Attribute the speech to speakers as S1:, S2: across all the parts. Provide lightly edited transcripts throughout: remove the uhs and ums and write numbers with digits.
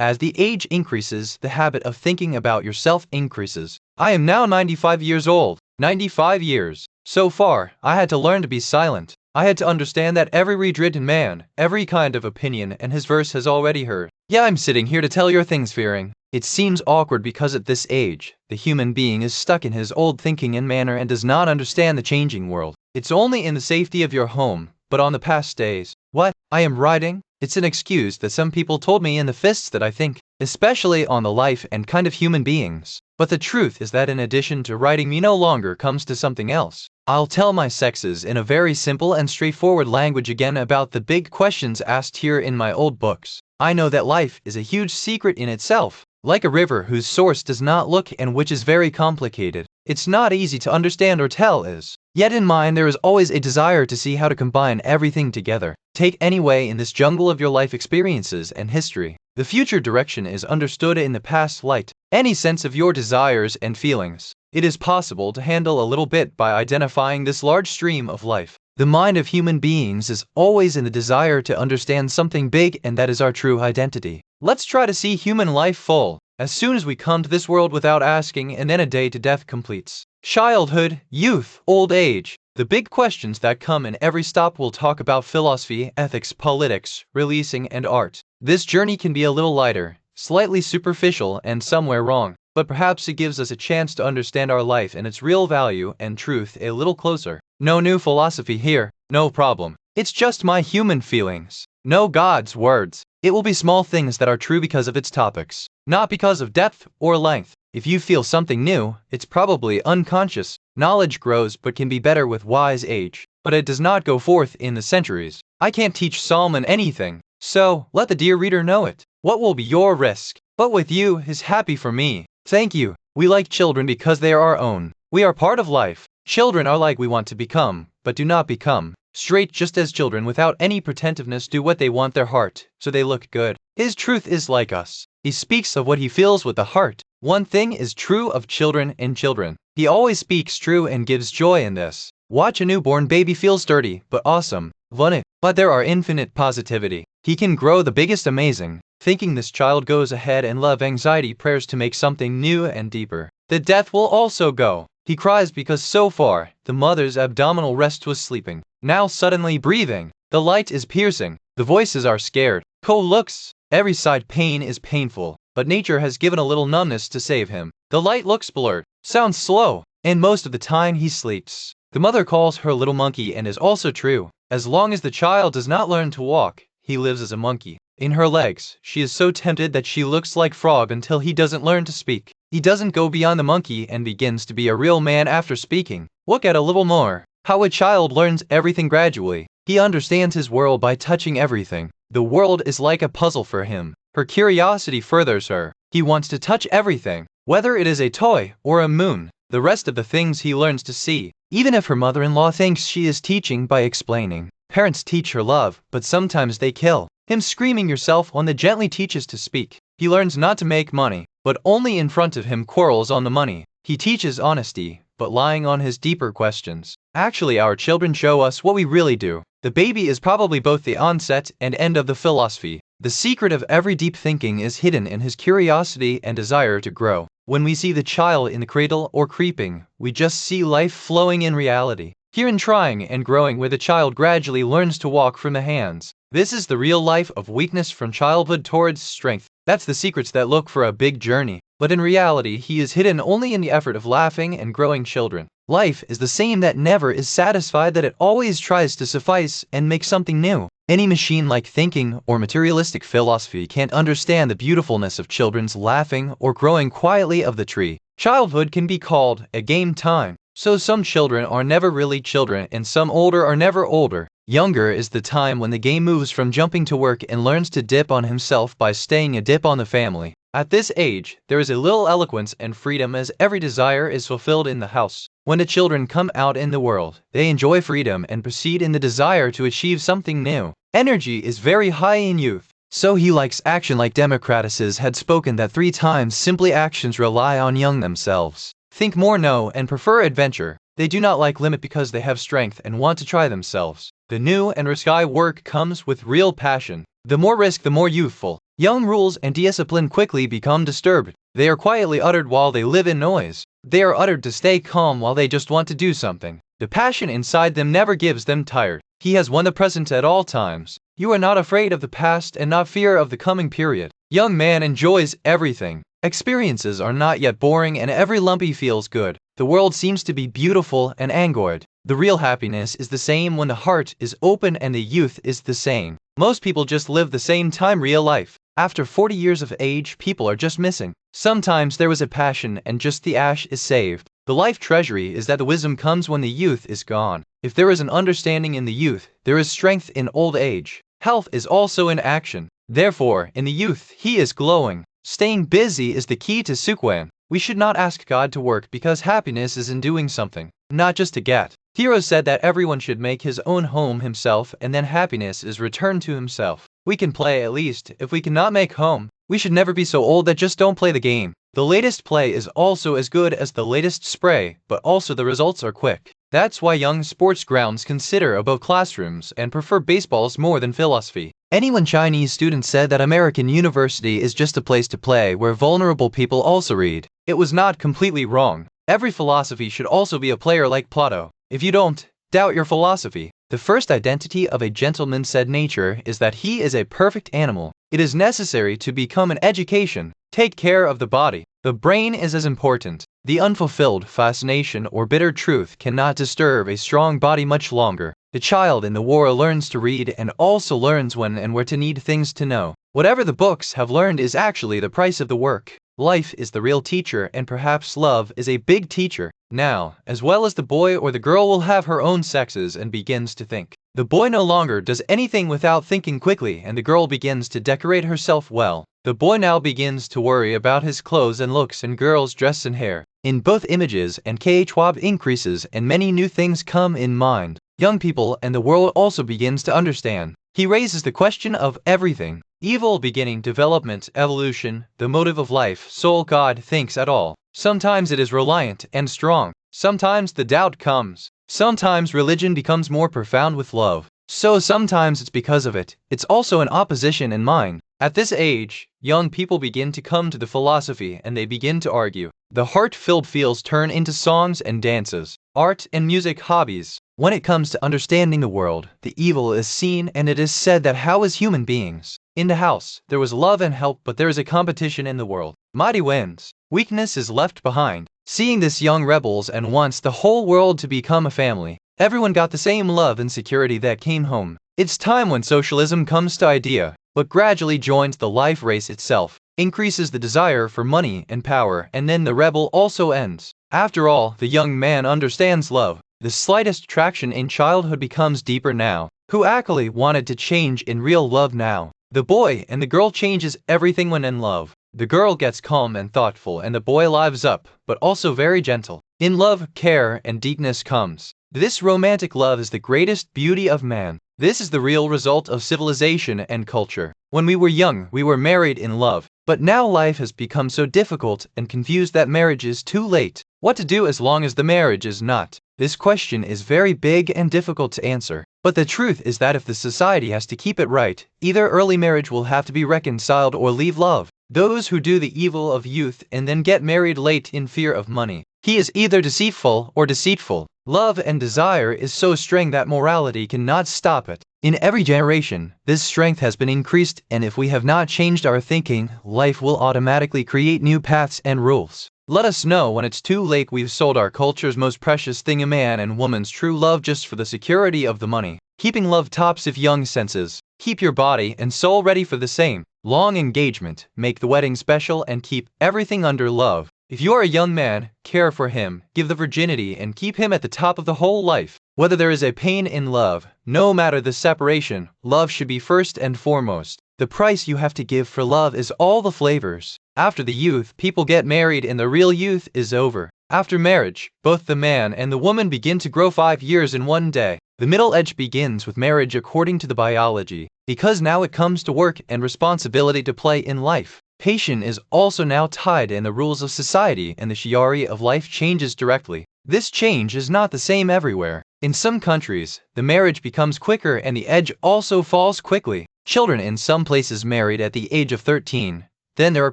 S1: As the age increases, the habit of thinking about yourself increases. I am now 95 years old. 95 years. So far, I had to learn to be silent. I had to understand that every read-written man, every kind of opinion and his verse has already heard. Yeah, I'm sitting here to tell your things fearing. It seems awkward because at this age, the human being is stuck in his old thinking and manner and does not understand the changing world. It's only in the safety of your home, but on the past days. What? I am writing? It's an excuse that some people told me in the fists that I think, especially on the life and kind of human beings. But the truth is that in addition to writing me no longer comes to something else. I'll tell my sexes in a very simple and straightforward language again about the big questions asked here in my old books. I know that life is a huge secret in itself, like a river whose source does not look and which is very complicated. It's not easy to understand or tell is. Yet in mine there is always a desire to see how to combine everything together. Take any way in this jungle of your life experiences and history. The future direction is understood in the past light. Any sense of your desires and feelings. It is possible to handle a little bit by identifying this large stream of life. The mind of human beings is always in the desire to understand something big, and that is our true identity. Let's try to see human life full. As soon as we come to this world without asking, and then a day to death completes. Childhood, youth, old age. The big questions that come in every stop will talk about philosophy, ethics, politics, releasing, and art. This journey can be a little lighter, slightly superficial, and somewhere wrong. But perhaps it gives us a chance to understand our life and its real value and truth a little closer. No new philosophy here, no problem. It's just my human feelings. No God's words. It will be small things that are true because of its topics, not because of depth or length. If you feel something new, it's probably unconscious. Knowledge grows but can be better with wise age. But it does not go forth in the centuries. I can't teach Solomon anything, so let the dear reader know it. What will be your risk? But with you is happy for me. Thank you. We like children because they are our own. We are part of life. Children are like we want to become, but do not become. Straight just as children without any pretentiveness do what they want their heart, so they look good. His truth is like us. He speaks of what he feels with the heart. One thing is true of children and children. He always speaks true and gives joy in this. Watch a newborn baby feel sturdy, but awesome. Funny. But there are infinite positivity. He can grow the biggest amazing. Thinking this child goes ahead and love anxiety prayers to make something new and deeper. The death will also go. He cries because so far, the mother's abdominal rest was sleeping. Now suddenly breathing. The light is piercing. The voices are scared. Cold looks. Every side pain is painful. But nature has given a little numbness to save him. The light looks blurred. Sounds slow. And most of the time he sleeps. The mother calls her little monkey and is also true. As long as the child does not learn to walk, he lives as a monkey. In her legs, she is so tempted that she looks like frog until he doesn't learn to speak. He doesn't go beyond the monkey and begins to be a real man after speaking. Look at a little more. How a child learns everything gradually. He understands his world by touching everything. The world is like a puzzle for him. Her curiosity furthers her. He wants to touch everything, whether it is a toy or a moon. The rest of the things he learns to see. Even if her mother-in-law thinks she is teaching by explaining. Parents teach her love, but sometimes they kill. Him screaming yourself on the gently teaches to speak. He learns not to make money, but only in front of him quarrels on the money. He teaches honesty, but lying on his deeper questions. Actually, our children show us what we really do. The baby is probably both the onset and end of the philosophy. The secret of every deep thinking is hidden in his curiosity and desire to grow. When we see the child in the cradle or creeping, we just see life flowing in reality. Here in trying and growing where the child gradually learns to walk from the hands. This is the real life of weakness from childhood towards strength. That's the secrets that look for a big journey. But in reality, he is hidden only in the effort of laughing and growing children. Life is the same that never is satisfied, that it always tries to suffice and make something new. Any machine-like thinking or materialistic philosophy can't understand the beautifulness of children's laughing or growing quietly of the tree. Childhood can be called a game time. So some children are never really children and some older are never older. Younger is the time when the game moves from jumping to work and learns to dip on himself by staying a dip on the family. At this age, there is a little eloquence and freedom as every desire is fulfilled in the house. When the children come out in the world, they enjoy freedom and proceed in the desire to achieve something new. Energy is very high in youth. So he likes action, like Democritus had spoken that 3 times simply actions rely on young themselves. Think more, know, and prefer adventure. They do not like limit because they have strength and want to try themselves. The new and risky work comes with real passion. The more risk, the more youthful. Young rules and discipline quickly become disturbed. They are quietly uttered while they live in noise. They are uttered to stay calm while they just want to do something. The passion inside them never gives them tired. He has won the present at all times. You are not afraid of the past and not fear of the coming period. Young man enjoys everything. Experiences are not yet boring and every lumpy feels good. The world seems to be beautiful and angoid. The real happiness is the same when the heart is open and the youth is the same. Most people just live the same time real life. After 40 years of age, people are just missing. Sometimes there was a passion and just the ash is saved. The life treasury is that the wisdom comes when the youth is gone. If there is an understanding in the youth, there is strength in old age. Health is also in action. Therefore, in the youth, he is glowing. Staying busy is the key to Sukwan. We should not ask God to work because happiness is in doing something, not just to get. Thoreau said that everyone should make his own home himself and then happiness is returned to himself. We can play at least, if we cannot make home. We should never be so old that just don't play the game. The latest play is also as good as the latest spray, but also the results are quick. That's why young sports grounds consider above classrooms and prefer baseballs more than philosophy. Anyone Chinese student said that American university is just a place to play where vulnerable people also read. It was not completely wrong. Every philosophy should also be a player like Plato. If you don't, doubt your philosophy. The first identity of a gentleman, said nature, is that he is a perfect animal. It is necessary to become an education. Take care of the body. The brain is as important. The unfulfilled fascination or bitter truth cannot disturb a strong body much longer. The child in the war learns to read and also learns when and where to need things to know. Whatever the books have learned is actually the price of the work. Life is the real teacher and perhaps love is a big teacher. Now, as well as the boy or the girl will have her own sexes and begins to think. The boy no longer does anything without thinking quickly and the girl begins to decorate herself well. The boy now begins to worry about his clothes and looks and girl's dress and hair. In both images and KHWAB increases and many new things come in mind. Young people and the world also begins to understand. He raises the question of everything. Evil, beginning, development, evolution, the motive of life, soul, God thinks at all. Sometimes it is reliant and strong. Sometimes the doubt comes. Sometimes religion becomes more profound with love. So sometimes it's because of it. It's also an opposition in mind. At this age, young people begin to come to the philosophy and they begin to argue. The heart-filled fields turn into songs and dances, art and music hobbies. When it comes to understanding the world, the evil is seen and it is said that how as human beings. In the house, there was love and help, but there is a competition in the world. Mighty wins. Weakness is left behind. Seeing this young rebels and wants the whole world to become a family. Everyone got the same love and security that came home. It's time when socialism comes to idea, but gradually joins the life race itself, increases the desire for money and power, and then the rebel also ends. After all, the young man understands love. The slightest attraction in childhood becomes deeper now. Who actually wanted to change in real love now? The boy and the girl changes everything when in love. The girl gets calm and thoughtful and the boy lives up, but also very gentle. In love, care and deepness comes. This romantic love is the greatest beauty of man. This is the real result of civilization and culture. When we were young, we were married in love. But now life has become so difficult and confused that marriage is too late. What to do as long as the marriage is not? This question is very big and difficult to answer. But the truth is that if the society has to keep it right, either early marriage will have to be reconciled or leave love. Those who do the evil of youth and then get married late in fear of money. He is either deceitful or deceitful. Love and desire is so strong that morality cannot stop it. In every generation, this strength has been increased, and if we have not changed our thinking, life will automatically create new paths and rules. Let us know when it's too late. We've sold our culture's most precious thing, a man and woman's true love, just for the security of the money. Keeping love tops if young senses. Keep your body and soul ready for the same. Long engagement, make the wedding special and keep everything under love. If you are a young man, care for him, give the virginity and keep him at the top of the whole life. Whether there is a pain in love, no matter the separation, love should be first and foremost. The price you have to give for love is all the flavors. After the youth, people get married and the real youth is over. After marriage, both the man and the woman begin to grow 5 years in one day. The middle edge begins with marriage according to the biology, because now it comes to work and responsibility to play in life. Patience is also now tied in the rules of society, and the shiari of life changes directly. This change is not the same everywhere. In some countries, the marriage becomes quicker and the edge also falls quickly. Children in some places married at the age of 13. Then there are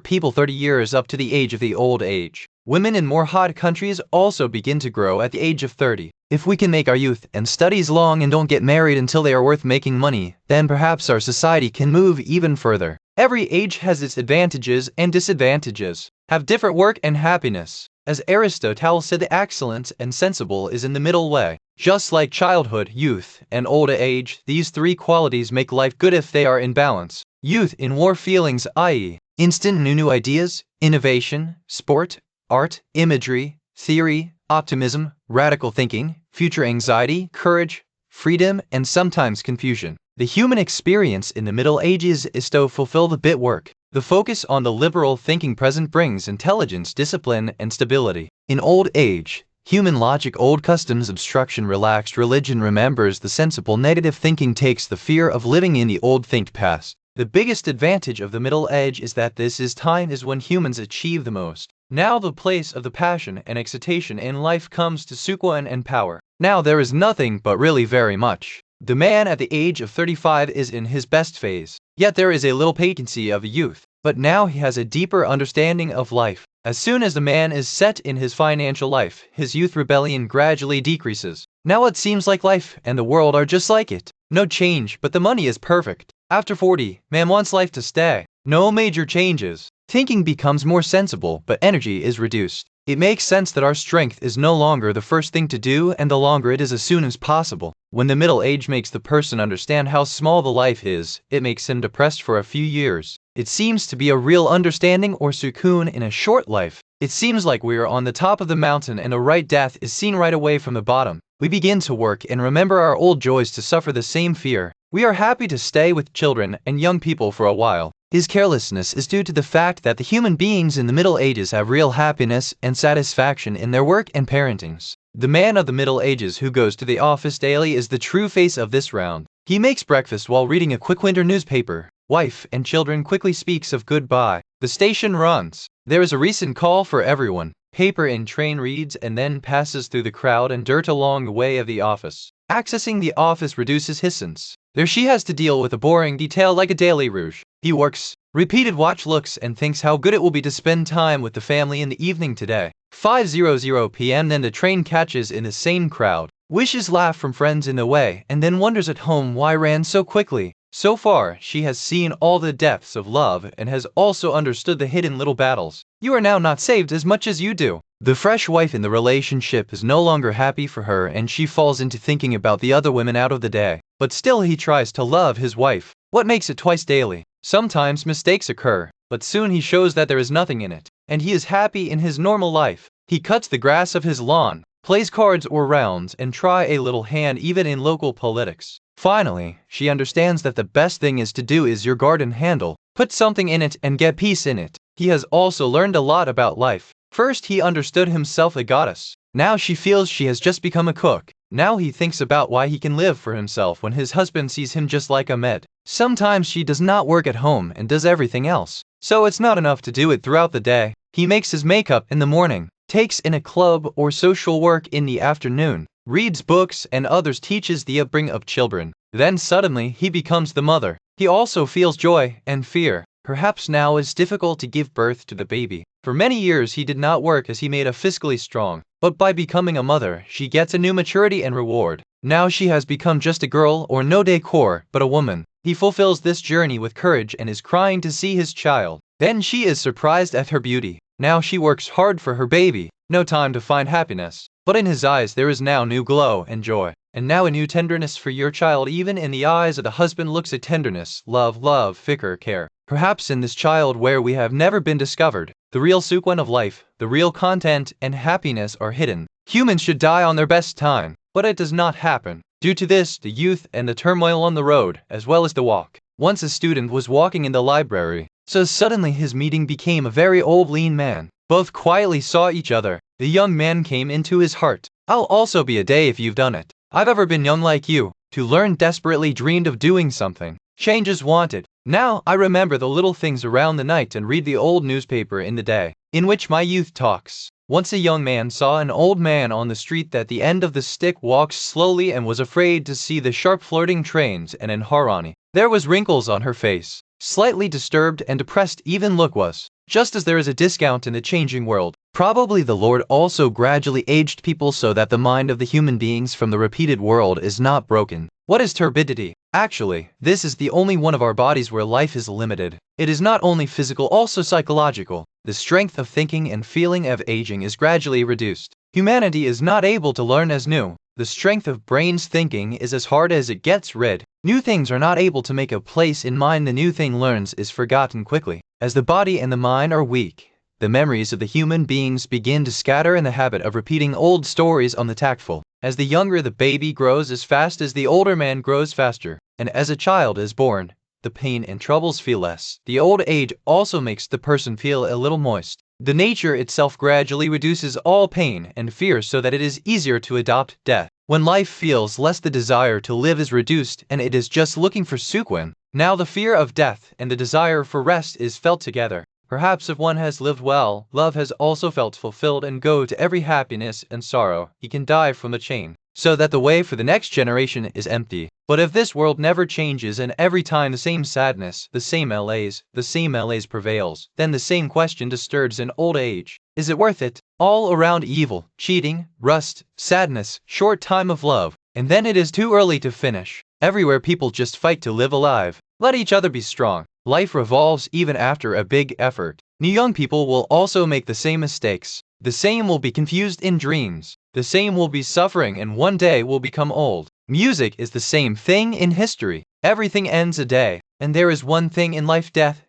S1: people 30 years up to the age of the old age. Women in more hot countries also begin to grow at the age of 30. If we can make our youth and studies long and don't get married until they are worth making money, then perhaps our society can move even further. Every age has its advantages and disadvantages, have different work and happiness. As Aristotle said, the excellent and sensible is in the middle way. Just like childhood, youth, and old age, these three qualities make life good if they are in balance. Youth in war feelings, i.e., instant new ideas, innovation, sport, art, imagery, theory, optimism, radical thinking, future anxiety, courage, freedom, and sometimes confusion. The human experience in the Middle Ages is to fulfill the bit work. The focus on the liberal thinking present brings intelligence, discipline, and stability. In old age, human logic, old customs, obstruction, relaxed religion remembers the sensible negative thinking takes the fear of living in the old think past. The biggest advantage of the Middle Age is that this is time is when humans achieve the most. Now the place of the passion and excitation in life comes to suquen and power. Now there is nothing but really very much. The man at the age of 35 is in his best phase, yet there is a little vacancy of youth. But now he has a deeper understanding of life. As soon as the man is set in his financial life, his youth rebellion gradually decreases. Now it seems like life and the world are just like it. No change, but the money is perfect. After 40, man wants life to stay. No major changes. Thinking becomes more sensible, but energy is reduced. It makes sense that our strength is no longer the first thing to do, and the longer it is as soon as possible. When the middle age makes the person understand how small the life is, it makes him depressed for a few years. It seems to be a real understanding or sukoon in a short life. It seems like we are on the top of the mountain and a right death is seen right away from the bottom. We begin to work and remember our old joys to suffer the same fear. We are happy to stay with children and young people for a while. His carelessness is due to the fact that the human beings in the Middle Ages have real happiness and satisfaction in their work and parentings. The man of the Middle Ages who goes to the office daily is the true face of this round. He makes breakfast while reading a quick winter newspaper. Wife and children quickly speaks of goodbye. The station runs. There is a recent call for everyone. Paper in train reads and then passes through the crowd and dirt along the way of the office. Accessing the office reduces his sense. There she has to deal with a boring detail like a daily rouge. He works, repeated watch looks and thinks how good it will be to spend time with the family in the evening today. 5:00 p.m. Then the train catches in the same crowd. Wishes laugh from friends in the way and then wonders at home why ran so quickly. So far, she has seen all the depths of love and has also understood the hidden little battles. You are now not saved as much as you do. The fresh wife in the relationship is no longer happy for her and she falls into thinking about the other women out of the day. But still he tries to love his wife. What makes it twice daily? Sometimes mistakes occur, but soon he shows that there is nothing in it, and he is happy in his normal life. He cuts the grass of his lawn, plays cards or rounds, and try a little hand even in local politics. Finally, she understands that the best thing is to do is your garden handle, put something in it and get peace in it. He has also learned a lot about life. First he understood himself a goddess. Now she feels she has just become a cook. Now he thinks about why he can live for himself when his husband sees him just like a med. Sometimes she does not work at home and does everything else. So it's not enough to do it throughout the day. He makes his makeup in the morning, takes in a club or social work in the afternoon, reads books and others teaches the upbringing of children. Then suddenly he becomes the mother. He also feels joy and fear. Perhaps now it's difficult to give birth to the baby. For many years he did not work as he made her fiscally strong. But by becoming a mother, she gets a new maturity and reward. Now she has become just a girl or no decor, but a woman. He fulfills this journey with courage and is crying to see his child. Then she is surprised at her beauty. Now she works hard for her baby. No time to find happiness. But in his eyes there is now new glow and joy. And now a new tenderness for your child. Even in the eyes of the husband looks a tenderness, love, fikr, care. Perhaps in this child where we have never been discovered, the real sequence of life, the real content and happiness are hidden. Humans should die on their best time, but it does not happen. Due to this, the youth and the turmoil on the road, as well as the walk. Once a student was walking in the library, so suddenly his meeting became a very old lean man. Both quietly saw each other. The young man came into his heart. I'll also be a day if you've done it. I've ever been young like you. To learn desperately dreamed of doing something. Change is wanted. Now I remember the little things around the night and read the old newspaper in the day. in which my youth talks. Once a young man saw an old man on the street that the end of the stick walked slowly and was afraid to see the sharp flirting trains, and in Harani there was wrinkles on her face. Slightly disturbed and depressed even look was. Just as there is a discount in the changing world, probably the Lord also gradually aged people so that the mind of the human beings from the repeated world is not broken. What is turbidity? Actually, this is the only one of our bodies where life is limited. It is not only physical, also psychological. The strength of thinking and feeling of aging is gradually reduced. Humanity is not able to learn as new. The strength of brain's thinking is as hard as it gets rid. New things are not able to make a place in mind. The new thing learns is forgotten quickly. As the body and the mind are weak, the memories of the human beings begin to scatter in the habit of repeating old stories on the tactful. As the younger the baby grows as fast as the older man grows faster, and as a child is born, the pain and troubles feel less. The old age also makes the person feel a little moist. The nature itself gradually reduces all pain and fear so that it is easier to adopt death. When life feels less, the desire to live is reduced and it is just looking for sequin. Now the fear of death and the desire for rest is felt together. Perhaps if one has lived well, love has also felt fulfilled and go to every happiness and sorrow, he can die from the chain, so that the way for the next generation is empty. But if this world never changes and every time the same sadness, the same malaise prevails, then the same question disturbs in old age. Is it worth it? All around evil, cheating, rust, sadness, short time of love, and then it is too early to finish. Everywhere people just fight to live alive. Let each other be strong. Life revolves even after a big effort. New young people will also make the same mistakes. The same will be confused in dreams. The same will be suffering and one day will become old. Music is the same thing in history. Everything ends a day. And there is one thing in life, death.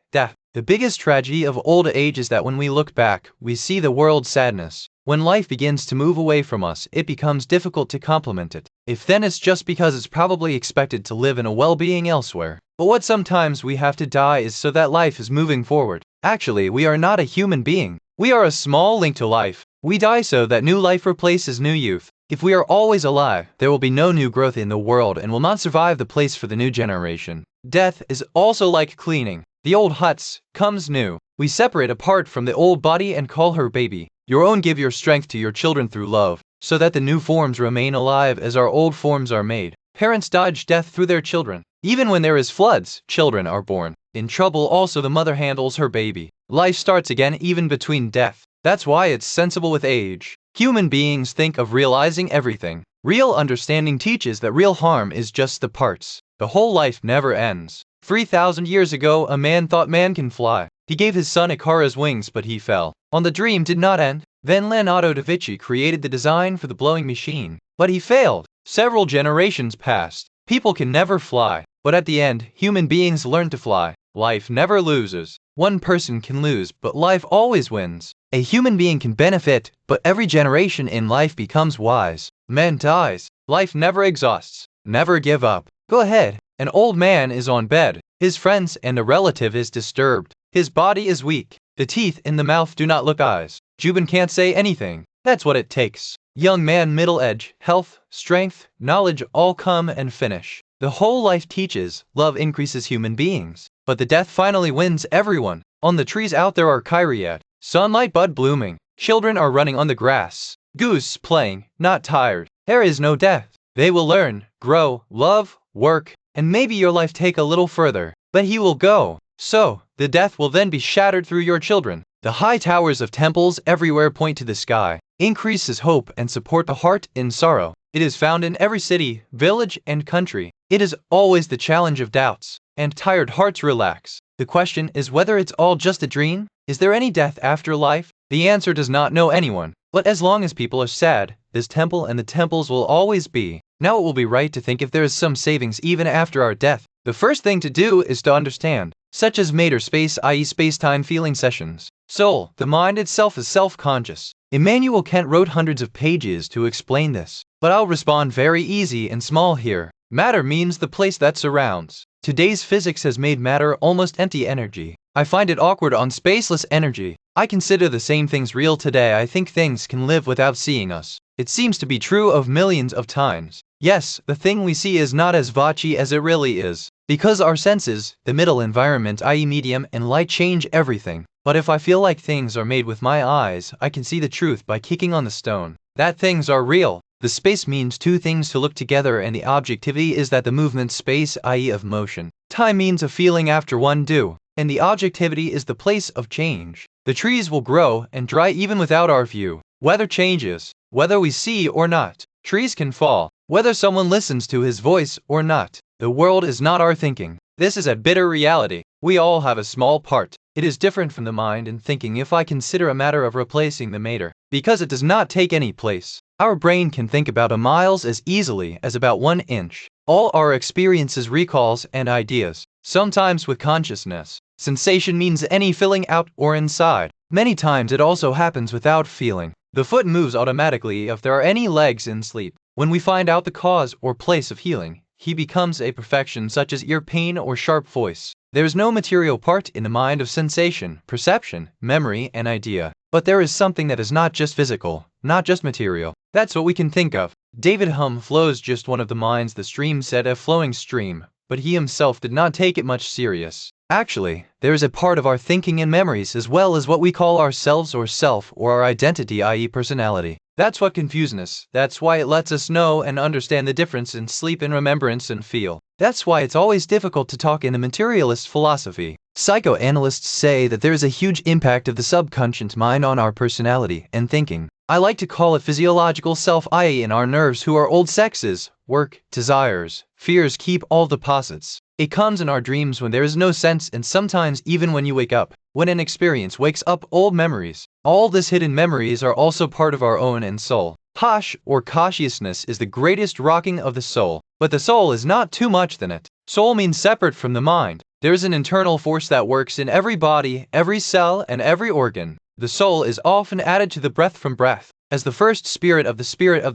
S1: The biggest tragedy of old age is that when we look back, we see the world's sadness. When life begins to move away from us, it becomes difficult to compliment it. If then it's just because it's probably expected to live in a well-being elsewhere. But what sometimes we have to die is so that life is moving forward. Actually, we are not a human being. We are a small link to life. We die so that new life replaces new youth. If we are always alive, there will be no new growth in the world and will not survive the place for the new generation. Death is also like cleaning. The old huts comes new. We separate apart from the old body and call her baby. Your own give your strength to your children through love, so that the new forms remain alive as our old forms are made. Parents dodge death through their children. Even when there is floods, children are born. In trouble also the mother handles her baby. Life starts again even between death. That's why it's sensible with age. Human beings think of realizing everything. Real understanding teaches that real harm is just the parts. The whole life never ends. 3,000 years ago, a man thought man can fly. He gave his son a car as wings, but he fell. On the dream did not end. Then Leonardo da Vinci created the design for the blowing machine. But he failed. Several generations passed. People can never fly. But at the end, human beings learn to fly. Life never loses. One person can lose, but life always wins. A human being can benefit, but every generation in life becomes wise. Man dies. Life never exhausts. Never give up. Go ahead. An old man is on bed. His friends and a relative is disturbed. His body is weak. The teeth in the mouth do not look eyes. Jubin can't say anything. That's what it takes. Young man, middle age, health, strength, knowledge all come and finish. The whole life teaches, love increases human beings. But the death finally wins everyone. On the trees out there are kyriad, sunlight bud blooming. Children are running on the grass. Goose playing, not tired. There is no death. They will learn, grow, love, work, and maybe your life take a little further. But he will go. So, the death will then be shattered through your children. The high towers of temples everywhere point to the sky. Increases hope and support the heart in sorrow. It is found in every city, village, and country. It is always the challenge of doubts, and tired hearts relax. The question is whether it's all just a dream. Is there any death after life? The answer does not know anyone. But as long as people are sad, this temple and the temples will always be. Now it will be right to think if there is some savings even after our death. The first thing to do is to understand, such as matter space, i.e. space-time feeling sessions. Soul, the mind itself is self-conscious. Immanuel Kant wrote hundreds of pages to explain this, but I'll respond very easy and small here. Matter means the place that surrounds. Today's physics has made matter almost empty energy. I find it awkward on spaceless energy. I consider the same things real today. I think things can live without seeing us. It seems to be true of millions of times. Yes, the thing we see is not as vachi as it really is. Because our senses, the middle environment, i.e. medium and light change everything. But if I feel like things are made with my eyes, I can see the truth by kicking on the stone. That things are real. The space means two things to look together, and the objectivity is that the movement space, i.e. of motion. Time means a feeling after one do, and the objectivity is the place of change. The trees will grow and dry even without our view. Weather changes, whether we see or not. Trees can fall, whether someone listens to his voice or not. The world is not our thinking. This is a bitter reality. We all have a small part. It is different from the mind and thinking if I consider a matter of replacing the matter, because it does not take any place. Our brain can think about a miles as easily as about 1 inch. All our experiences, recalls, and ideas, sometimes with consciousness. Sensation means any feeling out or inside. Many times it also happens without feeling. The foot moves automatically if there are any legs in sleep. When we find out the cause or place of healing, he becomes a perfection such as ear pain or sharp voice. There is no material part in the mind of sensation, perception, memory, and idea. But there is something that is not just physical, not just material. That's what we can think of. David Hume flows just one of the minds the stream said a flowing stream, but he himself did not take it much serious. Actually, there is a part of our thinking and memories as well as what we call ourselves or self or our identity, i.e. personality. That's what confuses us. That's why it lets us know and understand the difference in sleep and remembrance and feel. That's why it's always difficult to talk in the materialist philosophy. Psychoanalysts say that there is a huge impact of the subconscious mind on our personality and thinking. I like to call it physiological self, i.e. in our nerves who are old sexes, work, desires, fears keep all deposits. It comes in our dreams when there is no sense, and sometimes even when you wake up. When an experience wakes up old memories. All these hidden memories are also part of our own and soul. Posh or consciousness is the greatest rocking of the soul, but the soul is not too much than it. Soul means separate from the mind. There is an internal force that works in every body, every cell, and every organ. The soul is often added to the breath from breath, as the first spirit of the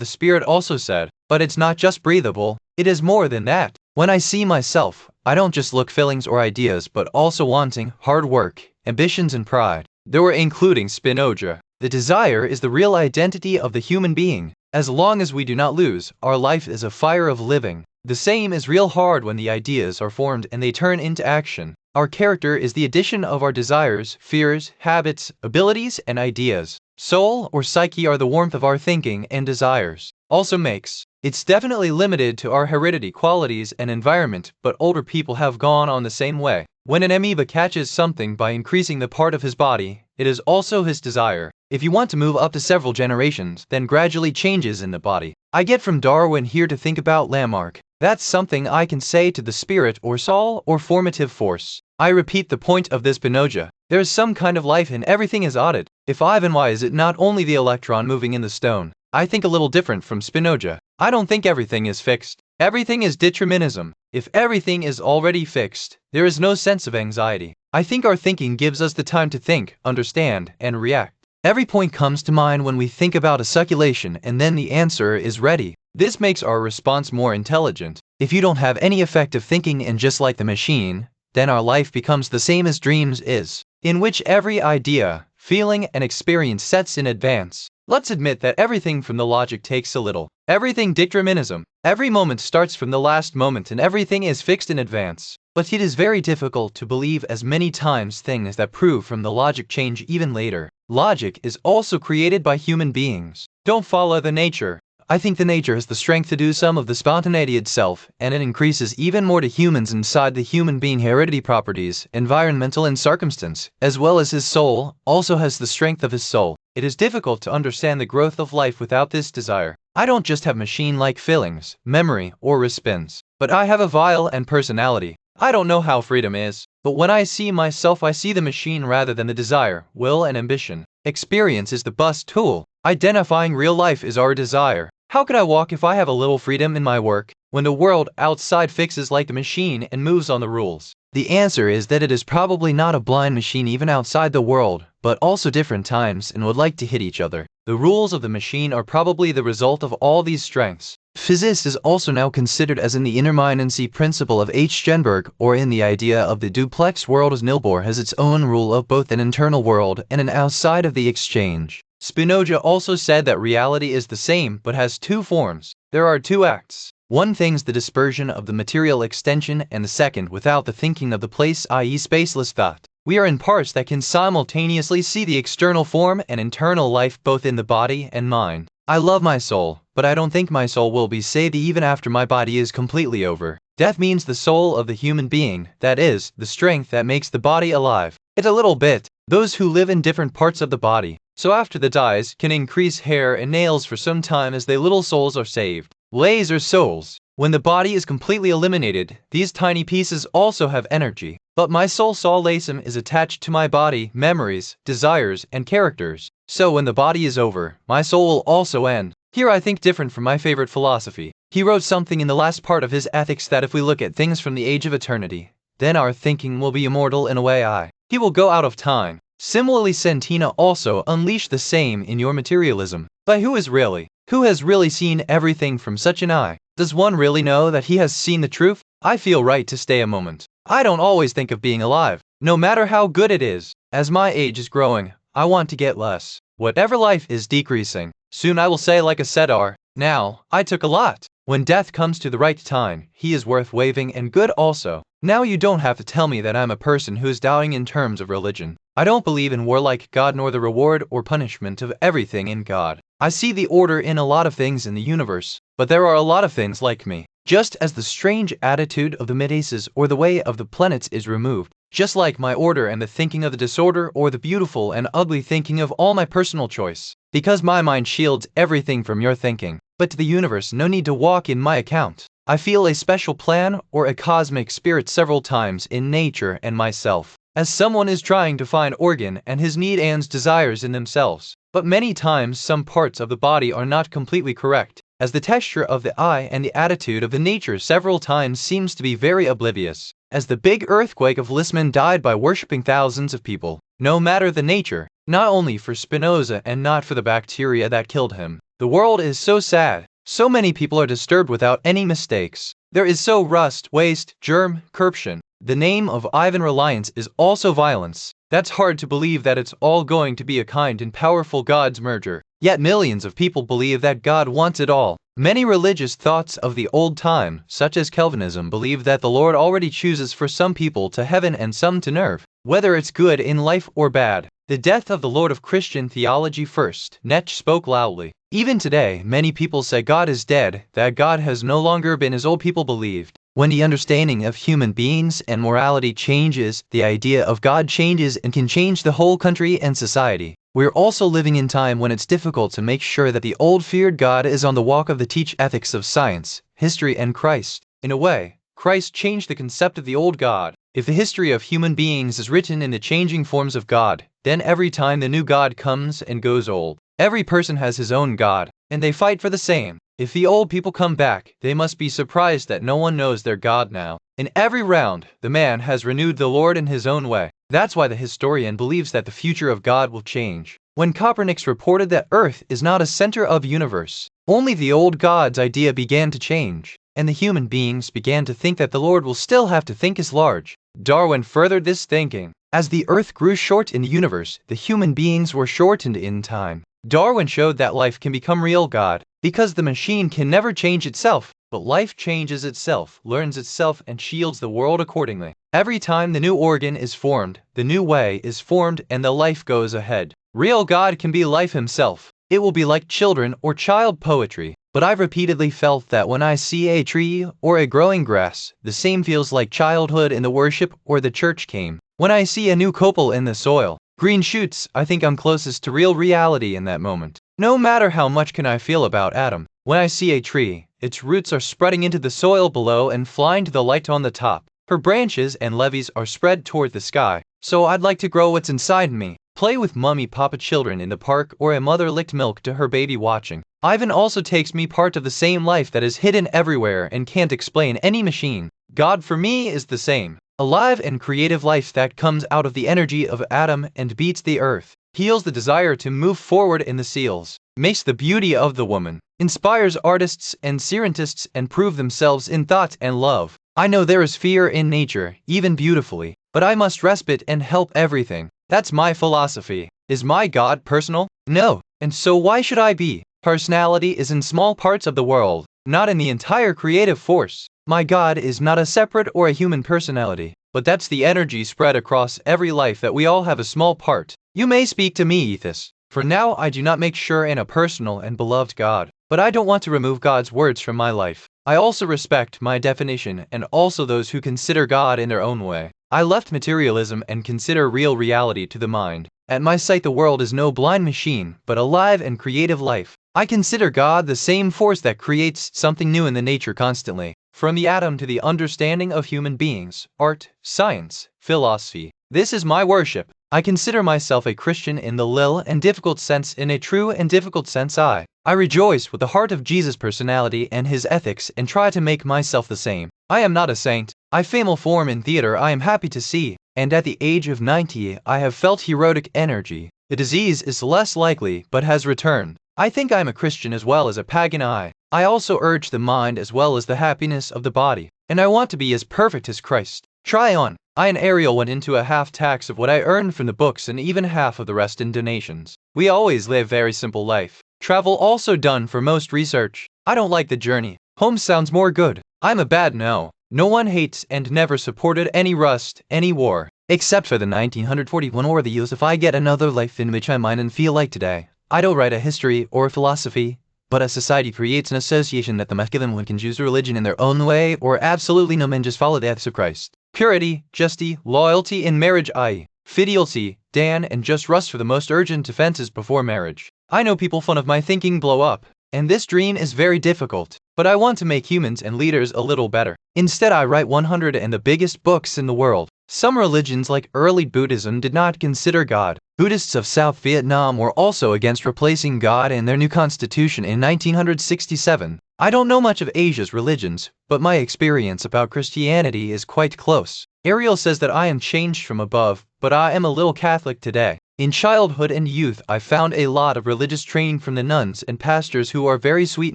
S1: spirit also said, but it's not just breathable, it is more than that. When I see myself, I don't just look feelings or ideas but also wanting, hard work, ambitions and pride. There were including Spinoza. The desire is the real identity of the human being. As long as we do not lose, our life is a fire of living. The same is real hard when the ideas are formed and they turn into action. Our character is the addition of our desires, fears, habits, abilities, and ideas. Soul or psyche are the warmth of our thinking and desires. Also makes. It's definitely limited to our heredity, qualities, and environment, but older people have gone on the same way. When an amoeba catches something by increasing the part of his body, it is also his desire. If you want to move up to several generations, then gradually changes in the body. I get from Darwin here to think about landmark. That's something I can say to the spirit or soul or formative force. I repeat the point of this Spinoza. There is some kind of life and everything is odded. If I then why is it not only the electron moving in the stone? I think a little different from Spinoza. I don't think everything is fixed. Everything is determinism. If everything is already fixed, there is no sense of anxiety. I think our thinking gives us the time to think, understand, and react. Every point comes to mind when we think about a circulation and then the answer is ready. This makes our response more intelligent. If you don't have any effective thinking and just like the machine, then our life becomes the same as dreams is, in which every idea, feeling, and experience sets in advance. Let's admit that everything from the logic takes a little. Everything determinism. Every moment starts from the last moment and everything is fixed in advance. But it is very difficult to believe as many times things that prove from the logic change even later. Logic is also created by human beings. Don't follow the nature. I think the nature has the strength to do some of the spontaneity itself, and it increases even more to humans inside the human being heredity properties, environmental and circumstance, as well as his soul, also has the strength of his soul. It is difficult to understand the growth of life without this desire. I don't just have machine-like feelings, memory, or response, but I have a will and personality. I don't know how freedom is, but when I see myself I see the machine rather than the desire, will and ambition. Experience is the bus tool. Identifying real life is our desire. How could I walk if I have a little freedom in my work, when the world outside fixes like the machine and moves on the rules? The answer is that it is probably not a blind machine even outside the world, but also different times and would like to hit each other. The rules of the machine are probably the result of all these strengths. Physics is also now considered as in the intermittency principle of H. Sternberg, or in the idea of the duplex world as Nilbor has its own rule of both an internal world and an outside of the exchange. Spinoza also said that reality is the same but has two forms. There are two acts. One thing's the dispersion of the material extension and the second without the thinking of the place, i.e. spaceless thought. We are in parts that can simultaneously see the external form and internal life both in the body and mind. I love my soul, but I don't think my soul will be saved even after my body is completely over. Death means the soul of the human being, that is, the strength that makes the body alive. It's a little bit. Those who live in different parts of the body, so after the dies, can increase hair and nails for some time as their little souls are saved. Lays or souls. When the body is completely eliminated, these tiny pieces also have energy. But my soul lasum is attached to my body, memories, desires, and characters. So when the body is over, my soul will also end. Here I think different from my favorite philosophy. He wrote something in the last part of his Ethics that if we look at things from the age of eternity, then our thinking will be immortal in a way. He will go out of time. Similarly, Sentina also unleash the same in your materialism. But who has really seen everything from such an eye? Does one really know that he has seen the truth? I feel right to stay a moment. I don't always think of being alive, no matter how good it is. As my age is growing, I want to get less. Whatever life is decreasing. Soon I will say like a Sedar, now, I took a lot. When death comes to the right time, he is worth waving and good also. Now you don't have to tell me that I'm a person who is doubting in terms of religion. I don't believe in warlike God nor the reward or punishment of everything in God. I see the order in a lot of things in the universe, but there are a lot of things like me. Just as the strange attitude of the mid-aces or the way of the planets is removed, just like my order and the thinking of the disorder or the beautiful and ugly thinking of all my personal choice. Because my mind shields everything from your thinking. But to the universe no need to walk in my account. I feel a special plan or a cosmic spirit several times in nature and myself. As someone is trying to find organ and his need and desires in themselves. But many times some parts of the body are not completely correct, as the texture of the eye and the attitude of the nature several times seems to be very oblivious. As the big earthquake of Lisman died by worshipping thousands of people, no matter the nature, not only for Spinoza and not for the bacteria that killed him. The world is so sad. So many people are disturbed without any mistakes. There is so rust, waste, germ, corruption. The name of Ivan Reliance is also violence. That's hard to believe that it's all going to be a kind and powerful God's merger. Yet millions of people believe that God wants it all. Many religious thoughts of the old time, such as Calvinism, believe that the Lord already chooses for some people to heaven and some to nerve, whether it's good in life or bad. The death of the Lord of Christian theology first, Nietzsche spoke loudly. Even today, many people say God is dead, that God has no longer been as old people believed. When the understanding of human beings and morality changes, the idea of God changes and can change the whole country and society. We're also living in time when it's difficult to make sure that the old feared God is on the walk of the teach ethics of science, history and Christ. In a way, Christ changed the concept of the old God. If the history of human beings is written in the changing forms of God, then every time the new God comes and goes old. Every person has his own God, and they fight for the same. If the old people come back, they must be surprised that no one knows their God now. In every round, the man has renewed the Lord in his own way. That's why the historian believes that the future of God will change. When Copernicus reported that Earth is not a center of universe, only the old God's idea began to change, and the human beings began to think that the Lord will still have to think as large. Darwin furthered this thinking. As the Earth grew short in the universe, the human beings were shortened in time. Darwin showed that life can become real God, because the machine can never change itself, but life changes itself, learns itself, and shields the world accordingly. Every time the new organ is formed, the new way is formed and the life goes ahead. Real God can be life himself. It will be like children or child poetry. But I've repeatedly felt that when I see a tree or a growing grass, the same feels like childhood in the worship or the church came. When I see a new copal in the soil, green shoots, I think I'm closest to real reality in that moment. No matter how much can I feel about Adam, when I see a tree, its roots are spreading into the soil below and flying to the light on the top. Her branches and leaves are spread toward the sky. So I'd like to grow what's inside me. Play with mummy papa children in the park or a mother licked milk to her baby watching. Ivan also takes me part of the same life that is hidden everywhere and can't explain any machine. God for me is the same. Alive and creative life that comes out of the energy of Adam and beats the earth, heals the desire to move forward in the seals, makes the beauty of the woman, inspires artists and scientists and prove themselves in thought and love. I know there is fear in nature, even beautifully, but I must respite and help everything. That's my philosophy. Is my God personal? No. And so why should I be? Personality is in small parts of the world, not in the entire creative force. My God is not a separate or a human personality. but that's the energy spread across every life that we all have a small part. You may speak to me, Ethos. For now, I do not make sure in a personal and beloved God, but I don't want to remove God's words from my life. I also respect my definition and also those who consider God in their own way. I left materialism and consider real reality to the mind. At my sight, the world is no blind machine, but a live and creative life. I consider God the same force that creates something new in the nature constantly, from the atom to the understanding of human beings, art, science, philosophy. This is my worship. I consider myself a Christian in the lil and difficult sense. In a true and difficult sense, I rejoice with the heart of Jesus' personality and his ethics and try to make myself the same. I am not a saint. I family form in theater I am happy to see, and at the age of 90 I have felt heroic energy. The disease is less likely but has returned. I think I am a Christian as well as a pagan. I also urge the mind as well as the happiness of the body, and I want to be as perfect as Christ. Try on. I and Ariel went into a half tax of what I earned from the books and even half of the rest in donations. We always live very simple life. Travel also done for most research. I don't like the journey. Home sounds more good. I'm a bad no. No one hates and never supported any rust, any war. Except for the 1941 war. The use if I get another life in which I mind and feel like today. I don't write a history or philosophy, but a society creates an association that the masculine one can choose religion in their own way or absolutely no men just follow the ethics of Christ. Purity, justice, loyalty in marriage, i.e. fidelity, Dan, and just rust for the most urgent defenses before marriage. I know people fun of my thinking blow up, and this dream is very difficult, but I want to make humans and leaders a little better. Instead, I write 100 and the biggest books in the world. Some religions like early Buddhism did not consider God. Buddhists of South Vietnam were also against replacing God in their new constitution in 1967. I don't know much of Asia's religions, but my experience about Christianity is quite close. Ariel says that I am changed from above, but I am a little Catholic today. In childhood and youth, I found a lot of religious training from the nuns and pastors who are very sweet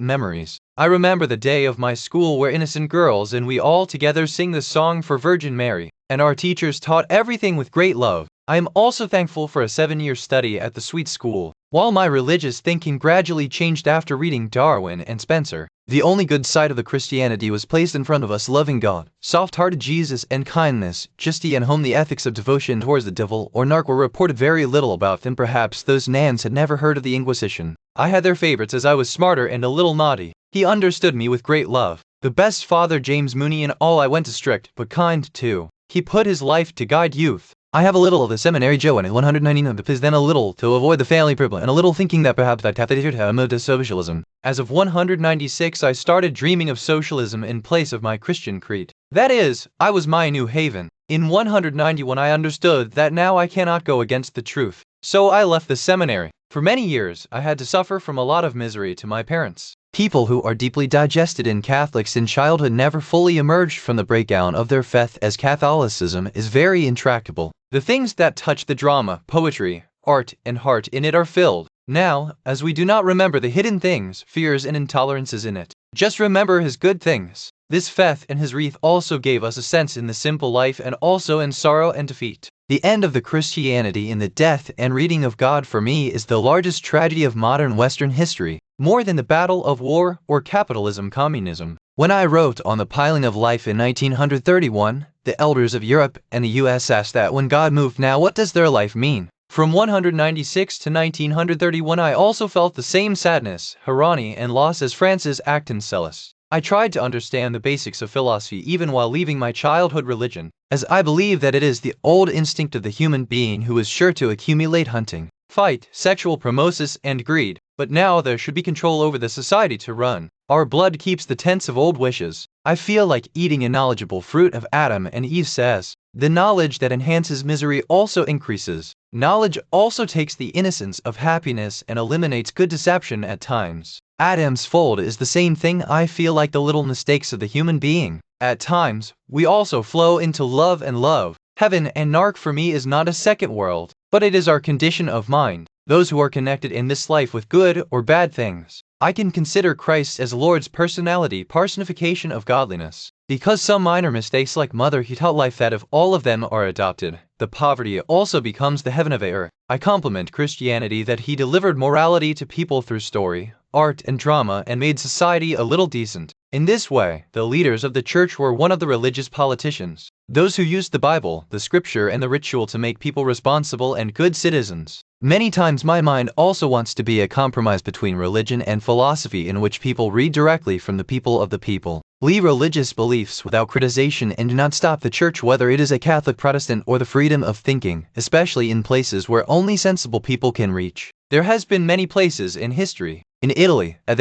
S1: memories. I remember the day of my school where innocent girls and we all together sing the song for Virgin Mary, and our teachers taught everything with great love. I am also thankful for a 7-year study at the sweet school. While my religious thinking gradually changed after reading Darwin and Spencer, the only good side of the Christianity was placed in front of us: loving God, soft-hearted Jesus, and kindness, justice and home. The ethics of devotion towards the devil or narc were reported very little about them. Perhaps those nans had never heard of the Inquisition. I had their favorites as I was smarter and a little naughty. He understood me with great love. The best Father James Mooney in all. I went to strict but kind too. He put his life to guide youth. I have a little of the seminary Joe and 199 because then a little to avoid the family problem and a little thinking that perhaps I'd have to move to socialism. As of 196 I started dreaming of socialism in place of my Christian creed. That is, I was my new haven. In 191 I understood that now I cannot go against the truth. So I left the seminary. For many years I had to suffer from a lot of misery to my parents. People who are deeply digested in Catholics in childhood never fully emerged from the breakdown of their faith, as Catholicism is very intractable. The things that touch the drama, poetry, art, and heart in it are filled. Now, as we do not remember the hidden things, fears and intolerances in it, just remember his good things. This faith and his wreath also gave us a sense in the simple life and also in sorrow and defeat. The end of the Christianity in the death and reading of God for me is the largest tragedy of modern Western history, more than the battle of war or capitalism communism. When I wrote on the piling of life in 1931, the elders of Europe and the US asked that when God moved, now what does their life mean? From 196 to 1931 I also felt the same sadness, irony, and loss as Francis Acton Sellis. I tried to understand the basics of philosophy even while leaving my childhood religion, as I believe that it is the old instinct of the human being who is sure to accumulate, hunting, fight, sexual promosis, and greed. But now there should be control over the society to run. Our blood keeps the tents of old wishes. I feel like eating a knowledgeable fruit of Adam and Eve says. The knowledge that enhances misery also increases. Knowledge also takes the innocence of happiness and eliminates good deception at times. Adam's fold is the same thing. I feel like the little mistakes of the human being. At times, we also flow into love and love. Heaven and narc for me is not a second world, but it is our condition of mind. Those who are connected in this life with good or bad things. I can consider Christ as Lord's personality, personification of godliness. Because some minor mistakes like mother, he taught life that if all of them are adopted, the poverty also becomes the heaven of earth. I compliment Christianity that he delivered morality to people through story, art, and drama and made society a little decent. In this way, the leaders of the church were one of the religious politicians, those who used the Bible, the scripture and the ritual to make people responsible and good citizens. Many times my mind also wants to be a compromise between religion and philosophy in which people read directly from the people of the people. Leave religious beliefs without criticization and do not stop the church, whether it is a Catholic, Protestant, or the freedom of thinking, especially in places where only sensible people can reach. There has been many places in history, in Italy, in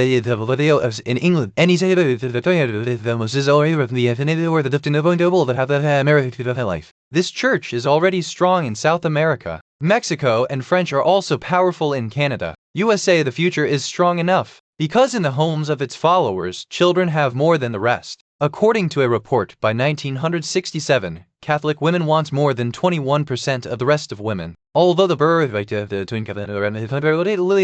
S1: England, life. This church is already strong in South America. Mexico and French are also powerful in Canada. USA, the future is strong enough, because in the homes of its followers, children have more than the rest. According to a report by 1967, Catholic women want more than 21% of the rest of women. Although the birth rate of the twin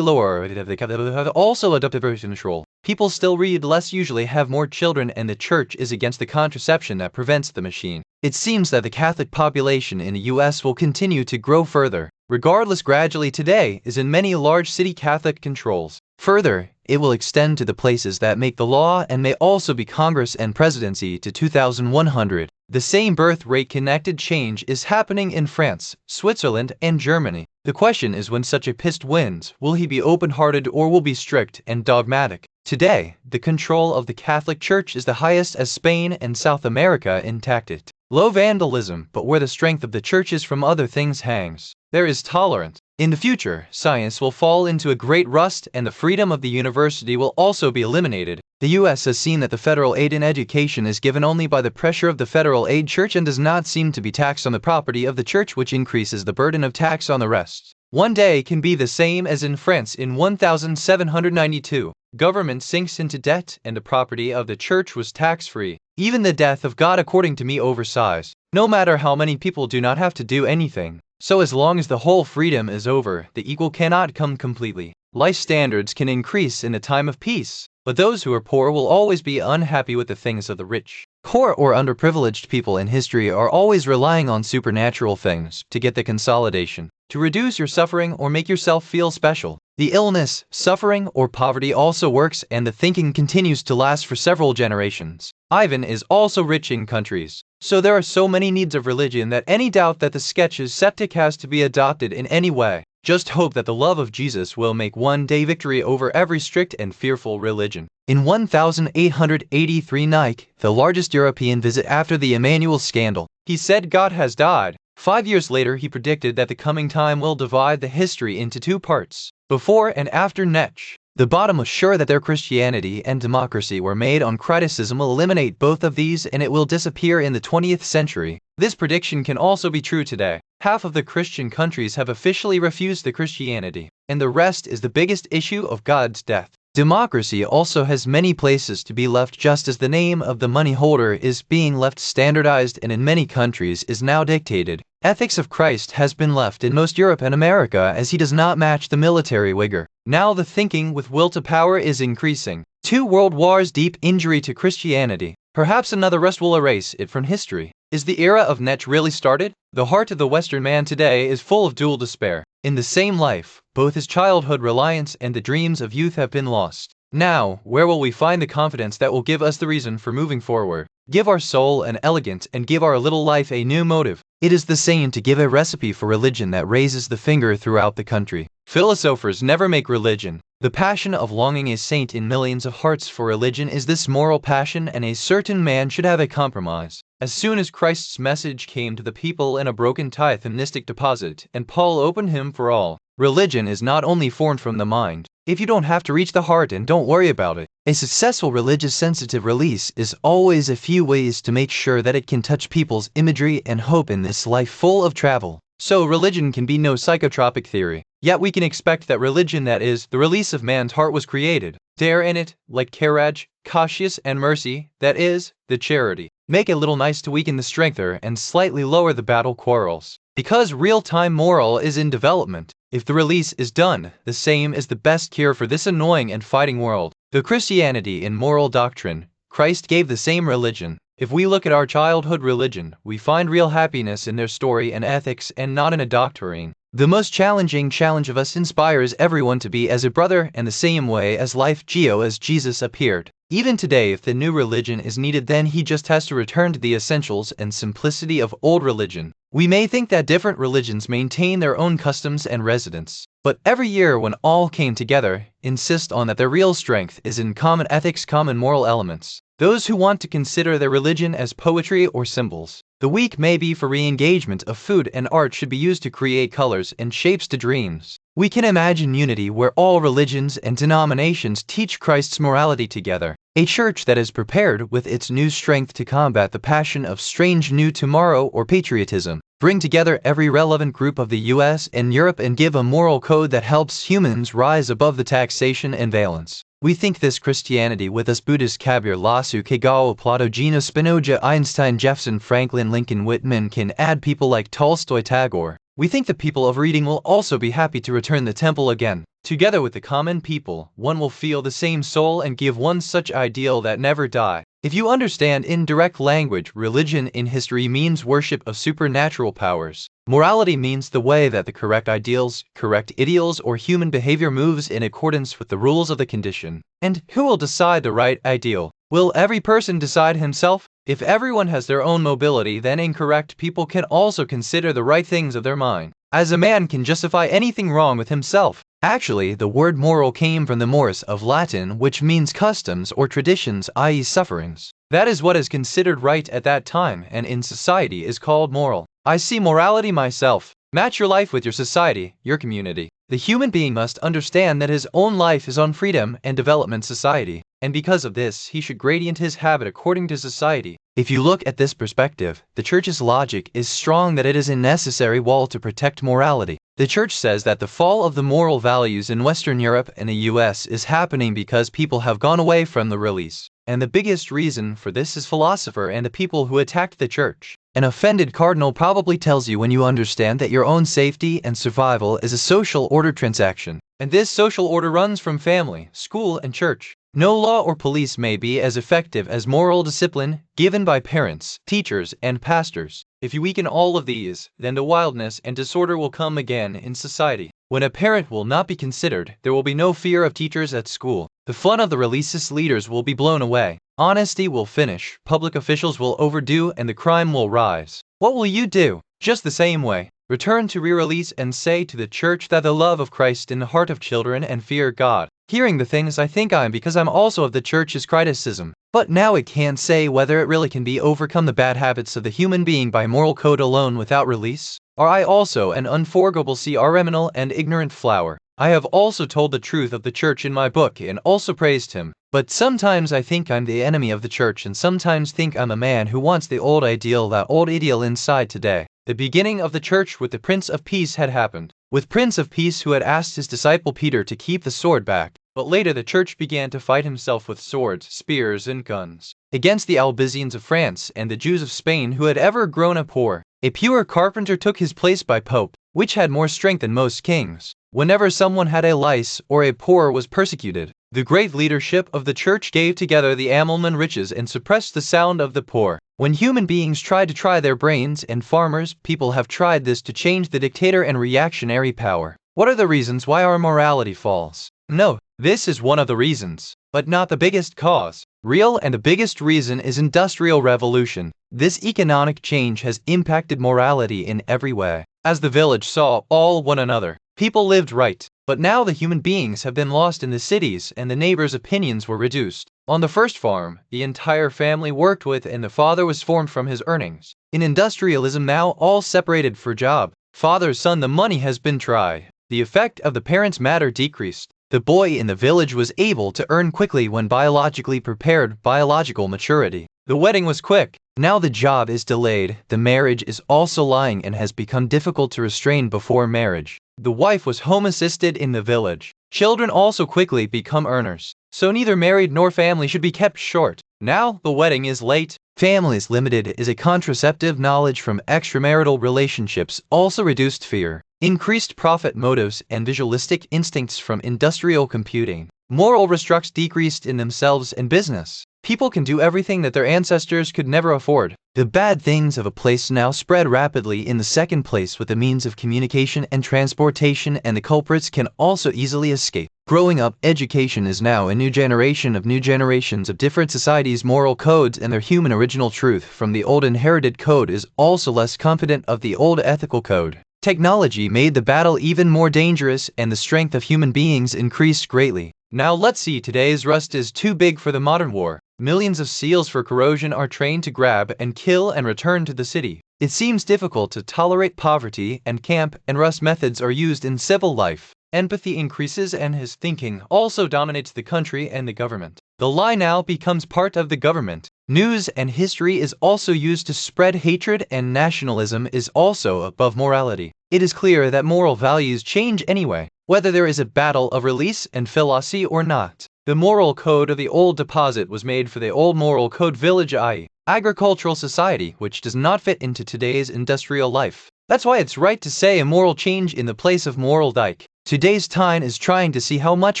S1: lower have also adopted birth control, people still read less, usually have more children, and the church is against the contraception that prevents the machine. It seems that the Catholic population in the US will continue to grow further, regardless gradually today is in many large city Catholic controls. Further, it will extend to the places that make the law and may also be Congress and presidency to 2100. The same birth rate connected change is happening in France, Switzerland, and Germany. The question is, when such a pist wins, will he be open-hearted or will be strict and dogmatic? Today, the control of the Catholic Church is the highest as Spain and South America intact it. Low vandalism, but where the strength of the churches from other things hangs, there is tolerance. In the future, science will fall into a great rust and the freedom of the university will also be eliminated. The US has seen that the federal aid in education is given only by the pressure of the federal aid church and does not seem to be taxed on the property of the church, which increases the burden of tax on the rest. One day can be the same as in France in 1792. Government sinks into debt and the property of the church was tax-free. Even the death of God according to me oversize. No matter how many people do not have to do anything. So as long as the whole freedom is over, the equal cannot come completely. Life standards can increase in a time of peace, but those who are poor will always be unhappy with the things of the rich. Poor or underprivileged people in history are always relying on supernatural things to get the consolidation, to reduce your suffering or make yourself feel special. The illness, suffering, or poverty also works and the thinking continues to last for several generations. Ivan is also rich in countries. So there are so many needs of religion that any doubt that the sketch is septic has to be adopted in any way. Just hope that the love of Jesus will make one day victory over every strict and fearful religion. In 1883, Nike, the largest European visit after the Emmanuel scandal, he said God has died. 5 years later he predicted that the coming time will divide the history into two parts, before and after Nietzsche. The bottom was sure that their Christianity and democracy were made on criticism will eliminate both of these and it will disappear in the 20th century. This prediction can also be true today. Half of the Christian countries have officially refused the Christianity, and the rest is the biggest issue of God's death. Democracy also has many places to be left, just as the name of the money holder is being left standardized and in many countries is now dictated. Ethics of Christ has been left in most Europe and America as he does not match the military vigor. Now the thinking with will to power is increasing. 2 world wars, deep injury to Christianity. Perhaps another rust will erase it from history. Is the era of Nietzsche really started? The heart of the Western man today is full of dual despair. In the same life, both his childhood reliance and the dreams of youth have been lost. Now, where will we find the confidence that will give us the reason for moving forward? Give our soul an elegant and give our little life a new motive. It is the same to give a recipe for religion that raises the finger throughout the country. Philosophers never make religion. The passion of longing a saint in millions of hearts for religion is this moral passion, and a certain man should have a compromise. As soon as Christ's message came to the people in a broken tithe-mystic deposit, and Paul opened him for all, religion is not only formed from the mind. If you don't have to reach the heart and don't worry about it. A successful religious sensitive release is always a few ways to make sure that it can touch people's imagery and hope in this life full of travel. So religion can be no psychotropic theory. Yet we can expect that religion, that is, the release of man's heart, was created. Dare in it, like courage, cautious, and mercy, that is, the charity. Make a little nice to weaken the strengther and slightly lower the battle quarrels. Because real-time moral is in development. If the release is done, the same is the best cure for this annoying and fighting world. The Christianity in moral doctrine, Christ gave the same religion. If we look at our childhood religion, we find real happiness in their story and ethics and not in a doctrine. The most challenging challenge of us inspires everyone to be as a brother, and the same way as life as Jesus appeared. Even today, if the new religion is needed, then he just has to return to the essentials and simplicity of old religion. We may think that different religions maintain their own customs and residents, but every year when all came together, insist on that their real strength is in common ethics, common moral elements. Those who want to consider their religion as poetry or symbols. The week may be for re-engagement of food and art should be used to create colors and shapes to dreams. We can imagine unity where all religions and denominations teach Christ's morality together. A church that is prepared with its new strength to combat the passion of strange new tomorrow or patriotism. Bring together every relevant group of the US and Europe and give a moral code that helps humans rise above the taxation and violence. We think this Christianity with us Buddhist Kabir Lasu Kagawa Plato Gino Spinoza Einstein Jefferson Franklin Lincoln Whitman can add people like Tolstoy Tagore. We think the people of reading will also be happy to return the temple again. Together with the common people, one will feel the same soul and give one such ideal that never die. If you understand in direct language, religion in history means worship of supernatural powers. Morality means the way that the correct ideals, correct ideals or human behavior moves in accordance with the rules of the condition. And who will decide the right ideal? Will every person decide himself? If everyone has their own mobility, then incorrect people can also consider the right things of their mind, as a man can justify anything wrong with himself. Actually, the word moral came from the mores of Latin, which means customs or traditions, i.e. sufferings. That is what is considered right at that time and in society is called moral. I see morality myself. Match your life with your society, your community. The human being must understand that his own life is on freedom and development society, and because of this, he should gradient his habit according to society. If you look at this perspective, the church's logic is strong that it is a necessary wall to protect morality. The church says that the fall of the moral values in Western Europe and the US is happening because people have gone away from the release. And the biggest reason for this is philosopher and the people who attacked the church. An offended cardinal probably tells you when you understand that your own safety and survival is a social order transaction. And this social order runs from family, school, and church. No law or police may be as effective as moral discipline given by parents, teachers, and pastors. If you weaken all of these, then the wildness and disorder will come again in society. When a parent will not be considered, there will be no fear of teachers at school. The fun of the releasist leaders will be blown away. Honesty will finish, public officials will overdo, and the crime will rise. What will you do? Just the same way. Return to re-release and say to the church that the love of Christ in the heart of children and fear God. Hearing the things I think I'm because I'm also of the church's criticism. But now it can't say whether it really can be overcome the bad habits of the human being by moral code alone without release. Are I also an unforgivable criminal and ignorant flower? I have also told the truth of the church in my book and also praised him. But sometimes I think I'm the enemy of the church and sometimes think I'm a man who wants the old ideal, that old ideal inside today. The beginning of the church with the Prince of Peace had happened. With Prince of Peace who had asked his disciple Peter to keep the sword back. But later the church began to fight himself with swords, spears, and guns. Against the Albizians of France and the Jews of Spain who had ever grown up poor. A pure carpenter took his place by Pope, which had more strength than most kings. Whenever someone had a lice or a poor was persecuted, the great leadership of the church gave together the almond riches and suppressed the sound of the poor. When human beings tried to try their brains and farmers, people have tried this to change the dictator and reactionary power. What are the reasons why our morality falls? No, this is one of the reasons, but not the biggest cause. Real and the biggest reason is Industrial Revolution. This economic change has impacted morality in every way. As the village saw all one another, people lived right. But now the human beings have been lost in the cities and the neighbors' opinions were reduced. On the first farm, the entire family worked with and the father was formed from his earnings. In industrialism now all separated for job. Father, son, the money has been tried. The effect of the parents' matter decreased. The boy in the village was able to earn quickly when biologically prepared, biological maturity. The wedding was quick. Now the job is delayed. The marriage is also lying and has become difficult to restrain before marriage. The wife was home assisted in the village. Children also quickly become earners. So neither married nor family should be kept short. Now the wedding is late. Families limited is a contraceptive. Knowledge from extramarital relationships also reduced fear. Increased profit motives and visualistic instincts from industrial computing. Moral restraints decreased in themselves and business. People can do everything that their ancestors could never afford. The bad things of a place now spread rapidly in the second place with the means of communication and transportation, and the culprits can also easily escape. Growing up, education is now a new generations of different societies' moral codes and their human original truth from the old inherited code is also less confident of the old ethical code. Technology made the battle even more dangerous and the strength of human beings increased greatly. Now let's see, today's rust is too big for the modern war. Millions of seals for corrosion are trained to grab and kill and return to the city. It seems difficult to tolerate poverty, and camp and rust methods are used in civil life. Empathy increases and his thinking also dominates the country and the government. The lie now becomes part of the government. News and history is also used to spread hatred, and nationalism is also above morality. It is clear that moral values change anyway, whether there is a battle of release and philosophy or not. The moral code of the old deposit was made for the old moral code village, i.e., agricultural society, which does not fit into today's industrial life. That's why it's right to say a moral change in the place of moral dike. Today's time is trying to see how much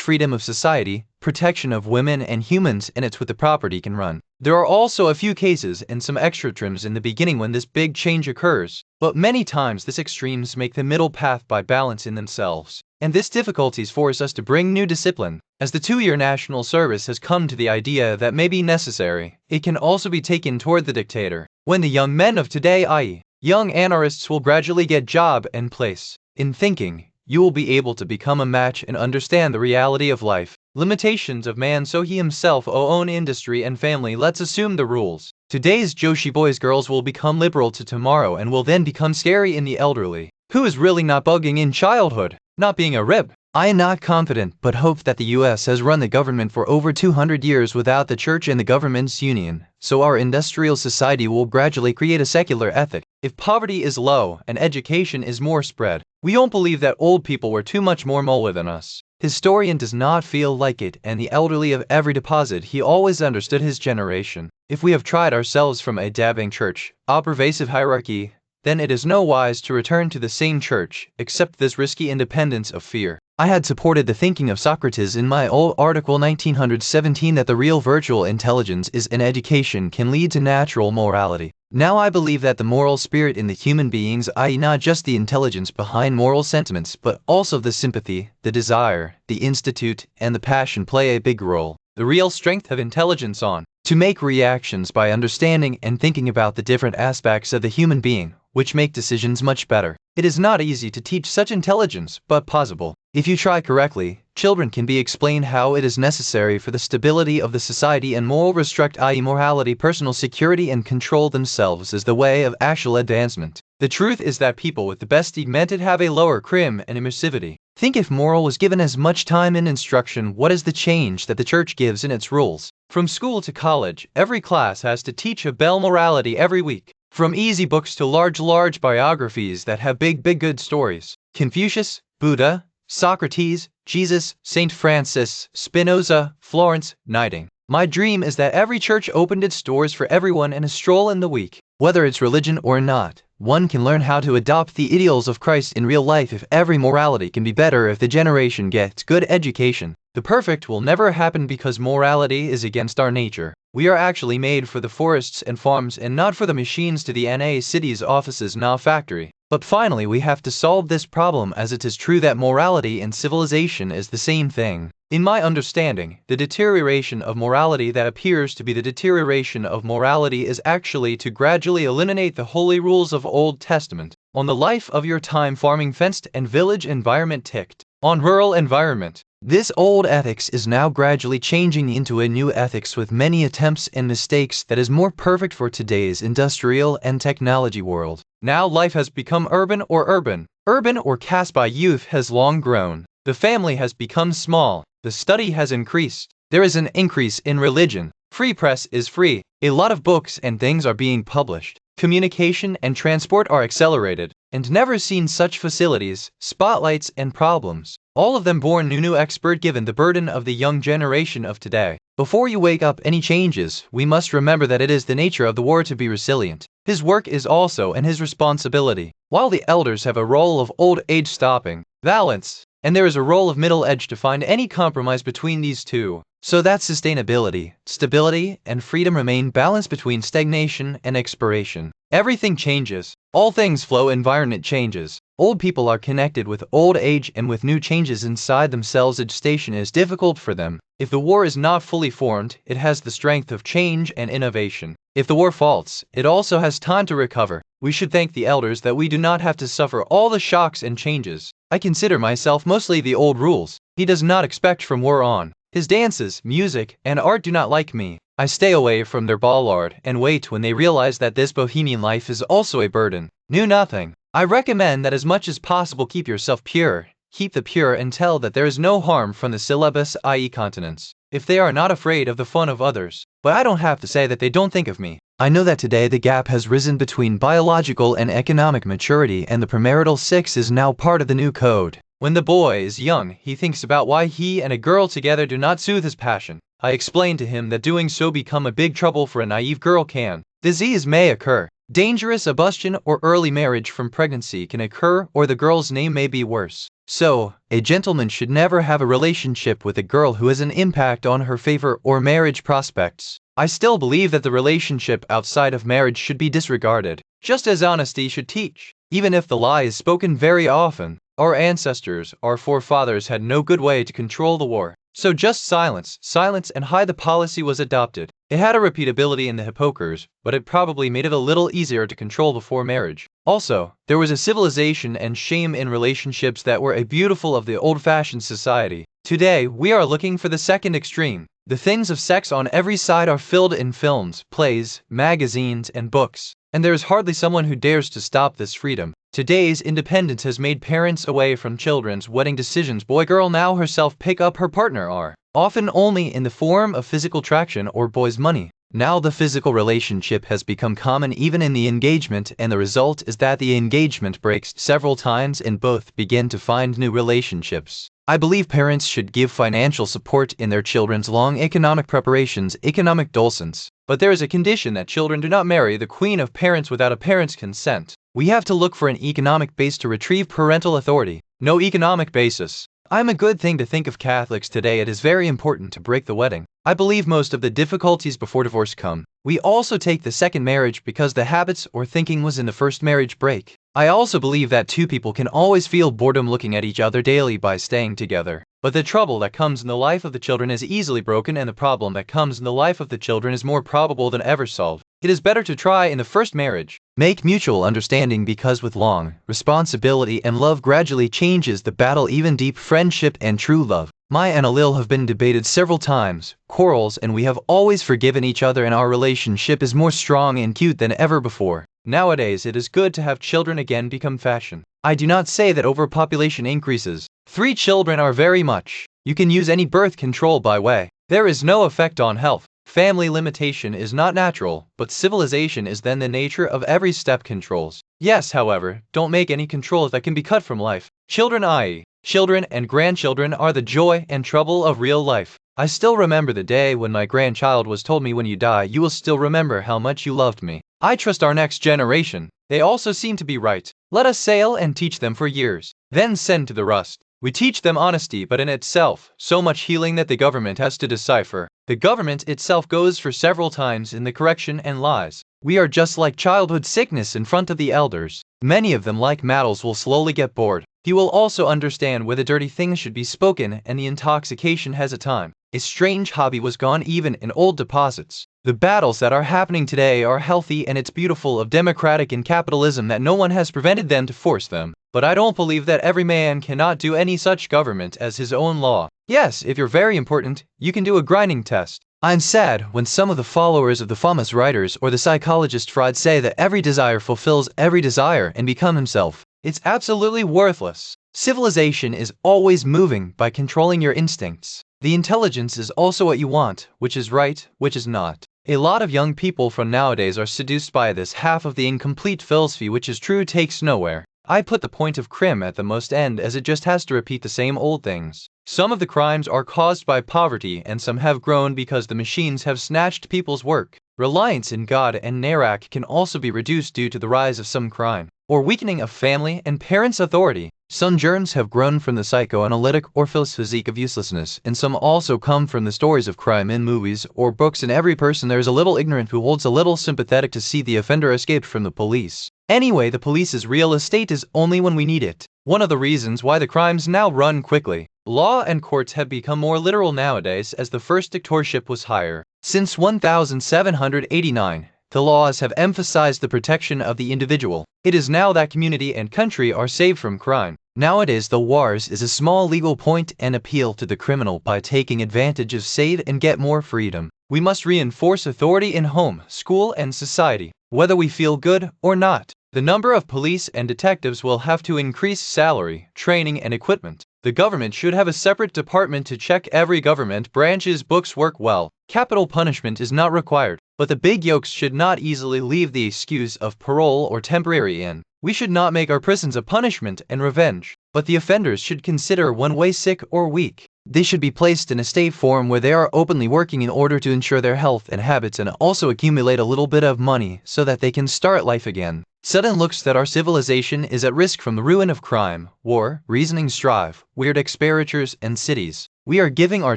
S1: freedom of society, protection of women and humans and it's with the property can run. There are also a few cases and some extra trims in the beginning when this big change occurs, but many times this extremes make the middle path by balance in themselves. And this difficulties force us to bring new discipline. As the 2-year national service has come to the idea that may be necessary, it can also be taken toward the dictator. When the young men of today, i.e., young anarchists will gradually get job and place in thinking, you will be able to become a match and understand the reality of life, limitations of man so he himself own industry and family. Let's assume the rules. Today's Joshi boys girls will become liberal to tomorrow and will then become scary in the elderly. Who is really not bugging in childhood? Not being a rib. I am not confident but hope that the US has run the government for over 200 years without the church and the government's union, so our industrial society will gradually create a secular ethic. If poverty is low and education is more spread, we don't believe that old people were too much more molar than us. Historian does not feel like it, and the elderly of every deposit he always understood his generation. If we have tried ourselves from a dabbing church, a pervasive hierarchy, then it is no wise to return to the same church, except this risky independence of fear. I had supported the thinking of Socrates in my old article 1917 that the real virtual intelligence is in education can lead to natural morality. Now I believe that the moral spirit in the human beings, i.e. not just the intelligence behind moral sentiments, but also the sympathy, the desire, the institute, and the passion play a big role. The real strength of intelligence on to make reactions by understanding and thinking about the different aspects of the human being, which make decisions much better. It is not easy to teach such intelligence, but possible. If you try correctly, children can be explained how it is necessary for the stability of the society and moral restrict, i.e. morality, personal security and control themselves is the way of actual advancement. The truth is that people with the best mented have a lower crime and immersivity. Think if moral was given as much time and instruction, what is the change that the church gives in its rules? From school to college, every class has to teach a bell morality every week. From easy books to large biographies that have big good stories. Confucius, Buddha, Socrates, Jesus, St. Francis, Spinoza, Florence, Nightingale. My dream is that every church opened its doors for everyone and a stroll in the week. Whether it's religion or not, one can learn how to adopt the ideals of Christ in real life. If every morality can be better if the generation gets good education. The perfect will never happen because morality is against our nature. We are actually made for the forests and farms and not for the machines to the NA cities, offices, now factory. But finally we have to solve this problem, as it is true that morality and civilization is the same thing. In my understanding, the deterioration of morality that appears to be the deterioration of morality is actually to gradually eliminate the holy rules of Old Testament. On the life of your time, farming, fenced and village environment ticked. On rural environment. This old ethics is now gradually changing into a new ethics with many attempts and mistakes that is more perfect for today's industrial and technology world. Now life has become urban or cast by youth has long grown. The family has become small. The study has increased. There is an increase in religion. Free press is free. A lot of books and things are being published. Communication and transport are accelerated, and never seen such facilities, spotlights and problems. All of them born new expert given the burden of the young generation of today. Before you wake up any changes, we must remember that it is the nature of the war to be resilient. His work is also and his responsibility. While the elders have a role of old age stopping, balance, and there is a role of middle edge to find any compromise between these two, so that sustainability, stability, and freedom remain balanced between stagnation and expiration. Everything changes. All things flow, environment changes. Old people are connected with old age and with new changes inside themselves. Adaptation is difficult for them. If the war is not fully formed, it has the strength of change and innovation. If the war falls, it also has time to recover. We should thank the elders that we do not have to suffer all the shocks and changes. I consider myself mostly the old rules. He does not expect from war on. His dances, music, and art do not like me. I stay away from their bollard and wait when they realize that this bohemian life is also a burden. Knew nothing. I recommend that as much as possible keep yourself pure. Keep the pure and tell that there is no harm from the syllabus, i.e. continence, if they are not afraid of the fun of others. But I don't have to say that they don't think of me. I know that today the gap has risen between biological and economic maturity, and the premarital sex is now part of the new code. When the boy is young, he thinks about why he and a girl together do not soothe his passion. I explained to him that doing so become a big trouble for a naive girl can. Disease may occur. Dangerous abortion or early marriage from pregnancy can occur, or the girl's name may be worse. So, a gentleman should never have a relationship with a girl who has an impact on her favor or marriage prospects. I still believe that the relationship outside of marriage should be disregarded, just as honesty should teach, even if the lie is spoken very often. Our ancestors, our forefathers had no good way to control the war. So just silence, and hide the policy was adopted. It had a repeatability in the hypocrites, but it probably made it a little easier to control before marriage. Also, there was a civilization and shame in relationships that were a beautiful of the old-fashioned society. Today, we are looking for the second extreme. The things of sex on every side are filled in films, plays, magazines, and books. And there is hardly someone who dares to stop this freedom. Today's independence has made parents away from children's wedding decisions. Boy-girl now herself pick up her partner are often only in the form of physical attraction or boy's money. Now the physical relationship has become common even in the engagement, and the result is that the engagement breaks several times and both begin to find new relationships. I believe parents should give financial support in their children's long economic preparations, economic docence. But there is a condition that children do not marry the queen of parents without a parent's consent. We have to look for an economic base to retrieve parental authority. No economic basis. I'm a good thing to think of Catholics today. It is very important to break the wedding. I believe most of the difficulties before divorce come. We also take the second marriage because the habits or thinking was in the first marriage break. I also believe that two people can always feel boredom looking at each other daily by staying together. But the trouble that comes in the life of the children is easily broken, and the problem that comes in the life of the children is more probable than ever solved. It is better to try in the first marriage. Make mutual understanding, because with long responsibility and love gradually changes the battle, even deep friendship and true love. My and Alil have been debated several times, quarrels, and we have always forgiven each other, and our relationship is more strong and cute than ever before. Nowadays it is good to have children again become fashion. I do not say that overpopulation increases. 3 children are very much. You can use any birth control by way. There is no effect on health. Family limitation is not natural, but civilization is then the nature of every step controls. Yes, however, don't make any controls that can be cut from life. Children, i.e. children and grandchildren, are the joy and trouble of real life. I still remember the day when my grandchild was told me, when you die, you will still remember how much you loved me. I trust our next generation. They also seem to be right. Let us sail and teach them for years, then send to the rust. We teach them honesty, but in itself, so much healing that the government has to decipher. The government itself goes for several times in the correction and lies. We are just like childhood sickness in front of the elders. Many of them, like Mattles, will slowly get bored. He will also understand where the dirty things should be spoken, and the intoxication has a time. A strange hobby was gone even in old deposits. The battles that are happening today are healthy, and it's beautiful of democratic and capitalism that no one has prevented them to force them. But I don't believe that every man cannot do any such government as his own law. Yes, if you're very important, you can do a grinding test. I'm sad when some of the followers of the famous writers or the psychologist Freud say that every desire fulfills every desire and become himself. It's absolutely worthless. Civilization is always moving by controlling your instincts. The intelligence is also what you want, which is right, which is not. A lot of young people from nowadays are seduced by this. Half of the incomplete philosophy which is true takes nowhere. I put the point of crime at the most end, as it just has to repeat the same old things. Some of the crimes are caused by poverty, and some have grown because the machines have snatched people's work. Reliance in God and Narak can also be reduced due to the rise of some crime, or weakening of family and parents' authority. Some germs have grown from the psychoanalytic or philosophique of uselessness, and some also come from the stories of crime in movies or books. In every person there is a little ignorant who holds a little sympathetic to see the offender escape from the police. Anyway, the police's real estate is only when we need it. One of the reasons why the crimes now run quickly. Law and courts have become more literal nowadays as the first dictatorship was higher. Since 1789, the laws have emphasized the protection of the individual. It is now that community and country are saved from crime. Nowadays, the wars is a small legal point and appeal to the criminal by taking advantage of save and get more freedom. We must reinforce authority in home, school, and society, whether we feel good or not. The number of police and detectives will have to increase salary, training, and equipment. The government should have a separate department to check every government branch's books work well. Capital punishment is not required, but the big yokes should not easily leave the excuse of parole or temporary in. We should not make our prisons a punishment and revenge, but the offenders should consider one way sick or weak. They should be placed in a state form where they are openly working in order to ensure their health and habits and also accumulate a little bit of money so that they can start life again. Sudden looks that our civilization is at risk from the ruin of crime, war, reasoning strife, weird expenditures, and cities. We are giving our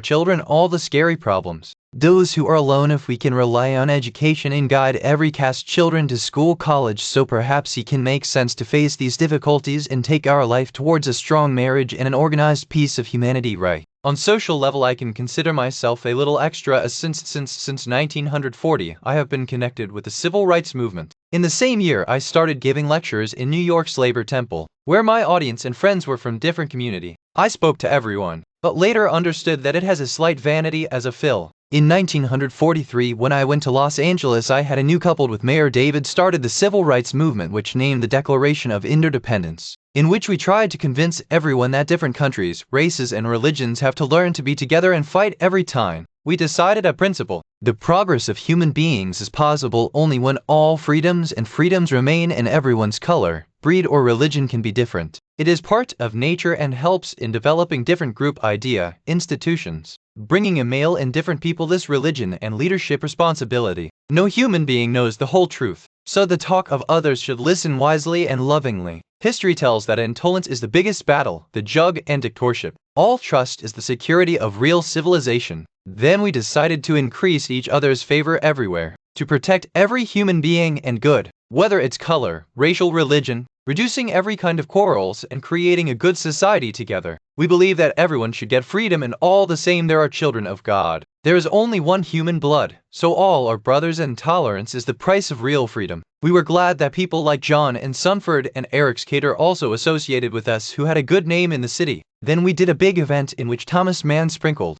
S1: children all the scary problems. Those who are alone, if we can rely on education and guide every caste children to school, college, so perhaps he can make sense to face these difficulties and take our life towards a strong marriage and an organized piece of humanity, right? On social level, I can consider myself a little extra as since 1940 I have been connected with the civil rights movement. In the same year, I started giving lectures in New York's Labor Temple, where my audience and friends were from different community. I spoke to everyone, but later understood that it has a slight vanity as a fill. In 1943, when I went to Los Angeles, I had a new coupled with Mayor David started the civil rights movement, which named the Declaration of Interdependence, in which we tried to convince everyone that different countries, races, and religions have to learn to be together and fight every time. We decided a principle. The progress of human beings is possible only when all freedoms remain and everyone's color, breed, or religion can be different. It is part of nature and helps in developing different group idea, institutions, bringing a male and different people this religion and leadership responsibility. No human being knows the whole truth, so the talk of others should listen wisely and lovingly. History tells that intolerance is the biggest battle, the jug and dictatorship. All trust is the security of real civilization. Then we decided to increase each other's favor everywhere, to protect every human being and good, whether it's color, racial, religion, reducing every kind of quarrels and creating a good society together. We believe that everyone should get freedom and all the same there are children of God. There is only one human blood, so all are brothers and tolerance is the price of real freedom. We were glad that people like John and Sunford and Eric Skater also associated with us who had a good name in the city. Then we did a big event in which Thomas Mann sprinkled.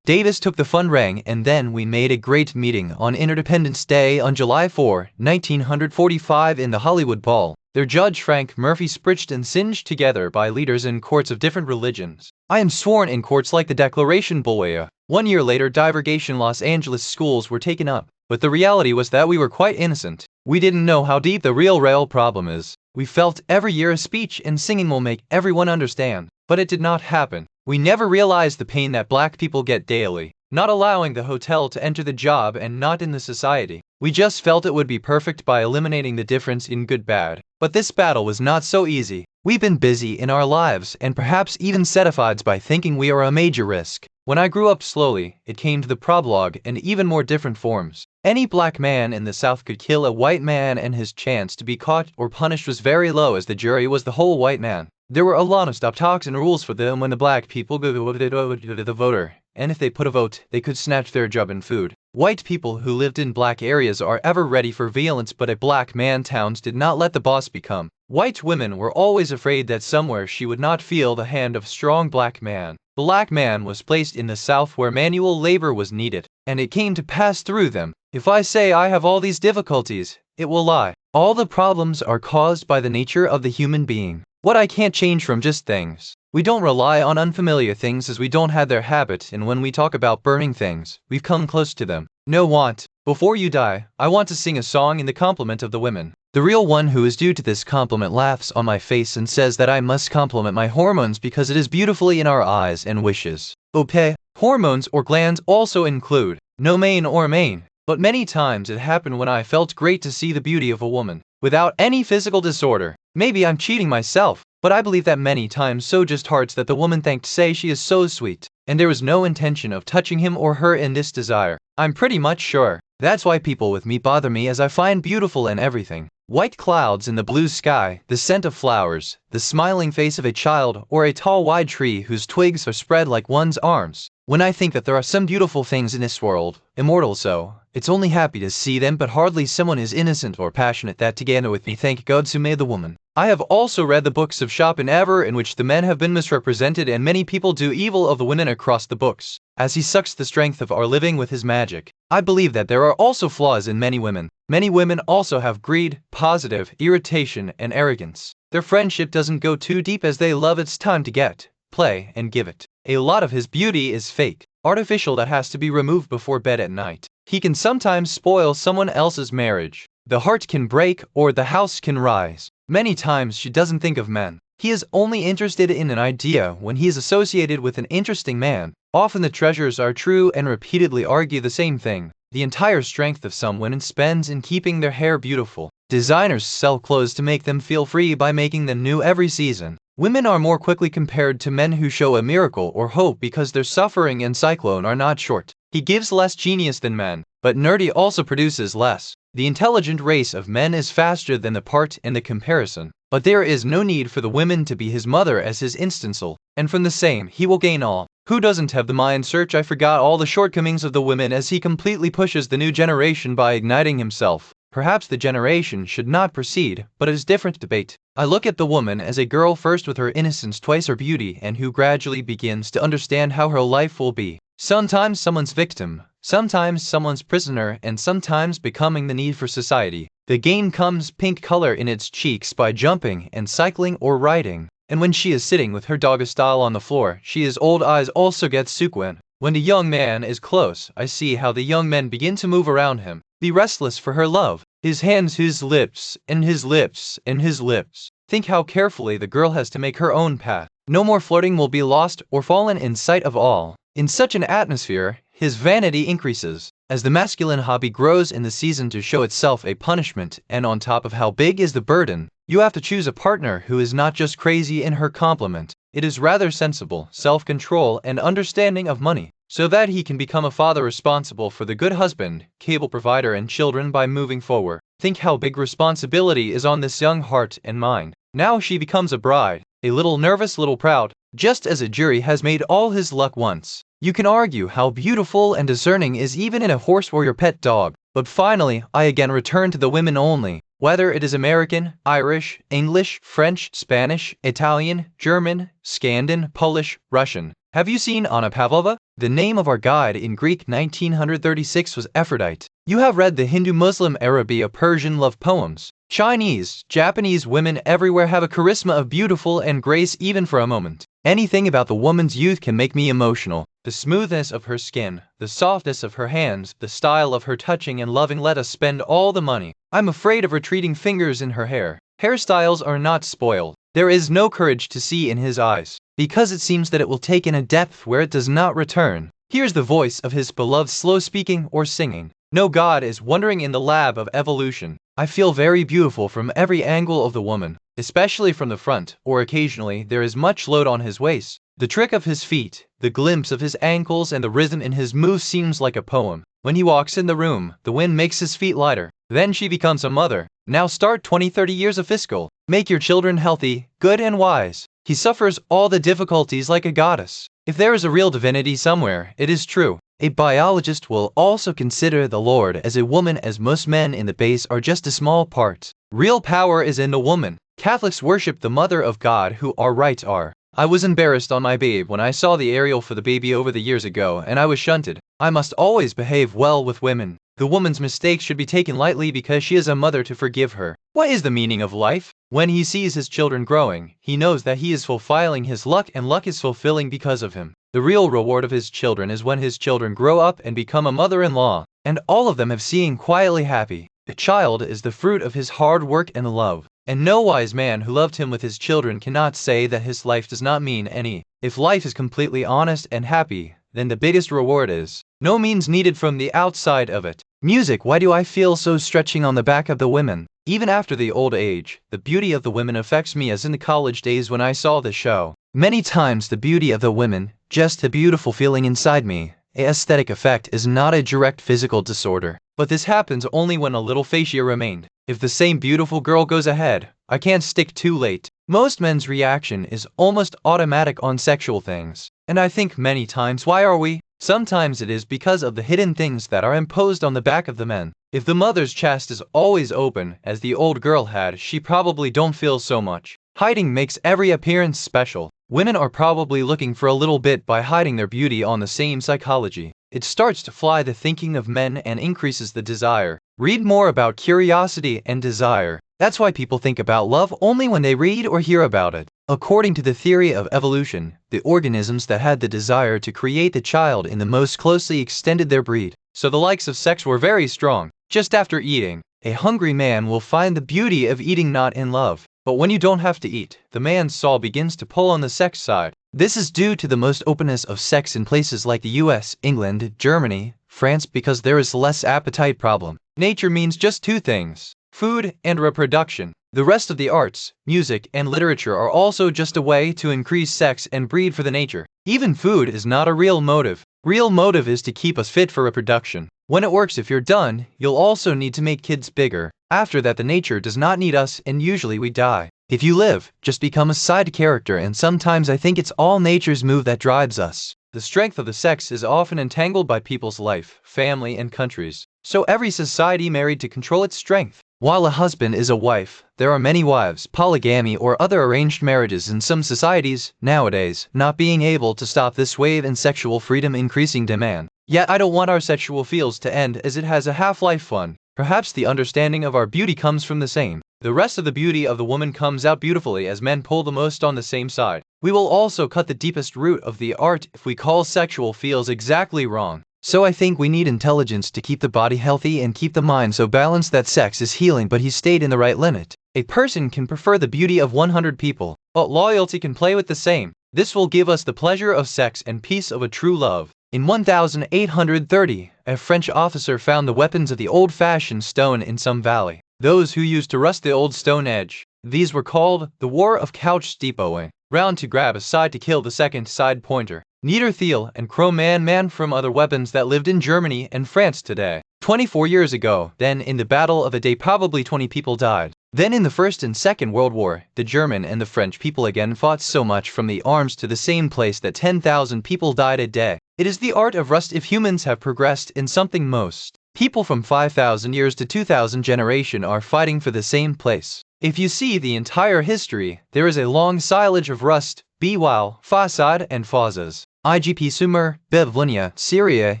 S1: Davis took the fun rang, and then we made a great meeting on Independence Day on July 4, 1945 in the Hollywood Bowl. Their judge Frank Murphy spritched and singed together by leaders in courts of different religions. I am sworn in courts like the Declaration Bulwaya. 1 year later, divergation Los Angeles schools were taken up, but the reality was that we were quite innocent. We didn't know how deep the real problem is. We felt every year a speech and singing will make everyone understand, but it did not happen. We never realized the pain that black people get daily, not allowing the hotel to enter the job and not in the society. We just felt it would be perfect by eliminating the difference in good-bad. But this battle was not so easy. We've been busy in our lives and perhaps even setified by thinking we are a major risk. When I grew up slowly, it came to the prologue and even more different forms. Any black man in the South could kill a white man and his chance to be caught or punished was very low as the jury was the whole white man. There were a lot of stop talks and rules for them when the black people go to the voter, and if they put a vote, they could snatch their job and food. White people who lived in black areas are ever ready for violence, but a black man towns did not let the boss become. White women were always afraid that somewhere she would not feel the hand of strong black man. Black man was placed in the South where manual labor was needed, and it came to pass through them. If I say I have all these difficulties, it will lie. All the problems are caused by the nature of the human being. What I can't change from just things. We don't rely on unfamiliar things as we don't have their habit, and when we talk about burning things, we've come close to them. No want. Before you die, I want to sing a song in the compliment of the women. The real one who is due to this compliment laughs on my face and says that I must compliment my hormones because it is beautifully in our eyes and wishes. Okay, hormones or glands also include no mane or mane, but many times it happened when I felt great to see the beauty of a woman, without any physical disorder. Maybe I'm cheating myself, but I believe that many times so just hearts that the woman thanked say she is so sweet, and there was no intention of touching him or her in this desire. I'm pretty much sure. That's why people with me bother me as I find beautiful in everything. White clouds in the blue sky, the scent of flowers, the smiling face of a child, or a tall wide tree whose twigs are spread like one's arms. When I think that there are some beautiful things in this world, immortal so, it's only happy to see them, but hardly someone is innocent or passionate that together with me thank gods who made the woman. I have also read the books of Schopenhauer in which the men have been misrepresented and many people do evil of the women across the books, as he sucks the strength of our living with his magic. I believe that there are also flaws in many women. Many women also have greed, positive, irritation, and arrogance. Their friendship doesn't go too deep as they love its time to get, play, and give it. A lot of his beauty is fake, artificial that has to be removed before bed at night. He can sometimes spoil someone else's marriage. The heart can break or the house can rise. Many times she doesn't think of men. He is only interested in an idea when he is associated with an interesting man. Often the treasures are true and repeatedly argue the same thing. The entire strength of some women spends in keeping their hair beautiful. Designers sell clothes to make them feel free by making them new every season. Women are more quickly compared to men who show a miracle or hope because their suffering and cyclone are not short. He gives less genius than men, but nerdy also produces less. The intelligent race of men is faster than the part in the comparison, but there is no need for the women to be his mother as his instancel, and from the same he will gain all. Who doesn't have the mind search? I forgot all the shortcomings of the women as he completely pushes the new generation by igniting himself. Perhaps the generation should not proceed, but it is different debate. I look at the woman as a girl first with her innocence twice her beauty and who gradually begins to understand how her life will be. Sometimes someone's victim, sometimes someone's prisoner, and sometimes becoming the need for society. The gain comes pink color in its cheeks by jumping and cycling or riding. And when she is sitting with her doggy style on the floor, she old eyes also get sequin. When the young man is close, I see how the young men begin to move around him, be restless for her love. His hands, his lips, and his lips, and his lips. Think how carefully the girl has to make her own path. No more flirting will be lost or fallen in sight of all. In such an atmosphere, his vanity increases. As the masculine hobby grows in the season to show itself a punishment, and on top of how big is the burden, you have to choose a partner who is not just crazy in her compliment. It is rather sensible, self-control, and understanding of money, so that he can become a father responsible for the good husband, cable provider, and children by moving forward. Think how big responsibility is on this young heart and mind. Now she becomes a bride, a little nervous, little proud, just as a jury has made all his luck once. You can argue how beautiful and discerning is even in a horse or your pet dog. But finally, I again return to the women only. Whether it is American, Irish, English, French, Spanish, Italian, German, Scandin, Polish, Russian. Have you seen Anna Pavlova? The name of our guide in Greek 1936 was Aphrodite. You have read the Hindu, Muslim, Arabic, Persian love poems. Chinese, Japanese women everywhere have a charisma of beautiful and grace even for a moment. Anything about the woman's youth can make me emotional. The smoothness of her skin, the softness of her hands, the style of her touching and loving. Let us spend all the money. I'm afraid of retreating fingers in her hair. Hairstyles are not spoiled. There is no courage to see in his eyes, because it seems that it will take in a depth where it does not return. Here's the voice of his beloved slow speaking or singing. No God is wondering in the lab of evolution. I feel very beautiful from every angle of the woman, especially from the front, or occasionally there is much load on his waist. The trick of his feet, the glimpse of his ankles, and the rhythm in his moves seems like a poem. When he walks in the room, the wind makes his feet lighter. Then she becomes a mother. Now start 20-30 years of fiscal. Make your children healthy, good, and wise. He suffers all the difficulties like a goddess. If there is a real divinity somewhere, it is true. A biologist will also consider the Lord as a woman, as most men in the base are just a small part. Real power is in the woman. Catholics worship the Mother of God, who our rights are. I was embarrassed on my babe when I saw the aerial for the baby over the years ago, and I was shunted. I must always behave well with women. The woman's mistakes should be taken lightly because she is a mother to forgive her. What is the meaning of life? When he sees his children growing, he knows that he is fulfilling his luck, and luck is fulfilling because of him. The real reward of his children is when his children grow up and become a mother-in-law, and all of them have seen quietly happy. The child is the fruit of his hard work and love, and no wise man who loved him with his children cannot say that his life does not mean any. If life is completely honest and happy, then the biggest reward is no means needed from the outside of it. Music. Why do I feel so stretching on the back of the women? Even after the old age, the beauty of the women affects me as in the college days when I saw the show. Many times the beauty of the women, just the beautiful feeling inside me. A aesthetic effect is not a direct physical disorder. but this happens only when a little fascia remained. If the same beautiful girl goes ahead, I can't stick too late. Most men's reaction is almost automatic on sexual things. And I think many times, why are we? Sometimes it is because of the hidden things that are imposed on the back of the men. If the mother's chest is always open, as the old girl had, she probably don't feel so much. Hiding makes every appearance special. Women are probably looking for a little bit by hiding their beauty on the same psychology. It starts to fly the thinking of men and increases the desire. Read more about curiosity and desire. That's why people think about love only when they read or hear about it. According to the theory of evolution, the organisms that had the desire to create the child in the most closely extended their breed. So the likes of sex were very strong. Just after eating, a hungry man will find the beauty of eating not in love. But when you don't have to eat, the man's soul begins to pull on the sex side. This is due to the most openness of sex in places like the US, England, Germany, France, because there is less appetite problem. Nature means just two things: food and reproduction. The rest of the arts, music, and literature are also just a way to increase sex and breed for the nature. Even food is not a real motive. Real motive is to keep us fit for reproduction. When it works, if you're done, you'll also need to make kids bigger. After that, the nature does not need us, and usually we die. If you live, just become a side character, and sometimes I think it's all nature's move that drives us. The strength of the sex is often entangled by people's life, family, and countries. So every society married to control its strength. While a husband is a wife, there are many wives, polygamy or other arranged marriages in some societies, nowadays, not being able to stop this wave in sexual freedom increasing demand. Yet I don't want our sexual feels to end as it has a half-life fun. Perhaps the understanding of our beauty comes from the same. The rest of the beauty of the woman comes out beautifully as men pull the most on the same side. We will also cut the deepest root of the art if we call sexual feels exactly wrong. So I think we need intelligence to keep the body healthy and keep the mind so balanced that sex is healing but he stayed in the right limit. A person can prefer the beauty of 100 people, but loyalty can play with the same. This will give us the pleasure of sex and peace of a true love. In 1830, a French officer found the weapons of the old-fashioned stone in some valley. Those who used to rust the old stone edge. These were called the War of Couch Steepowing. Round to grab a side to kill the second side pointer. Neither Thiel and Crow man from other weapons that lived in Germany and France today. 24 years ago, then in the battle of a day probably 20 people died. Then in the First and Second World War, the German and the French people again fought so much from the arms to the same place that 10,000 people died a day. It is the art of rust if humans have progressed in something most. People from 5,000 years to 2,000 generation are fighting for the same place. If you see the entire history, there is a long silage of rust, Bewal, Fasad and Fawzas. IGP Sumer, Babylonia, Syria,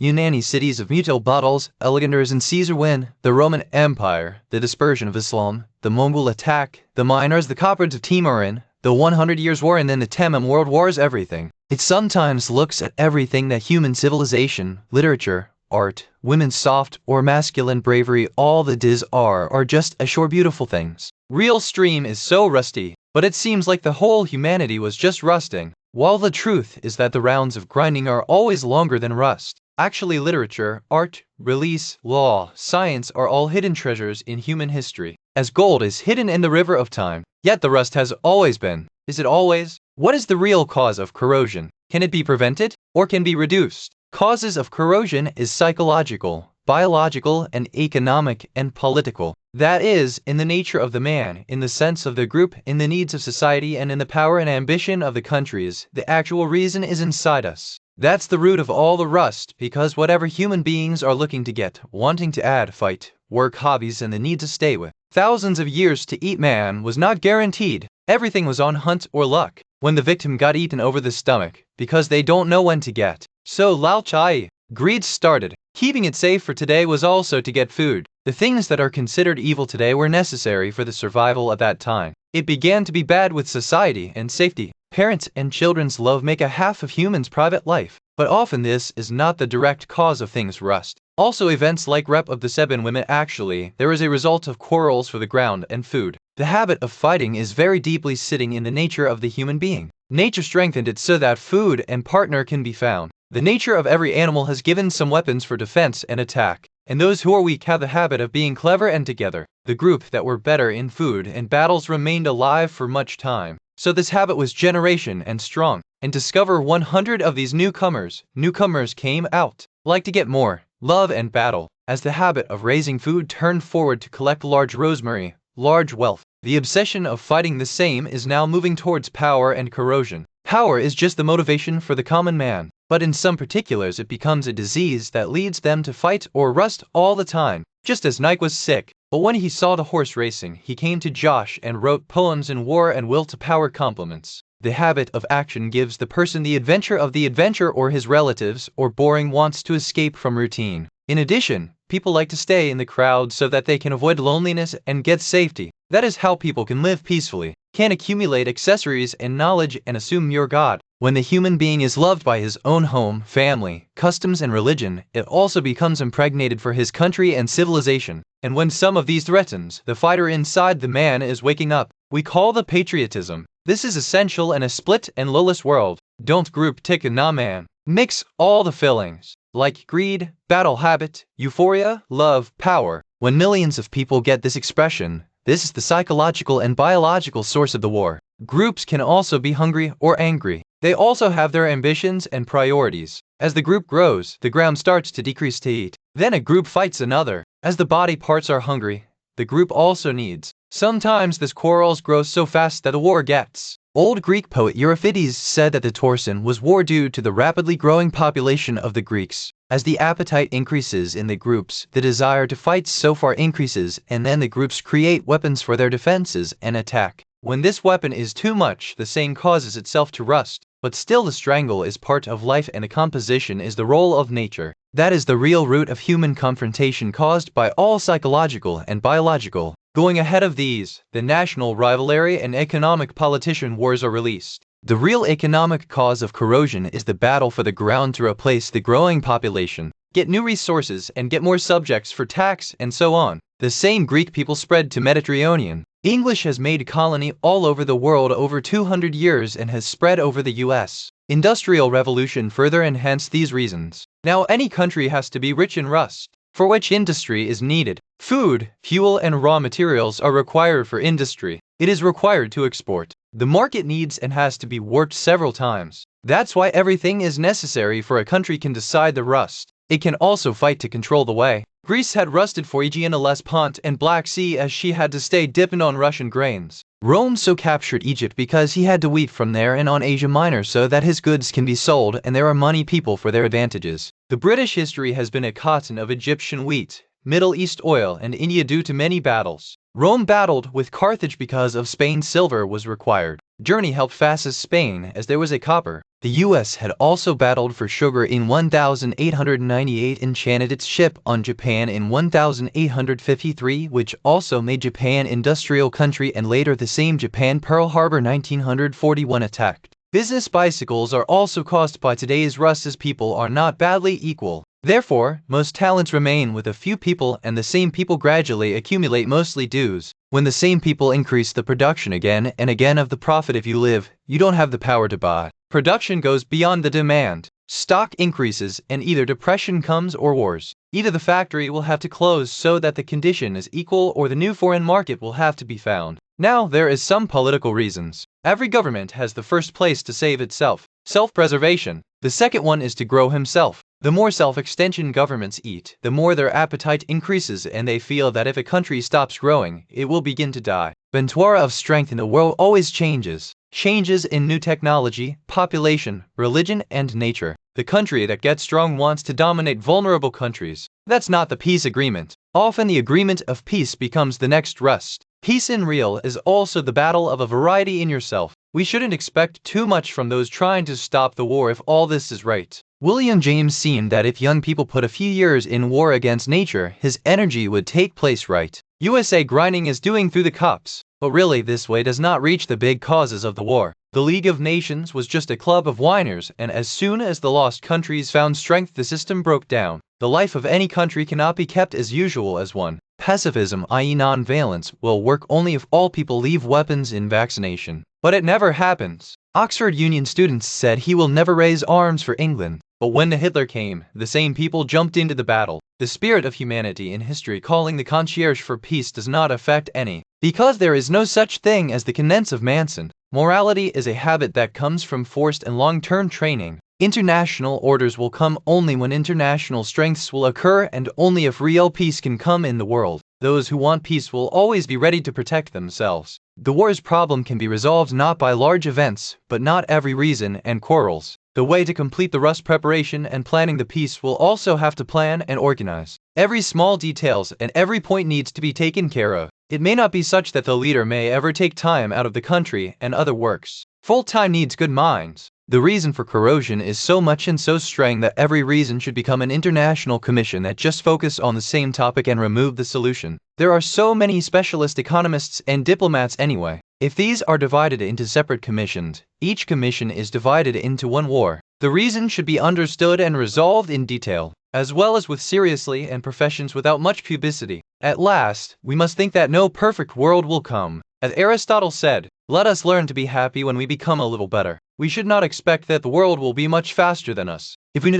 S1: Unani cities of Mutil battles, Eleganders and Caesar win, the Roman Empire, the dispersion of Islam, the Mongol attack, the Minors, the Coppers of Timurin, the 100 Years' War and then the Tamim World Wars, everything. It sometimes looks at everything that human civilization, literature, art, women's soft or masculine bravery, all the diz are just ashore beautiful things. Real stream is so rusty, but it seems like the whole humanity was just rusting. While the truth is that the rounds of grinding are always longer than rust. Actually, literature, art, release, law, science are all hidden treasures in human history. As gold is hidden in the river of time, yet the rust has always been. Is it always? What is the real cause of corrosion? Can it be prevented, or can be reduced? Causes of corrosion is psychological, biological, and economic and political. That is, in the nature of the man, in the sense of the group, in the needs of society, and in the power and ambition of the countries. The actual reason is inside us. That's the root of all the rust, because whatever human beings are looking to get, wanting to add, fight, work, hobbies, and the need to stay with. Thousands of years to eat man was not guaranteed. Everything was on hunt or luck. When the victim got eaten over the stomach, because they don't know when to get. So Lao Chai. Greed started. Keeping it safe for today was also to get food. The things that are considered evil today were necessary for the survival at that time. It began to be bad with society and safety. Parents and children's love make a half of humans' private life. But often this is not the direct cause of things rust. Also events like Rep of the Seven Women actually, there is a result of quarrels for the ground and food. The habit of fighting is very deeply sitting in the nature of the human being. Nature strengthened it so that food and partner can be found. The nature of every animal has given some weapons for defense and attack. And those who are weak have the habit of being clever and together. The group that were better in food and battles remained alive for much time. So this habit was generation and strong. And discover 100 of these newcomers came out. Like to get more, love and battle. as the habit of raising food turned forward to collect large rosemary, large wealth. The obsession of fighting the same is now moving towards power and corrosion. Power is just the motivation for the common man, but in some particulars it becomes a disease that leads them to fight or rust all the time, just as Nike was sick. But when he saw the horse racing, he came to Josh and wrote poems in war and will to power compliments. The habit of action gives the person the adventure of the adventure or his relatives or boring wants to escape from routine. In addition, people like to stay in the crowd so that they can avoid loneliness and get safety. That is how people can live peacefully, can accumulate accessories and knowledge and assume you're God. When the human being is loved by his own home, family, customs and religion, it also becomes impregnated for his country and civilization. And when some of these threatens, the fighter inside the man is waking up. We call the patriotism. This is essential in a split and lawless world. Don't group tick na man. Mix all the feelings, like greed, battle habit, euphoria, love, power. When millions of people get this expression, this is the psychological and biological source of the war. Groups can also be hungry or angry. They also have their ambitions and priorities. As the group grows, the ground starts to decrease to eat. Then a group fights another. As the body parts are hungry, the group also needs. Sometimes this quarrels grow so fast that a war gets. Old Greek poet Euripides said that the torsion was war due to the rapidly growing population of the Greeks. As the appetite increases in the groups, the desire to fight so far increases, and then the groups create weapons for their defenses and attack. When this weapon is too much, the same causes itself to rust. But still the strangle is part of life and a composition is the role of nature. That is the real root of human confrontation caused by all psychological and biological. Going ahead of these, the national rivalry and economic politician wars are released. The real economic cause of corrosion is the battle for the ground to replace the growing population, get new resources and get more subjects for tax and so on. The same Greek people spread to Mediterranean. English has made colony all over the world over 200 years and has spread over the US. Industrial revolution further enhanced these reasons. Now any country has to be rich in rust, for which industry is needed. Food, fuel and raw materials are required for industry. It is required to export. The market needs and has to be worked several times. That's why everything is necessary for a country can decide the rust. It can also fight to control the way. Greece had rusted for Aegean Hellespont and Black Sea as she had to stay dipping on Russian grains. Rome so captured Egypt because he had to wheat from there and on Asia Minor so that his goods can be sold and there are money people for their advantages. The British history has been a cotton of Egyptian wheat, Middle East oil and India due to many battles. Rome battled with Carthage because of Spain's silver was required. Germany helped fascist Spain as there was a copper. The US had also battled for sugar in 1898 and enchanted its ship on Japan in 1853, which also made Japan industrial country, and later the same Japan Pearl Harbor 1941 attacked. Business bicycles are also caused by today's rust as people are not badly equal. Therefore, most talents remain with a few people and the same people gradually accumulate mostly dues. When the same people increase the production again and again of the profit, if you live, you don't have the power to buy. Production goes beyond the demand. Stock increases and either depression comes or wars. Either the factory will have to close so that the condition is equal or the new foreign market will have to be found. Now there is some political reasons. Every government has the first place to save itself, self-preservation. The second one is to grow himself. The more self-extension governments eat, the more their appetite increases and they feel that if a country stops growing, it will begin to die. Inventory of strength in the world always changes. Changes in new technology, population, religion, and nature. The country that gets strong wants to dominate vulnerable countries. That's not the peace agreement. Often the agreement of peace becomes the next rust. Peace in real is also the battle of a variety in yourself. We shouldn't expect too much from those trying to stop the war if all this is right. William James seen that if young people put a few years in war against nature, his energy would take place right. USA grinding is doing through the cops. But really this way does not reach the big causes of the war. The League of Nations was just a club of whiners, and as soon as the lost countries found strength, the system broke down. The life of any country cannot be kept as usual as one. Pacifism, i.e. non-violence, will work only if all people leave weapons in vaccination. But it never happens. Oxford Union students said he will never raise arms for England. But when the Hitler came, the same people jumped into the battle. The spirit of humanity in history calling the concierge for peace does not affect any. Because there is no such thing as the canence of Manson. Morality is a habit that comes from forced and long-term training. International orders will come only when international strengths will occur, and only if real peace can come in the world. Those who want peace will always be ready to protect themselves. The war's problem can be resolved not by large events, but not every reason and quarrels. The way to complete the rust preparation and planning the peace will also have to plan and organize. Every small details and every point needs to be taken care of. It may not be such that the leader may ever take time out of the country and other works. Full time needs good minds. The reason for corrosion is so much and so strong that every reason should become an international commission that just focus on the same topic and remove the solution. There are so many specialist economists and diplomats anyway. If these are divided into separate commissions, each commission is divided into one war. The reason should be understood and resolved in detail, as well as with seriously and professions without much publicity. At last, we must think that no perfect world will come. As Aristotle said, let us learn to be happy when we become a little better. We should not expect that the world will be much faster than us. If we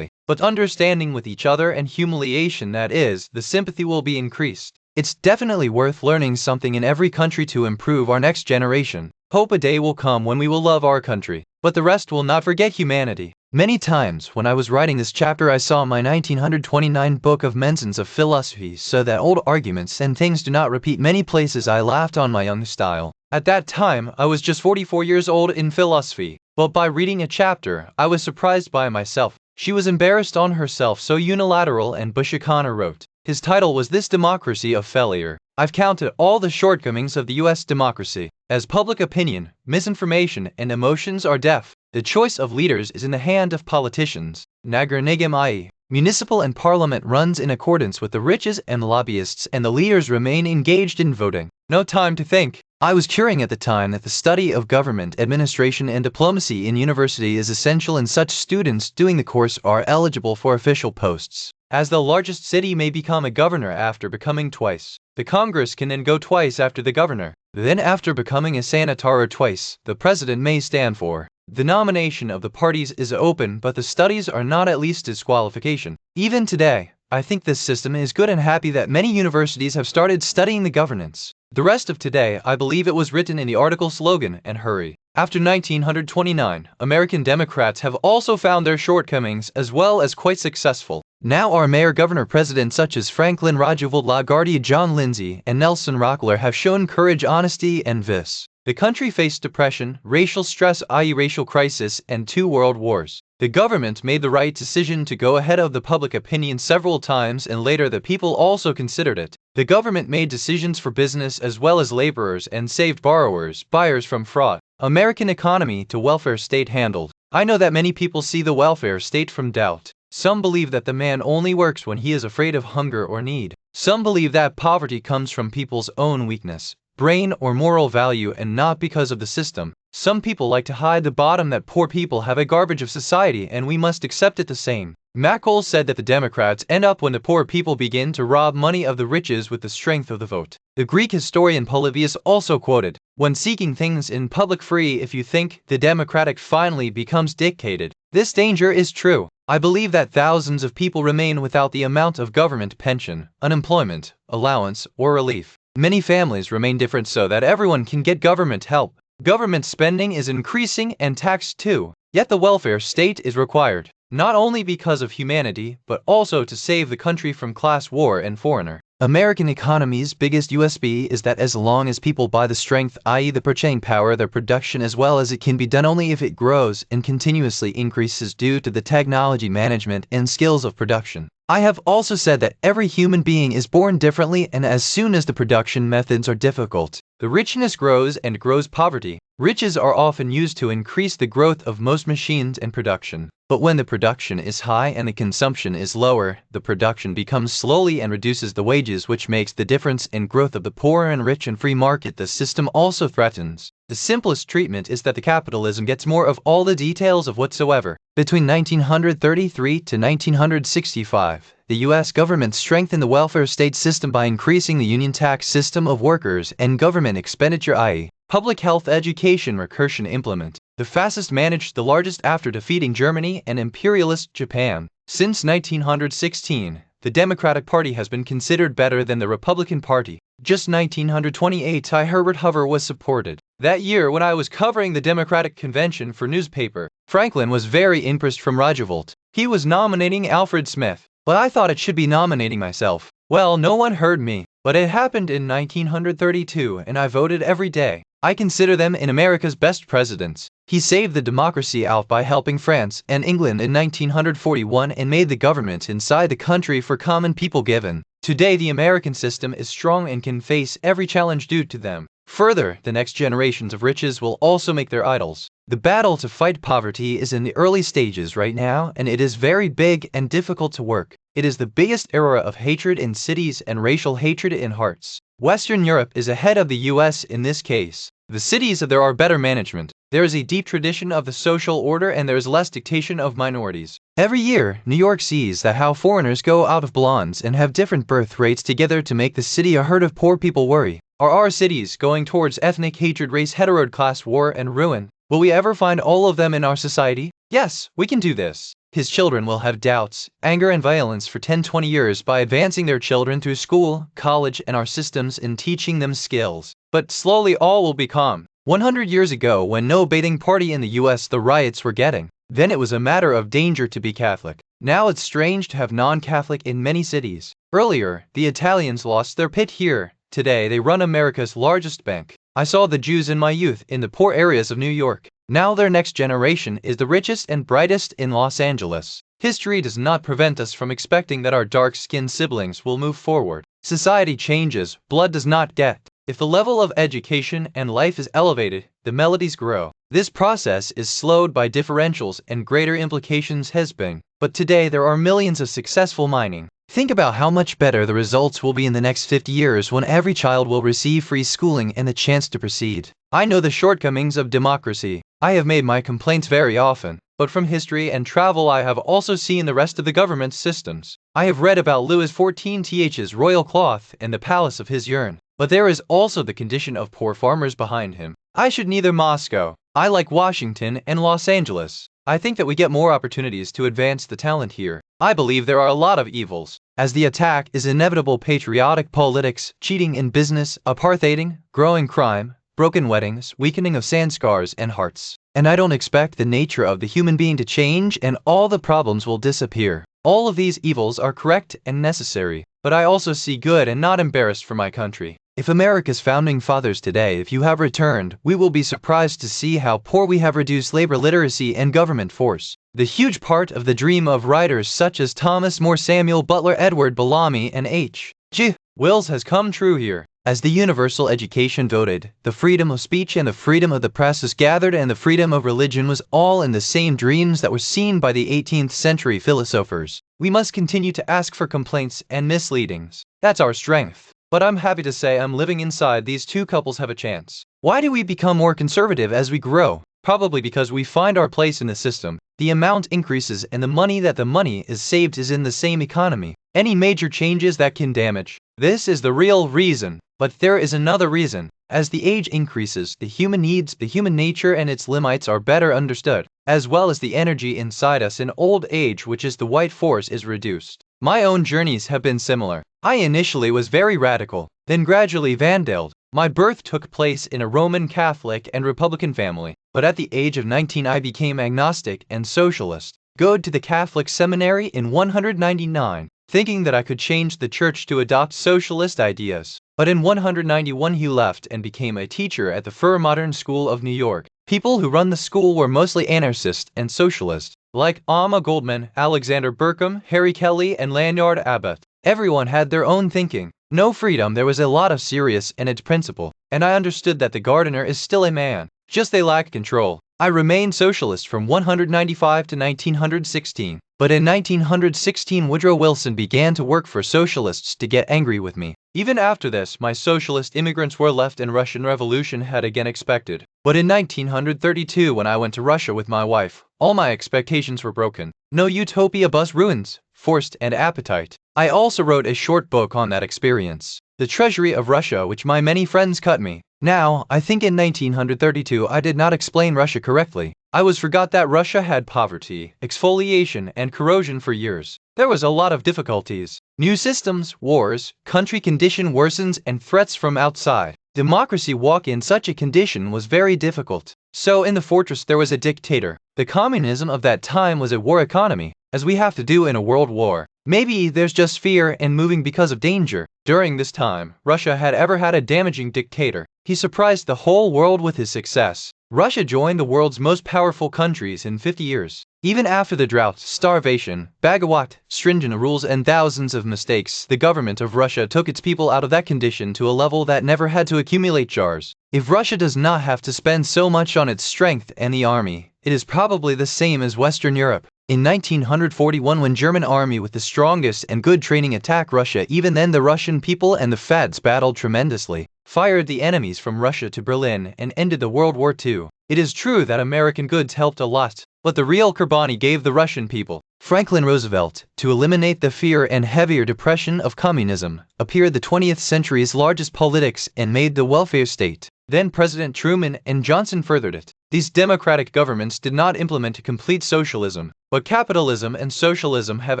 S1: but understanding with each other and humiliation, that is, the sympathy will be increased. It's definitely worth learning something in every country to improve our next generation. Hope a day will come when we will love our country, but the rest will not forget humanity. Many times when I was writing this chapter, I saw my 1929 book of Mentions of Philosophy, so that old arguments and things do not repeat. Many places I laughed on my young style. At that time, I was just 44 years old in philosophy, but by reading a chapter, I was surprised by myself. She was embarrassed on herself, so unilateral, and Bushakana wrote. His title was This Democracy of Failure. I've counted all the shortcomings of the US democracy. As public opinion, misinformation, and emotions are deaf, the choice of leaders is in the hand of politicians. Nagar Nigam i.e. municipal and parliament runs in accordance with the riches and lobbyists, and the leaders remain engaged in voting. No time to think. I was curing at the time that the study of government, administration, and diplomacy in university is essential, and such students doing the course are eligible for official posts. As the largest city may become a governor after becoming twice. The Congress can then go twice after the governor. Then after becoming a senator twice, the president may stand for. The nomination of the parties is open, but the studies are not, at least disqualification. Even today, I think this system is good and happy that many universities have started studying the governance. The rest of today, I believe it was written in the article slogan and hurry. After 1929, American Democrats have also found their shortcomings as well as quite successful. Now our mayor, governor, presidents such as Franklin Roosevelt, LaGuardia, John Lindsay, and Nelson Rockefeller have shown courage, honesty, and vis. The country faced depression, racial stress, i.e. racial crisis, and 2 world wars. The government made the right decision to go ahead of the public opinion several times, and later the people also considered it. The government made decisions for business as well as laborers and saved borrowers, buyers from fraud. American economy to welfare state handled. I know that many people see the welfare state from doubt. Some believe that the man only works when he is afraid of hunger or need. Some believe that poverty comes from people's own weakness, brain, or moral value, and not because of the system. Some people like to hide the bottom that poor people have a garbage of society, and we must accept it the same. Macaulay said that the Democrats end up when the poor people begin to rob money of the riches with the strength of the vote. The Greek historian Polybius also quoted, "When seeking things in public free, if you think the democratic finally becomes dictated." This danger is true. I believe that thousands of people remain without the amount of government pension, unemployment, allowance, or relief. Many families remain different so that everyone can get government help. Government spending is increasing and tax too. Yet the welfare state is required, not only because of humanity, but also to save the country from class war and foreigner. American economy's biggest USP is that as long as people buy the strength, i.e. the purchasing power, their production as well as it can be done only if it grows and continuously increases due to the technology management and skills of production. I have also said that every human being is born differently, and as soon as the production methods are difficult, the richness grows and grows poverty. Riches are often used to increase the growth of most machines and production. But when the production is high and the consumption is lower, the production becomes slowly and reduces the wages, which makes the difference in growth of the poor and rich and free market. The system also threatens. The simplest treatment is that the capitalism gets more of all the details of whatsoever. Between 1933 to 1965, the U.S. government strengthened the welfare state system by increasing the union tax system of workers and government expenditure, i.e. public health, education, recursion implement. The fastest managed the largest after defeating Germany and imperialist Japan. Since 1916, the Democratic Party has been considered better than the Republican Party. Just 1928 Herbert Hoover was supported. That year, when I was covering the Democratic Convention for newspaper, Franklin was very impressed from Roosevelt. He was nominating Alfred Smith, but I thought it should be nominating myself. Well, no one heard me, but it happened in 1932 and I voted every day. I consider them in America's best presidents. He saved the democracy out by helping France and England in 1941 and made the government inside the country for common people given. Today the American system is strong and can face every challenge due to them. Further, the next generations of riches will also make their idols. The battle to fight poverty is in the early stages right now, and it is very big and difficult to work. It is the biggest era of hatred in cities and racial hatred in hearts. Western Europe is ahead of the US in this case. The cities there are better management. There is a deep tradition of the social order and there is less dictation of minorities. Every year, New York sees that how foreigners go out of blondes and have different birth rates together to make the city a herd of poor people worry. Are our cities going towards ethnic hatred, race, hetero class war and ruin? Will we ever find all of them in our society? Yes, we can do this. His children will have doubts, anger and violence for 10-20 years by advancing their children through school, college and our systems in teaching them skills. But slowly all will be calm. 100 years ago, when no bathing party in the US the riots were getting, then it was a matter of danger to be Catholic. Now it's strange to have non-Catholic in many cities. Earlier, the Italians lost their pit here. Today they run America's largest bank. I saw the Jews in my youth in the poor areas of New York. Now their next generation is the richest and brightest in Los Angeles. History does not prevent us from expecting that our dark-skinned siblings will move forward. Society changes, blood does not get. If the level of education and life is elevated, the melodies grow. This process is slowed by differentials and greater implications has been. But today there are millions of successful mining. Think about how much better the results will be in the next 50 years when every child will receive free schooling and the chance to proceed. I know the shortcomings of democracy. I have made my complaints very often, but from history and travel I have also seen the rest of the government systems. I have read about Louis XIV's royal cloth and the palace of his urn, but there is also the condition of poor farmers behind him. I should neither Moscow. I like Washington and Los Angeles. I think that we get more opportunities to advance the talent here. I believe there are a lot of evils, as the attack is inevitable: patriotic politics, cheating in business, apartheiding, growing crime, broken weddings, weakening of sanskars and hearts. And I don't expect the nature of the human being to change and all the problems will disappear. All of these evils are correct and necessary, but I also see good and not embarrassed for my country. If America's founding fathers today, if you have returned, we will be surprised to see how poor we have reduced labor literacy and government force. The huge part of the dream of writers such as Thomas More, Samuel Butler, Edward Bellamy, and H.G. Wells has come true here. As the universal education voted, the freedom of speech and the freedom of the press is gathered and the freedom of religion was all in the same dreams that were seen by the 18th century philosophers. We must continue to ask for complaints and misleadings. That's our strength. But I'm happy to say I'm living inside these two couples have a chance. Why do we become more conservative as we grow? Probably because we find our place in the system. The amount increases and the money is saved is in the same economy. Any major changes that can damage. This is the real reason. But there is another reason. As the age increases, the human needs, the human nature and its limits are better understood, as well as the energy inside us in old age, which is the white force, is reduced. My own journeys have been similar. I initially was very radical, then gradually vandaled. My birth took place in a Roman Catholic and Republican family, but at the age of 19 I became agnostic and socialist. Go to the Catholic seminary in 199, thinking that I could change the church to adopt socialist ideas. But in 191 he left and became a teacher at the Fur Modern School of New York. People who run the school were mostly anarchist and socialist, like Alma Goldman, Alexander Burkham, Harry Kelly, and Lanyard Abbott. Everyone had their own thinking. No freedom, there was a lot of serious and its principle. And I understood that the gardener is still a man, just they lack control. I remained socialist from 195 to 1916. But in 1916 Woodrow Wilson began to work for socialists to get angry with me. Even after this, my socialist immigrants were left and Russian Revolution had again expected. But in 1932 when I went to Russia with my wife, all my expectations were broken. No utopia, bus ruins, forced and appetite. I also wrote a short book on that experience. The Treasury of Russia, which my many friends cut me. Now, I think in 1932 I did not explain Russia correctly. I was forgot that Russia had poverty, exfoliation, and corrosion for years. There was a lot of difficulties. New systems, wars, country condition worsens and threats from outside. Democracy walk in such a condition was very difficult. So in the fortress there was a dictator. The communism of that time was a war economy, as we have to do in a world war. Maybe there's just fear and moving because of danger. During this time, Russia had ever had a damaging dictator. He surprised the whole world with his success. Russia joined the world's most powerful countries in 50 years. Even after the drought, starvation, bagawat, stringent rules and thousands of mistakes, the government of Russia took its people out of that condition to a level that never had to accumulate jars. If Russia does not have to spend so much on its strength and the army, it is probably the same as Western Europe. In 1941, when German army with the strongest and good training attacked Russia, even then the Russian people and the Fads battled tremendously, fired the enemies from Russia to Berlin, and ended the World War II. It is true that American goods helped a lot, but the real Kurbani gave the Russian people. Franklin Roosevelt, to eliminate the fear and heavier depression of communism, appeared the 20th century's largest politics and made the welfare state. Then President Truman and Johnson furthered it. These democratic governments did not implement complete socialism, but capitalism and socialism have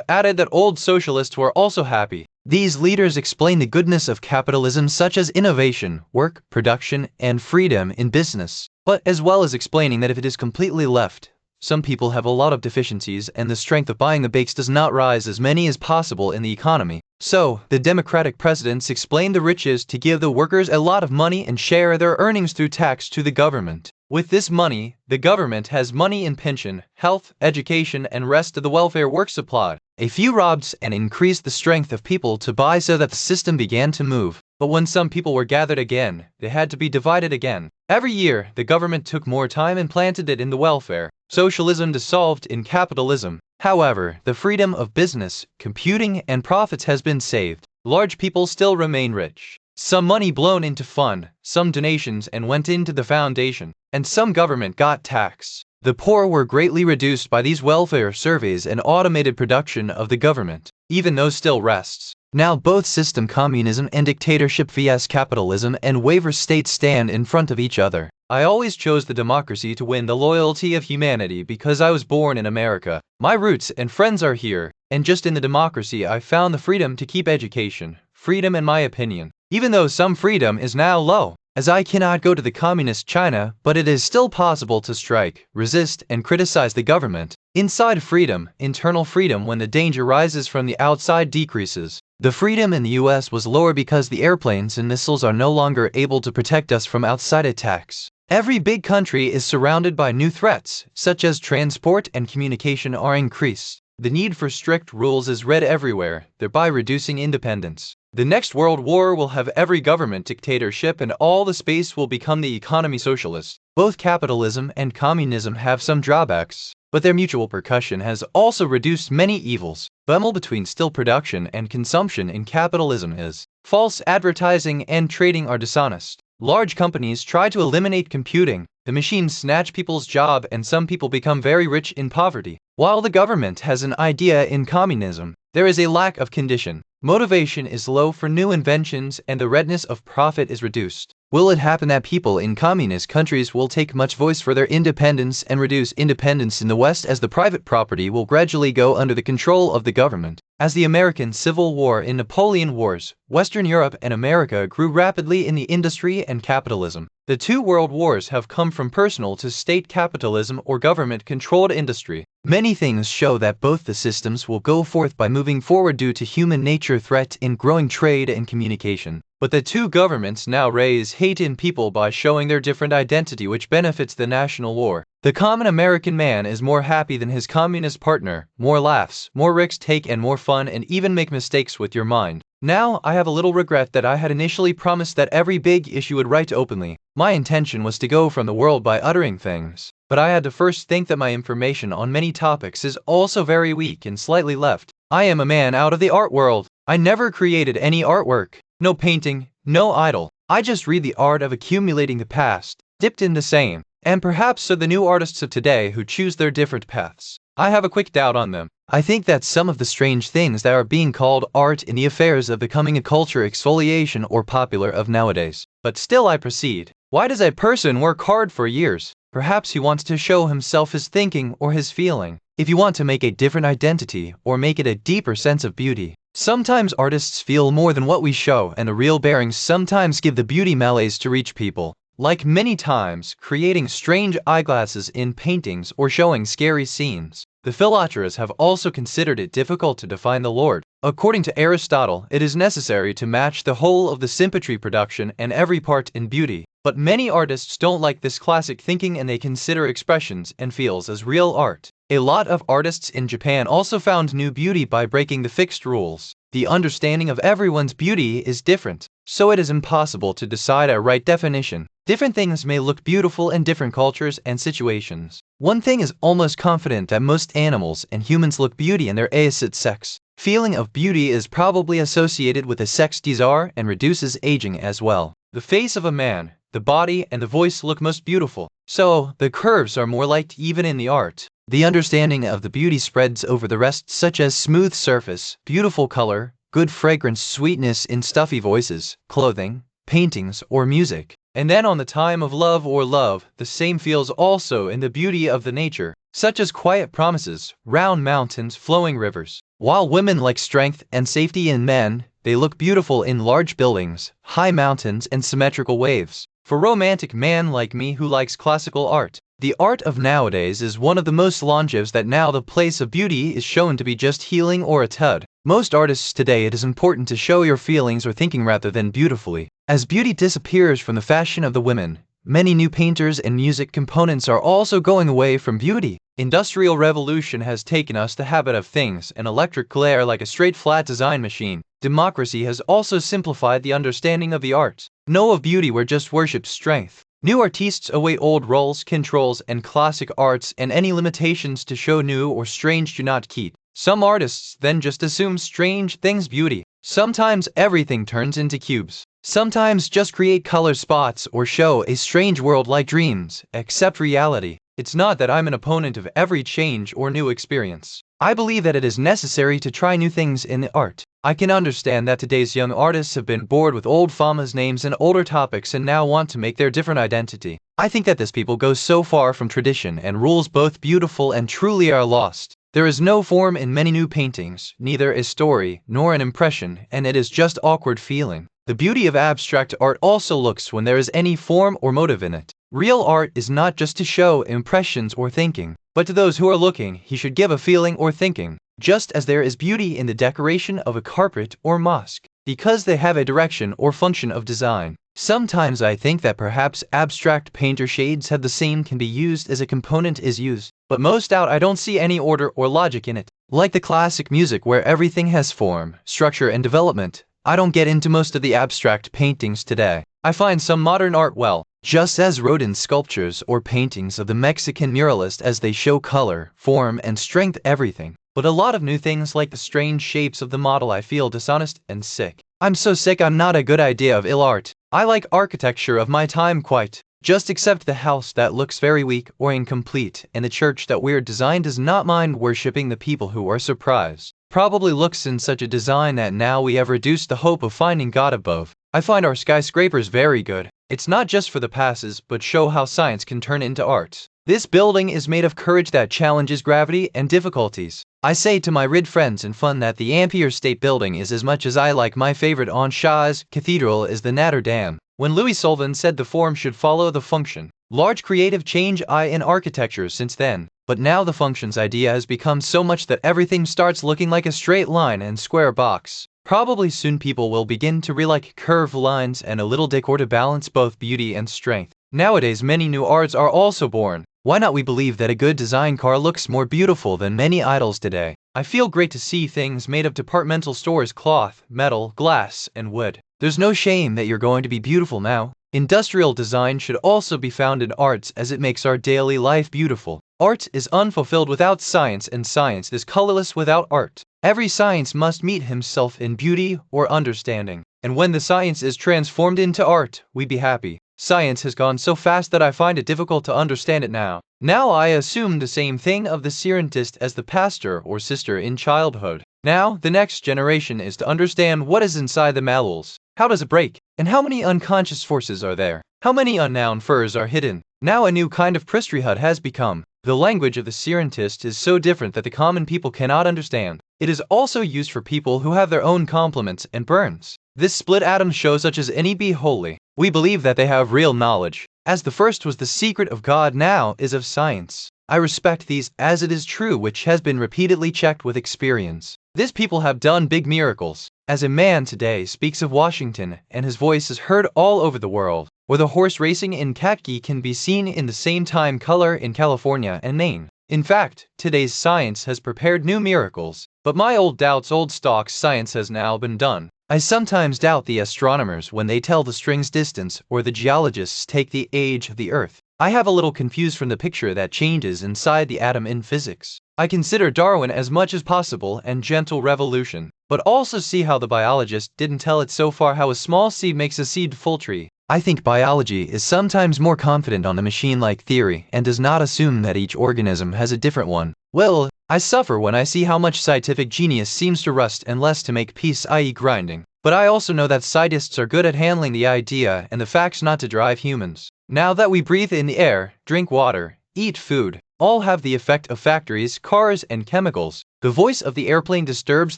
S1: added that old socialists were also happy. These leaders explain the goodness of capitalism, such as innovation, work, production, and freedom in business, but as well as explaining that if it is completely left, some people have a lot of deficiencies and the strength of buying the bakes does not rise as many as possible in the economy. So, the democratic presidents explain the riches to give the workers a lot of money and share their earnings through tax to the government. With this money, the government has money in pension, health, education, and rest of the welfare work supplied. A few robbed and increased the strength of people to buy so that the system began to move. But when some people were gathered again, they had to be divided again. Every year, the government took more time and planted it in the welfare. Socialism dissolved in capitalism. However, the freedom of business, computing, and profits has been saved. Large people still remain rich. Some money blown into fund, some donations and went into the foundation, and some government got tax. The poor were greatly reduced by these welfare surveys and automated production of the government, even though still rests. Now both system communism and dictatorship vs capitalism and waiver states stand in front of each other. I always chose the democracy to win the loyalty of humanity because I was born in America. My roots and friends are here, and just in the democracy I found the freedom to keep education, freedom in my opinion, even though some freedom is now low. As I cannot go to the communist China, but it is still possible to strike, resist, and criticize the government. Inside freedom, internal freedom when the danger rises from the outside decreases. The freedom in the US was lower because the airplanes and missiles are no longer able to protect us from outside attacks. Every big country is surrounded by new threats, such as transport and communication are increased. The need for strict rules is read everywhere, thereby reducing independence. The next world war will have every government dictatorship and all the space will become the economy socialist. Both capitalism and communism have some drawbacks, but their mutual percussion has also reduced many evils. Battle between still production and consumption in capitalism is false advertising and trading are dishonest. Large companies try to eliminate computing. The machines snatch people's job and some people become very rich in poverty. While the government has an idea in communism, there is a lack of condition. Motivation is low for new inventions and the redness of profit is reduced. Will it happen that people in communist countries will take much voice for their independence and reduce independence in the West as the private property will gradually go under the control of the government? As the American Civil War and Napoleon Wars, Western Europe and America grew rapidly in the industry and capitalism. The two world wars have come from personal to state capitalism or government-controlled industry. Many things show that both the systems will go forth by moving forward due to human nature threat in growing trade and communication. But the two governments now raise hate in people by showing their different identity which benefits the national war. The common American man is more happy than his communist partner, more laughs, more risks take and more fun and even make mistakes with your mind. Now, I have a little regret that I had initially promised that every big issue would write openly. My intention was to go from the world by uttering things, but I had to first think that my information on many topics is also very weak and slightly left. I am a man out of the art world. I never created any artwork, no painting, no idol. I just read the art of accumulating the past, dipped in the same, and perhaps so the new artists of today who choose their different paths. I have a quick doubt on them. I think that some of the strange things that are being called art in the affairs of becoming a culture exfoliation or popular of nowadays. But still I proceed. Why does a person work hard for years, Perhaps he wants to show himself his thinking or his feeling. If you want to make a different identity or make it a deeper sense of beauty. Sometimes artists feel more than what we show, and the real bearings sometimes give the beauty malaise to reach people. Like many times, creating strange eyeglasses in paintings or showing scary scenes. The philosophers have also considered it difficult to define the Lord. According to Aristotle, it is necessary to match the whole of the symmetry production and every part in beauty. But many artists don't like this classic thinking and they consider expressions and feels as real art. A lot of artists in Japan also found new beauty by breaking the fixed rules. The understanding of everyone's beauty is different, so it is impossible to decide a right definition. Different things may look beautiful in different cultures and situations. One thing is almost confident that most animals and humans look beauty in their opposite sex. Feeling of beauty is probably associated with a sex desire and reduces aging as well. The face of a man, the body and the voice look most beautiful, so the curves are more liked even in the art. The understanding of the beauty spreads over the rest, such as smooth surface, beautiful color, good fragrance, sweetness in stuffy voices, clothing, paintings, or music. And then on the time of love or love, the same feels also in the beauty of the nature, such as quiet promises, round mountains, flowing rivers. While women like strength and safety in men, they look beautiful in large buildings, high mountains, and symmetrical waves. For romantic man like me who likes classical art, the art of nowadays is one of the most longeves that now the place of beauty is shown to be just healing or a tud. Most artists today it is important to show your feelings or thinking rather than beautifully. As beauty disappears from the fashion of the women, many new painters and music components are also going away from beauty. Industrial revolution has taken us the habit of things, an electric glare like a straight flat design machine. Democracy has also simplified the understanding of the arts. Know of beauty where just worship strength. New artists await old roles, controls, and classic arts, and any limitations to show new or strange do not keep. Some artists then just assume strange things beauty. Sometimes everything turns into cubes. Sometimes just create color spots or show a strange world like dreams, accept reality. It's not that I'm an opponent of every change or new experience. I believe that it is necessary to try new things in the art. I can understand that today's young artists have been bored with old famous names and older topics and now want to make their different identity. I think that this people go so far from tradition and rules both beautiful and truly are lost. There is no form in many new paintings, neither a story nor an impression, and it is just awkward feeling. The beauty of abstract art also looks when there is any form or motive in it. Real art is not just to show impressions or thinking, but to those who are looking, he should give a feeling or thinking. Just as there is beauty in the decoration of a carpet or mosque, because they have a direction or function of design. Sometimes I think that perhaps abstract painter shades have the same can be used as a component is used, but most out I don't see any order or logic in it. Like the classic music where everything has form, structure and development, I don't get into most of the abstract paintings today. I find some modern art well, just as Rodin sculptures or paintings of the Mexican muralist as they show color, form and strength everything. But a lot of new things like the strange shapes of the model I feel dishonest and sick. I'm so sick I'm not a good idea of ill art. I like architecture of my time quite. Just accept the house that looks very weak or incomplete and the church that weird design does not mind worshipping the people who are surprised. Probably looks in such a design that now we have reduced the hope of finding God above. I find our skyscrapers very good. It's not just for the passes but show how science can turn into art. This building is made of courage that challenges gravity and difficulties. I say to my rid friends in fun that the Empire State Building is as much as I like my favorite en Shah's Cathedral is the Notre Dame. When Louis Sullivan said the form should follow the function. Large creative change in architecture since then. But now the functions idea has become so much that everything starts looking like a straight line and square box. Probably soon people will begin to re-like curved lines and a little decor to balance both beauty and strength. Nowadays many new arts are also born. Why not we believe that a good design car looks more beautiful than many idols today? I feel great to see things made of departmental stores, cloth, metal, glass, and wood. There's no shame that you're going to be beautiful now. Industrial design should also be found in arts as it makes our daily life beautiful. Art is unfulfilled without science and science is colorless without art. Every science must meet himself in beauty or understanding. And when the science is transformed into art, we be happy. Science has gone so fast that I find it difficult to understand it now. Now I assume the same thing of the scientist as the pastor or sister in childhood. Now, the next generation is to understand what is inside the molecules. How does it break? And how many unconscious forces are there? How many unknown furs are hidden? Now a new kind of priesthood has become. The language of the scientist is so different that the common people cannot understand. It is also used for people who have their own compliments and burns. This split atom shows such as any be holy. We believe that they have real knowledge. As the first was the secret of God, now is of science. I respect these as it is true, which has been repeatedly checked with experience. These people have done big miracles. As a man today speaks of Washington and his voice is heard all over the world, or the horse racing in khaki can be seen in the same time color in California and Maine. In fact, today's science has prepared new miracles, but my old doubts old stock science has now been done. I sometimes doubt the astronomers when they tell the string's distance or the geologists take the age of the Earth. I have a little confused from the picture that changes inside the atom in physics. I consider Darwin as much as possible and gentle revolution, but also see how the biologist didn't tell it so far how a small seed makes a seed full tree. I think biology is sometimes more confident on the machine-like theory and does not assume that each organism has a different one. Well, I suffer when I see how much scientific genius seems to rust and less to make peace, i.e. grinding. But I also know that scientists are good at handling the idea and the facts not to drive humans. Now that we breathe in the air, drink water, eat food, all have the effect of factories, cars, and chemicals. The voice of the airplane disturbs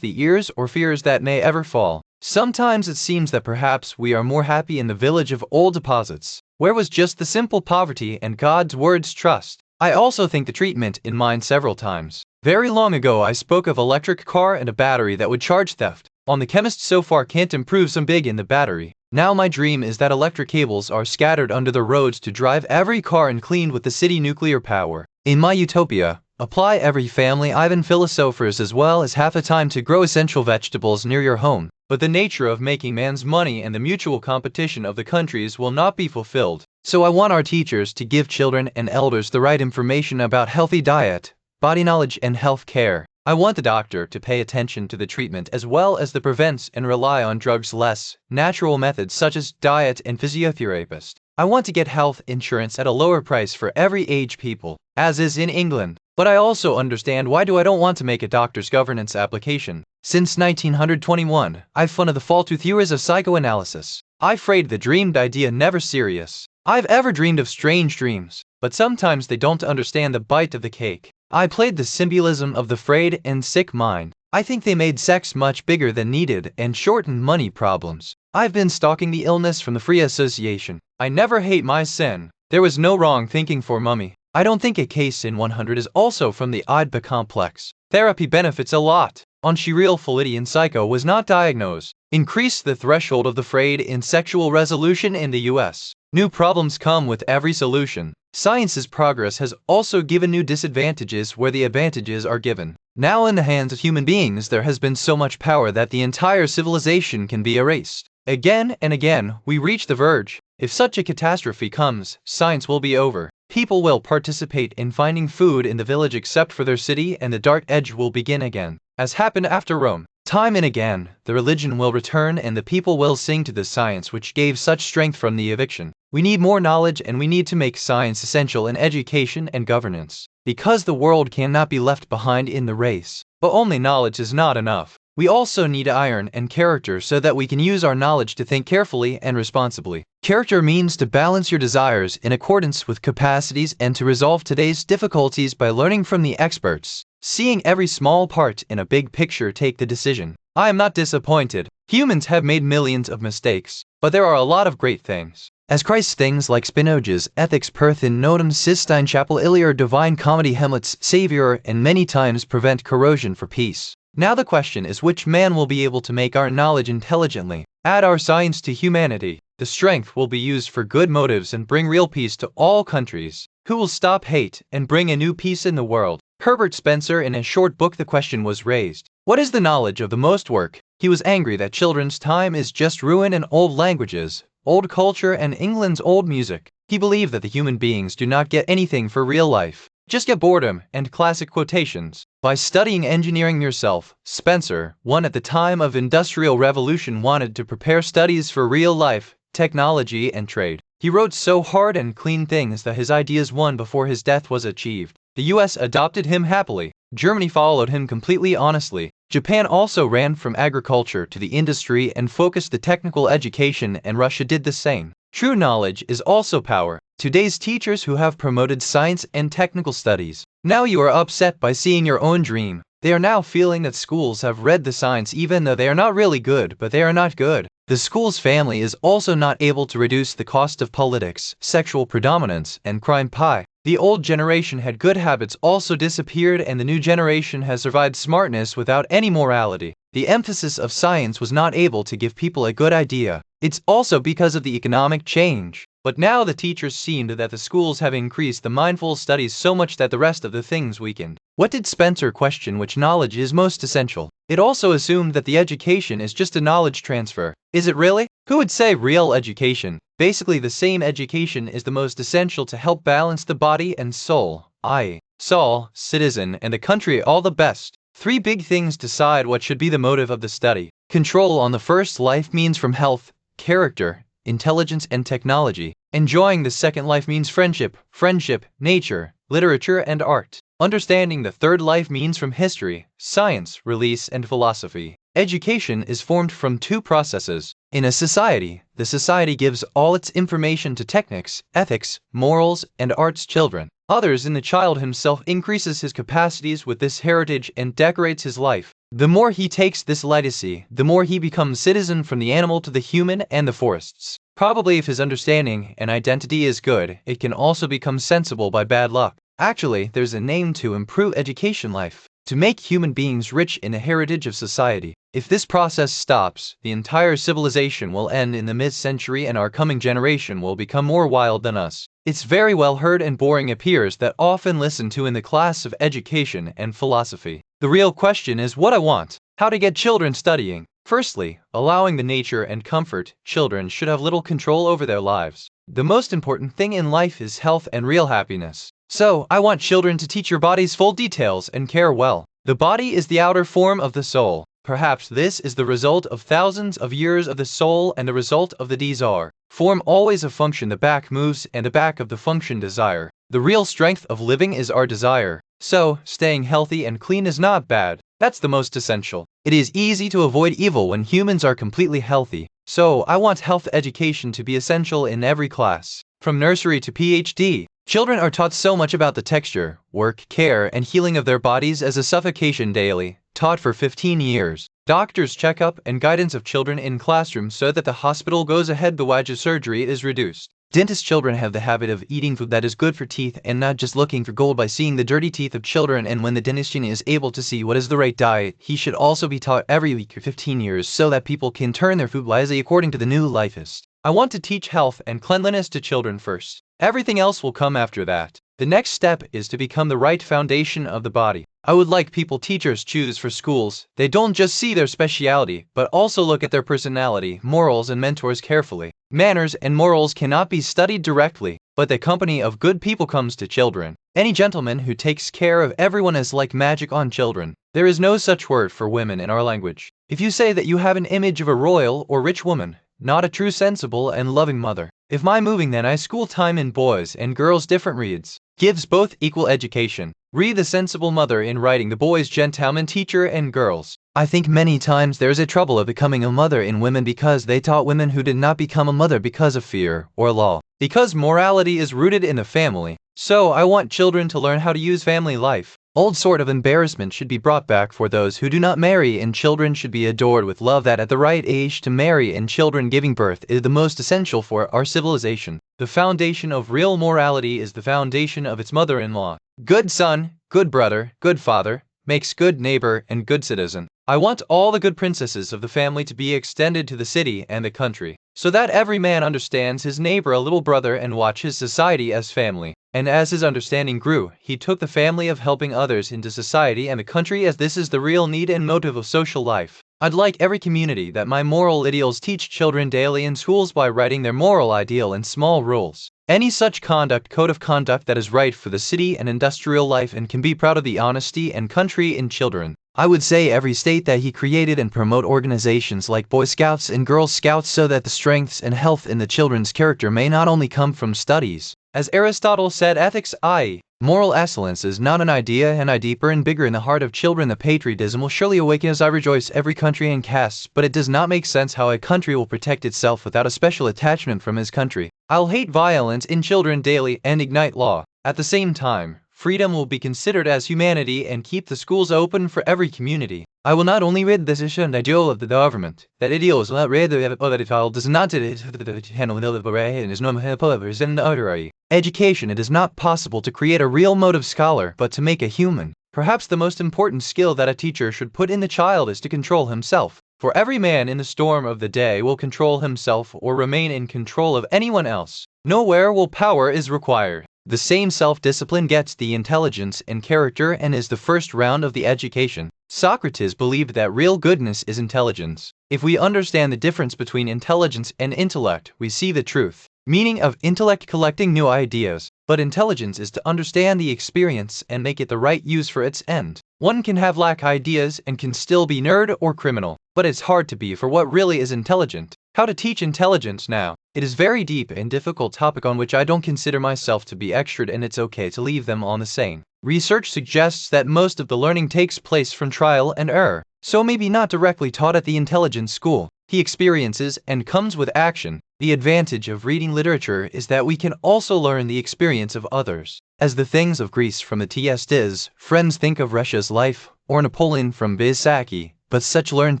S1: the ears or fears that may ever fall. Sometimes it seems that perhaps we are more happy in the village of old deposits, where was just the simple poverty and God's words trust. I also think the treatment in mind several times. Very long ago I spoke of electric car and a battery that would charge theft. On the chemist so far can't improve some big in the battery. Now my dream is that electric cables are scattered under the roads to drive every car and cleaned with the city nuclear power. In my utopia, apply every family Ivan philosophers as well as half the time to grow essential vegetables near your home. But the nature of making man's money and the mutual competition of the countries will not be fulfilled. So I want our teachers to give children and elders the right information about healthy diet, body knowledge and health care. I want the doctor to pay attention to the treatment as well as the prevents and rely on drugs less, natural methods such as diet and physiotherapist. I want to get health insurance at a lower price for every age people, as is in England. But I also understand why I don't want to make a doctor's governance application. Since 1921, I've funded the fall to theories of psychoanalysis. I've afraid the dreamed idea never serious. I've ever dreamed of strange dreams, but sometimes they don't understand the bite of the cake. I played the symbolism of the frayed and sick mind. I think they made sex much bigger than needed and shortened money problems. I've been stalking the illness from the Free Association. I never hate my sin. There was no wrong thinking for mummy. I don't think a case in 100 is also from the Audiobook complex. Therapy benefits a lot. On real Philidian psycho was not diagnosed. Increase the threshold of the frayed in sexual resolution in the US. New problems come with every solution. Science's progress has also given new disadvantages where the advantages are given. Now in the hands of human beings there has been so much power that the entire civilization can be erased. Again and again we reach the verge. If such a catastrophe comes, science will be over. People will participate in finding food in the village except for their city and the dark age will begin again. As happened after Rome. Time and again, the religion will return and the people will sing to the science which gave such strength from the eviction. We need more knowledge and we need to make science essential in education and governance. Because the world cannot be left behind in the race. But only knowledge is not enough. We also need iron and character so that we can use our knowledge to think carefully and responsibly. Character means to balance your desires in accordance with capacities and to resolve today's difficulties by learning from the experts. Seeing every small part in a big picture take the decision. I am not disappointed. Humans have made millions of mistakes, but there are a lot of great things. As Christ's things like Spinoza's Ethics Perth in Notum Sistine Chapel Iliad Divine Comedy Hamlet's Savior and many times prevent corrosion for peace. Now the question is which man will be able to make our knowledge intelligently, add our science to humanity. The strength will be used for good motives and bring real peace to all countries. Who will stop hate and bring a new peace in the world? Herbert Spencer in a short book the question was raised. What is the knowledge of the most work? He was angry that children's time is just ruin and old languages, old culture and England's old music. He believed that the human beings do not get anything for real life. Just get boredom and classic quotations. By studying engineering yourself, Spencer, one at the time of Industrial Revolution wanted to prepare studies for real life, technology and trade. He wrote so hard and clean things that his ideas won before his death was achieved. The US adopted him happily. Germany followed him completely honestly. Japan also ran from agriculture to the industry and focused the technical education and Russia did the same. True knowledge is also power. Today's teachers who have promoted science and technical studies. Now you are upset by seeing your own dream. They are now feeling that schools have read the science even though they are not really good, but they are not good. The school's family is also not able to reduce the cost of politics, sexual predominance, and crime pie. The old generation had good habits also disappeared and the new generation has survived smartness without any morality. The emphasis of science was not able to give people a good idea. It's also because of the economic change. But now the teachers seemed that the schools have increased the mindful studies so much that the rest of the things weakened. What did Spencer question? Which knowledge is most essential? It also assumed that the education is just a knowledge transfer. Is it really? Who would say real education? Basically the same education is the most essential to help balance the body and soul, i.e., soul, citizen, and the country all the best. Three big things decide what should be the motive of the study. Control on the first life means from health, character, intelligence, and technology. Enjoying the second life means friendship, nature, literature, and art. Understanding the third life means from history, science, release, and philosophy. Education is formed from two processes. In a society, the society gives all its information to techniques, ethics, morals, and arts children. Others in the child himself increases his capacities with this heritage and decorates his life. The more he takes this legacy, the more he becomes citizen from the animal to the human and the forests. Probably if his understanding and identity is good, it can also become sensible by bad luck. Actually, there's a name to improve education life. To make human beings rich in the heritage of society. If this process stops, the entire civilization will end in the mid-century and our coming generation will become more wild than us. It's very well heard and boring appears that often listened to in the class of education and philosophy. The real question is what I want. How to get children studying. Firstly, allowing the nature and comfort, children should have little control over their lives. The most important thing in life is health and real happiness. So, I want children to teach your body's full details and care well. The body is the outer form of the soul. Perhaps this is the result of thousands of years of the soul and the result of the desire. Form always a function, the back moves and the back of the function desire. The real strength of living is our desire. So, staying healthy and clean is not bad. That's the most essential. It is easy to avoid evil when humans are completely healthy. So, I want health education to be essential in every class. From nursery to PhD. Children are taught so much about the texture, work, care, and healing of their bodies as a suffocation daily, taught for 15 years. Doctors' checkup and guidance of children in classrooms so that the hospital goes ahead, the wage of surgery is reduced. Dentist children have the habit of eating food that is good for teeth and not just looking for gold by seeing the dirty teeth of children, and when the dentistry is able to see what is the right diet, he should also be taught every week for 15 years so that people can turn their food wisely according to the new lifest. I want to teach health and cleanliness to children first. Everything else will come after that. The next step is to become the right foundation of the body. I would like people teachers choose for schools. They don't just see their speciality, but also look at their personality, morals, and mentors carefully. Manners and morals cannot be studied directly, but the company of good people comes to children. Any gentleman who takes care of everyone is like magic on children. There is no such word for women in our language. If you say that you have an image of a royal or rich woman, not a true sensible and loving mother. If my moving then I school time in boys and girls different reads. Gives both equal education. Read the sensible mother in writing the boys gentleman teacher and girls. I think many times there's a trouble of becoming a mother in women because they taught women who did not become a mother because of fear or law. Because morality is rooted in the family. So I want children to learn how to use family life. Old sort of embarrassment should be brought back for those who do not marry, and children should be adored with love. That at the right age to marry and children giving birth is the most essential for our civilization. The foundation of real morality is the foundation of its mother-in-law. Good son, good brother, good father, makes good neighbor and good citizen. I want all the good princesses of the family to be extended to the city and the country, so that every man understands his neighbor a little brother and watch his society as family. And as his understanding grew, he took the family of helping others into society and the country, as this is the real need and motive of social life. I'd like every community that my moral ideals teach children daily in schools by writing their moral ideal in small rules. Any such code of conduct that is right for the city and industrial life and can be proud of the honesty and country in children. I would say every state that he created and promote organizations like Boy Scouts and Girl Scouts so that the strengths and health in the children's character may not only come from studies, As Aristotle said, ethics, i.e., moral excellence, is not an idea and deeper and bigger in the heart of children. The patriotism will surely awaken as I rejoice every country and caste, but it does not make sense how a country will protect itself without a special attachment from his country. I'll hate violence in children daily and ignite law. At the same time, freedom will be considered as humanity and keep the schools open for every community. I will not only rid this issue and ideal of the government, that ideals will not rid the other child does not handle the and is no pullovers in the other. Education, it is not possible to create a real motive scholar, but to make a human. Perhaps the most important skill that a teacher should put in the child is to control himself. For every man in the storm of the day will control himself or remain in control of anyone else. Nowhere will power is required. The same self-discipline gets the intelligence and character and is the first round of the education. Socrates believed that real goodness is intelligence. If we understand the difference between intelligence and intellect, we see the truth. Meaning of intellect collecting new ideas, but intelligence is to understand the experience and make it the right use for its end. One can have lack ideas and can still be nerd or criminal, but it's hard to be for what really is intelligent. How to teach intelligence now? It is very deep and difficult topic on which I don't consider myself to be expert, and it's okay to leave them on the same. Research suggests that most of the learning takes place from trial and error, so maybe not directly taught at the intelligence school. He experiences and comes with action. The advantage of reading literature is that we can also learn the experience of others. As the things of Greece from the twentieth, friends think of Russia's life, or Napoleon from Bisaki, but such learned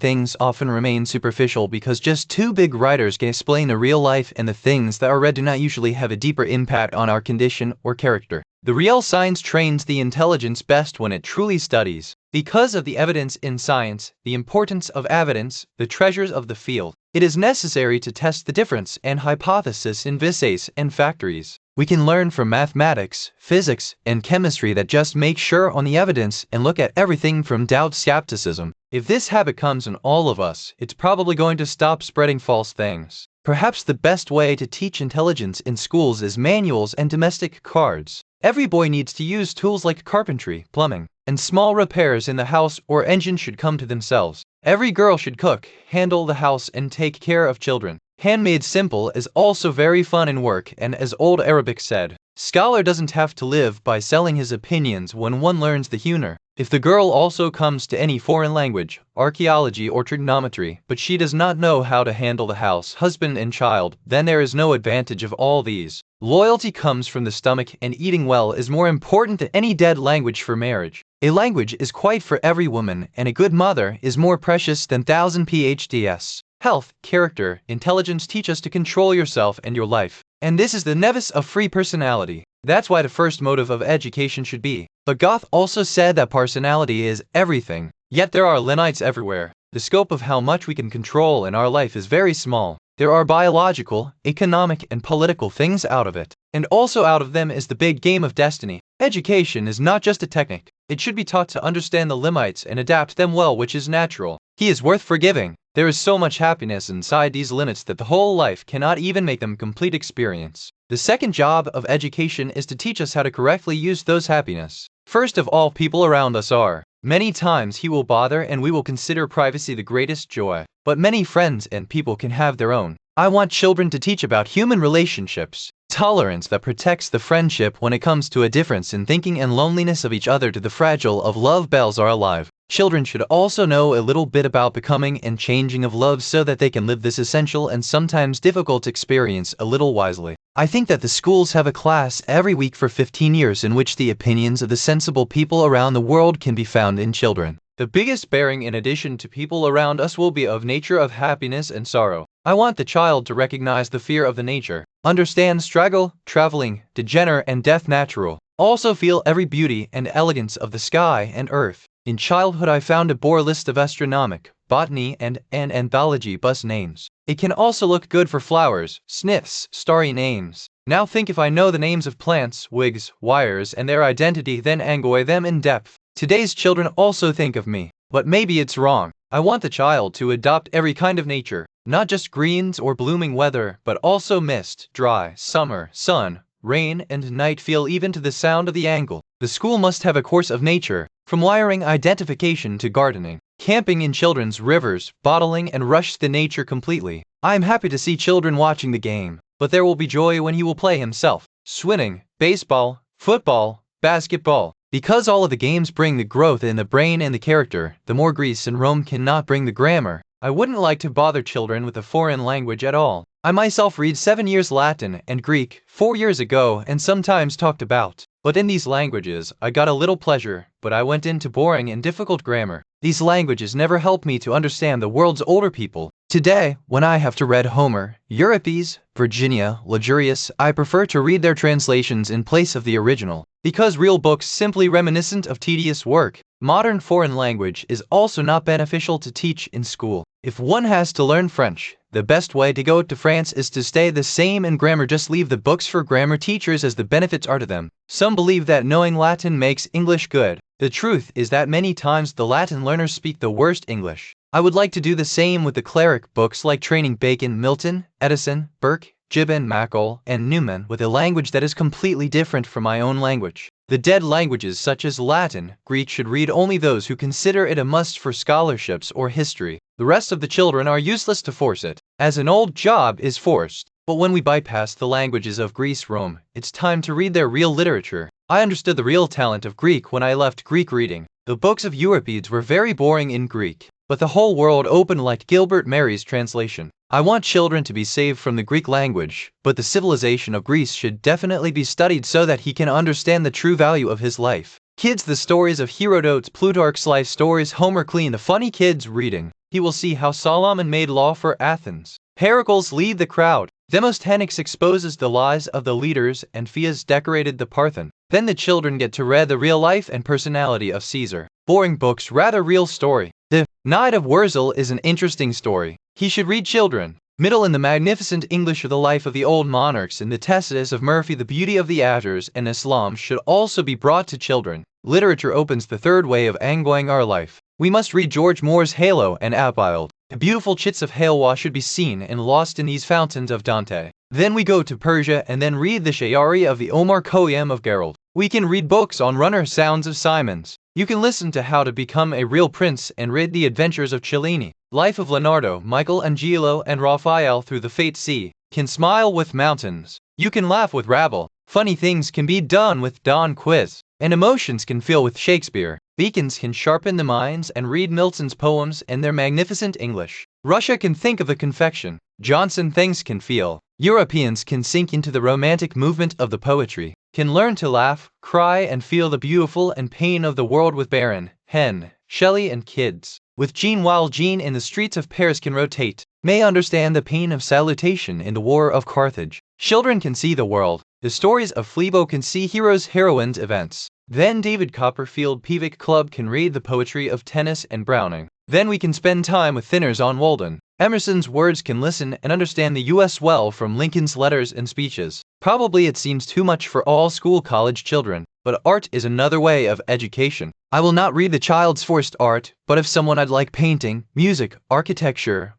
S1: things often remain superficial because just two big writers can explain the real life, and the things that are read do not usually have a deeper impact on our condition or character. The real science trains the intelligence best when it truly studies. Because of the evidence in science, the importance of evidence, the treasures of the field, it is necessary to test the difference and hypothesis in visas and factories. We can learn from mathematics, physics, and chemistry that just make sure on the evidence and look at everything from doubt skepticism. If this habit comes in all of us, it's probably going to stop spreading false things. Perhaps the best way to teach intelligence in schools is manuals and domestic cards. Every boy needs to use tools like carpentry, plumbing, and small repairs in the house or engine should come to themselves. Every girl should cook, handle the house, and take care of children. Handmade simple is also very fun in work, and as old Arabic said, scholar doesn't have to live by selling his opinions when one learns the huner. If the girl also comes to any foreign language, archaeology or trigonometry, but she does not know how to handle the house, husband and child, then there is no advantage of all these. Loyalty comes from the stomach, and eating well is more important than any dead language for marriage. A language is quite for every woman, and a good mother is more precious than 1,000 PhDs. Health, character, intelligence teach us to control yourself and your life. And this is the nevis of free personality. That's why the first motive of education should be. But Goethe also said that personality is everything. Yet there are limits everywhere. The scope of how much we can control in our life is very small. There are biological, economic, and political things out of it. And also out of them is the big game of destiny. Education is not just a technique. It should be taught to understand the limits and adapt them well, which is natural. He is worth forgiving. There is so much happiness inside these limits that the whole life cannot even make them complete experience. The second job of education is to teach us how to correctly use those happiness. First of all, people around us are. Many times he will bother and we will consider privacy the greatest joy. But many friends and people can have their own. I want children to teach about human relationships. Tolerance that protects the friendship when it comes to a difference in thinking and loneliness of each other to the fragile of love bells are alive. Children should also know a little bit about becoming and changing of love so that they can live this essential and sometimes difficult experience a little wisely. I think that the schools have a class every week for 15 years in which the opinions of the sensible people around the world can be found in children. The biggest bearing in addition to people around us will be of nature of happiness and sorrow. I want the child to recognize the fear of the nature, understand struggle, traveling, degenerate and death natural, also feel every beauty and elegance of the sky and earth. In childhood I found a bore list of astronomic, botany and anthology bus names. It can also look good for flowers, sniffs, starry names. Now think if I know the names of plants, wigs, wires and their identity, then enjoy them in depth. Today's children also think of me, but maybe it's wrong. I want the child to adopt every kind of nature, not just greens or blooming weather, but also mist, dry, summer, sun, rain and night, feel even to the sound of the angle. The school must have a course of nature, from wiring identification to gardening, camping in children's rivers, bottling and rush the nature completely. I am happy to see children watching the game, but there will be joy when he will play himself. swimming, baseball, football, basketball. Because all of the games bring the growth in the brain and the character, the more Greece and Rome cannot bring the grammar. I wouldn't like to bother children with a foreign language at all. I myself read 7 years Latin and Greek 4 years ago and sometimes talked about. But in these languages, I got a little pleasure, but I went into boring and difficult grammar. These languages never helped me to understand the world's older people. Today, when I have to read Homer, Euripides, Virginia, Ligurius, I prefer to read their translations in place of the original. Because real books simply reminiscent of tedious work. Modern foreign language is also not beneficial to teach in school. If one has to learn French, the best way to go to France is to stay the same in grammar. Just leave the books for grammar teachers as the benefits are to them. Some believe that knowing Latin makes English good. The truth is that many times the Latin learners speak the worst English. I would like to do the same with the cleric books like Training Bacon, Milton, Edison, Burke, Gibbon, Macaulay, and Newman with a language that is completely different from my own language. The dead languages such as Latin, Greek should read only those who consider it a must for scholarships or history. The rest of the children are useless to force it, as an old job is forced. But when we bypass the languages of Greece, Rome, it's time to read their real literature. I understood the real talent of Greek when I left Greek reading. The books of Euripides were very boring in Greek, but the whole world opened like Gilbert Mary's translation. I want children to be saved from the Greek language, but the civilization of Greece should definitely be studied so that he can understand the true value of his life. Kids, the stories of Herodotus, Plutarch's life stories, Homer, clean the funny kids reading. He will see how Solomon made law for Athens. Pericles lead the crowd. Demosthenes exposes the lies of the leaders and Phias decorated the Parthenon. Then the children get to read the real life and personality of Caesar. Boring books, rather real story. The Knight of Wurzel is an interesting story. He should read children. Middle in the magnificent English of the life of the old monarchs and the Tacitus of Murphy, the beauty of the Azures and Islam should also be brought to children. Literature opens the third way of enjoying our life. We must read George Moore's Halo and Abild. The beautiful chits of Halwa should be seen and lost in these fountains of Dante. Then we go to Persia and then read the Shayari of the Omar Khayyam of Gerald. We can read books on runner sounds of Simons. You can listen to How to Become a Real Prince and read the adventures of Cellini. Life of Leonardo, Michelangelo, and Raphael through the Fate Sea. Can smile with mountains. You can laugh with Rabble. Funny things can be done with Don Quiz. And emotions can feel with Shakespeare. Beacons can sharpen the minds and read Milton's poems and their magnificent English. Russia can think of the confection. Johnson things can feel. Europeans can sink into the romantic movement of the poetry. Can learn to laugh, cry, and feel the beautiful and pain of the world with Baron, Hen, Shelley, and kids. With Jean, while Jean in the streets of Paris can rotate, may understand the pain of salutation in the war of Carthage. Children can see the world. The stories of Fleabo can see heroes, heroines, events. Then David Copperfield Pivic Club can read the poetry of Tennyson and Browning. Then we can spend time with thinners on Walden. Emerson's words can listen and understand the U.S. well from Lincoln's letters and speeches. Probably it seems too much for all school college children, but art is another way of education. I will not read the child's forced art, but if someone I'd like painting, music, architecture,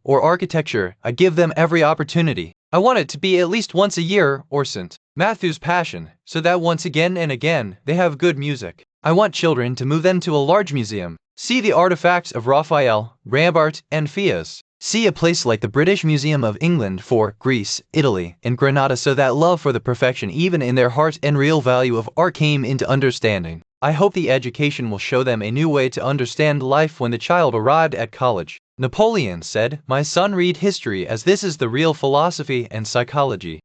S1: I give them every opportunity. I want it to be at least once a year or St. Matthew's Passion, so that once again and again they have good music. I want children to move them to a large museum. See the artifacts of Raphael, Rambart, and Phias. See a place like the British Museum of England for Greece, Italy, and Granada so that love for the perfection even in their heart and real value of art came into understanding. I hope the education will show them a new way to understand life when the child arrived at college. Napoleon said, "My son, read history as this is the real philosophy and psychology."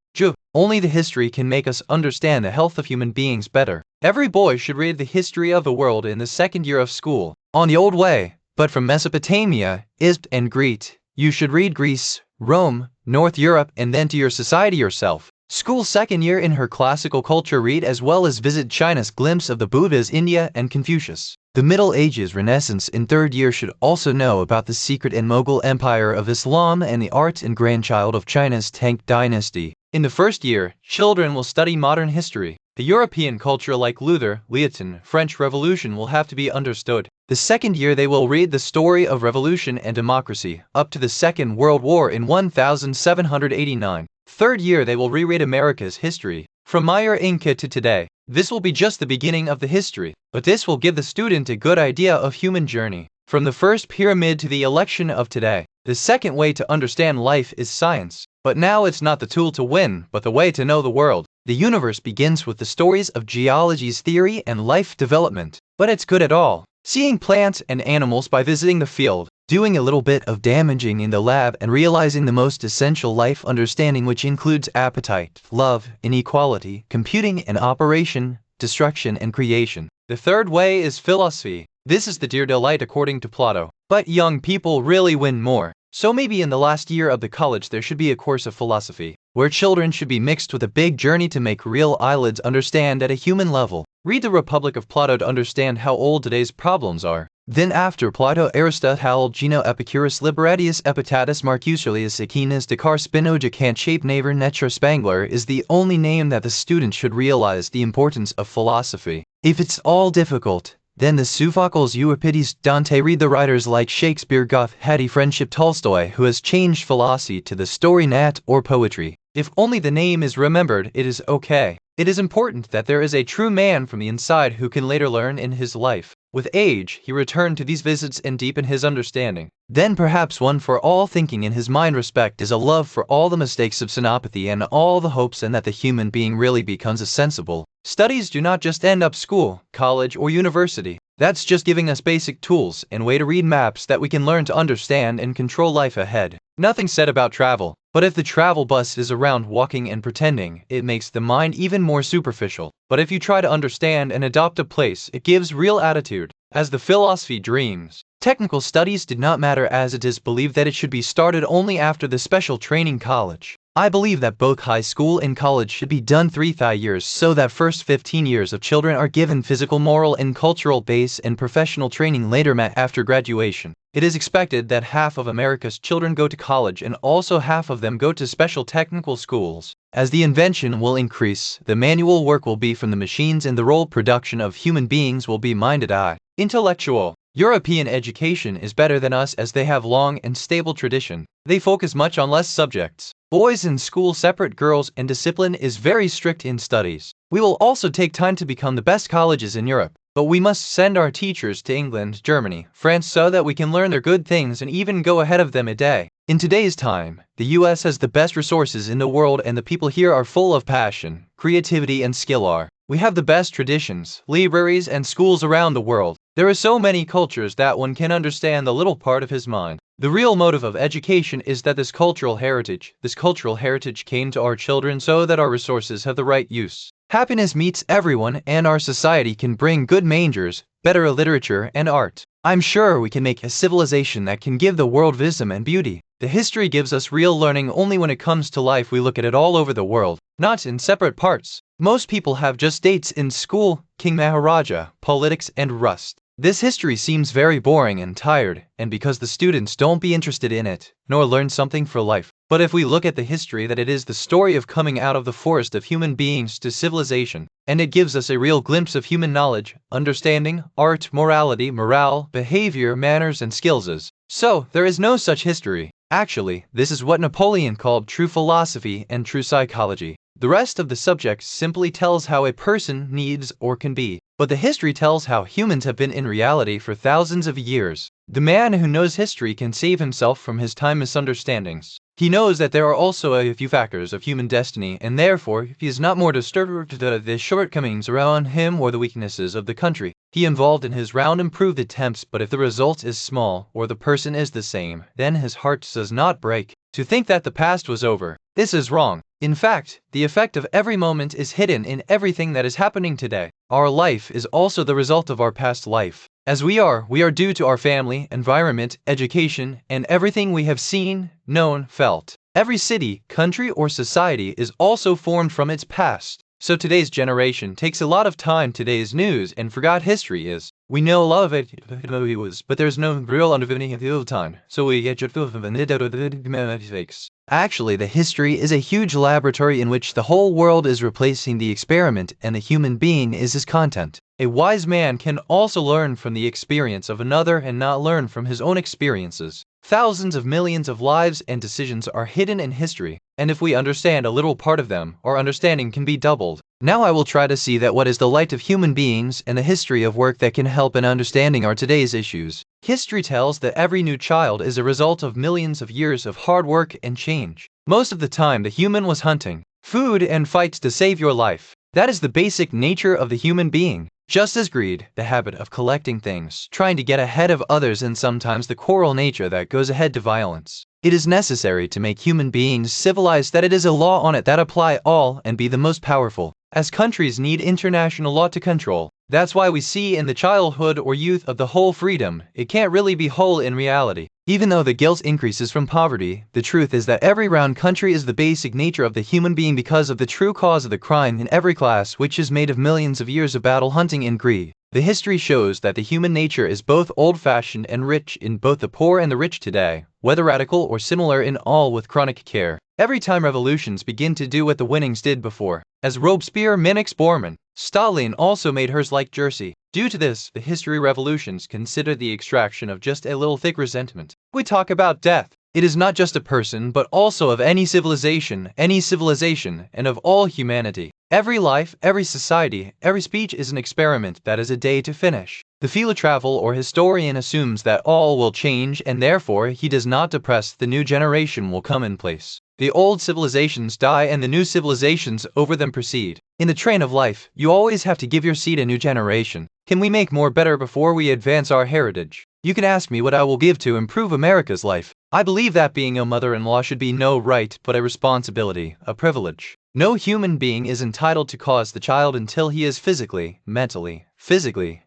S1: Only the history can make us understand the health of human beings better. Every boy should read the history of the world in the second year of school. On the old way, but from Mesopotamia, Egypt, and Crete, you should read Greece, Rome, North Europe, and then to your society yourself. School second year in her classical culture read as well as visit China's glimpse of the Buddhas, India, and Confucius. The Middle Ages Renaissance in third year should also know about the secret and Mughal Empire of Islam and the art and grandchild of China's Tang dynasty. In the first year, children will study modern history. The European culture like Luther, Leotin, French Revolution will have to be understood. The second year they will read the story of revolution and democracy, up to the Second World War in 1789. Third year they will reread America's history, from Meyer Inca to today. This will be just the beginning of the history, but this will give the student a good idea of human journey, from the first pyramid to the election of today. The second way to understand life is science, but now it's not the tool to win, but the way to know the world. The universe begins with the stories of geology's theory and life development, but it's good at all. Seeing plants and animals by visiting the field, doing a little bit of damaging in the lab, and realizing the most essential life understanding, which includes appetite, love, inequality, computing and operation, destruction and creation. The third way is philosophy. This is the dear delight according to Plato. But young people really win more. So maybe in the last year of the college there should be a course of philosophy, where children should be mixed with a big journey to make real eyelids understand at a human level. Read the Republic of Plato to understand how old today's problems are. Then after Plato, Aristotle, Geno, Epicurus, Liberatius, Epictetus, Marcus Aurelius, Aquinas, Descartes, Spinoza, Kant, Schopenhauer, Nietzsche, Spengler is the only name that the student should realize the importance of philosophy. If it's all difficult, then the Sophocles, Euripides, Dante. Read the writers like Shakespeare, Goethe, Hetty, Friendship, Tolstoy, who has changed philosophy to the story net or poetry. If only the name is remembered, it is okay. It is important that there is a true man from the inside who can later learn in his life. With age, he returned to these visits and deepen his understanding. Then perhaps one for all thinking in his mind respect is a love for all the mistakes of synopathy and all the hopes, and that the human being really becomes a sensible. Studies do not just end up school, college, or university. That's just giving us basic tools and way to read maps that we can learn to understand and control life ahead. Nothing said about travel, but if the travel bus is around walking and pretending, it makes the mind even more superficial. But if you try to understand and adopt a place, it gives real attitude. As the philosophy dreams, technical studies did not matter, as it is believed that it should be started only after the special training college. I believe that both high school and college should be done 3 years, so that first 15 years of children are given physical, moral, and cultural base and professional training later after graduation. It is expected that half of America's children go to college and also half of them go to special technical schools. As the invention will increase, the manual work will be from the machines and the role production of human beings will be minded-eye. Intellectual. European education is better than us as they have long and stable tradition. They focus much on less subjects. Boys in school separate girls, and discipline is very strict in studies. We will also take time to become the best colleges in Europe. But we must send our teachers to England, Germany, France, so that we can learn their good things and even go ahead of them a day. In today's time, the US has the best resources in the world, and the people here are full of passion, creativity, and skill. We have the best traditions, libraries, and schools around the world. There are so many cultures that one can understand the little part of his mind. The real motive of education is that this cultural heritage came to our children so that our resources have the right use. Happiness meets everyone, and our society can bring good mangers, better literature and art. I'm sure we can make a civilization that can give the world wisdom and beauty. The history gives us real learning only when it comes to life. We look at it all over the world, not in separate parts. Most people have just dates in school, King Maharaja, politics, and rust. This history seems very boring and tired, and because the students don't be interested in it, nor learn something for life. But if we look at the history, that it is the story of coming out of the forest of human beings to civilization, and it gives us a real glimpse of human knowledge, understanding, art, morality, morale, behavior, manners, and skills. So, there is no such history. Actually, this is what Napoleon called true philosophy and true psychology. The rest of the subject simply tells how a person needs or can be, but the history tells how humans have been in reality for thousands of years. The man who knows history can save himself from his time misunderstandings. He knows that there are also a few factors of human destiny, and therefore he is not more disturbed by the shortcomings around him or the weaknesses of the country he involved in his round improved attempts. But if the result is small, or the person is the same, then his heart does not break. To think that the past was over, this is wrong. In fact, the effect of every moment is hidden in everything that is happening today. Our life is also the result of our past life. As we are due to our family, environment, education, and everything we have seen, known, felt. Every city, country, or society is also formed from its past. So today's generation takes a lot of time today's news and forgot history is. We know a lot of it, but there's no real understanding of the time. So we get mistakes. Actually, the history is a huge laboratory in which the whole world is replacing the experiment, and the human being is his content. A wise man can also learn from the experience of another and not learn from his own experiences. Thousands of millions of lives and decisions are hidden in history, and if we understand a little part of them, our understanding can be doubled. Now I will try to see that what is the light of human beings and the history of work that can help in understanding our today's issues. History tells that every new child is a result of millions of years of hard work and change. Most of the time the human was hunting, food and fights to save your life. That is the basic nature of the human being. Just as greed, the habit of collecting things, trying to get ahead of others, and sometimes the quarrel nature that goes ahead to violence. It is necessary to make human beings civilized, that it is a law on it that apply all and be the most powerful. As countries need international law to control. That's why we see in the childhood or youth of the whole freedom, it can't really be whole in reality. Even though the guilt increases from poverty, the truth is that every round country is the basic nature of the human being because of the true cause of the crime in every class, which is made of millions of years of battle, hunting, and greed. The history shows that the human nature is both old-fashioned and rich in both the poor and the rich today, whether radical or similar in all with chronic care. Every time revolutions begin to do what the winnings did before, as Robespierre mimics Bormann, Stalin also made hers like Jersey. Due to this, the history revolutions consider the extraction of just a little thick resentment. We talk about death. It is not just a person but also of any civilization, and of all humanity. Every life, every society, every speech is an experiment that is a day to finish. The philosopher or historian assumes that all will change, and therefore he does not depress the new generation will come in place. The old civilizations die and the new civilizations over them proceed. In the train of life, you always have to give your seed a new generation. Can we make more better before we advance our heritage? You can ask me what I will give to improve America's life. I believe that being a mother-in-law should be no right but a responsibility, a privilege. No human being is entitled to cause the child until he is physically, mentally,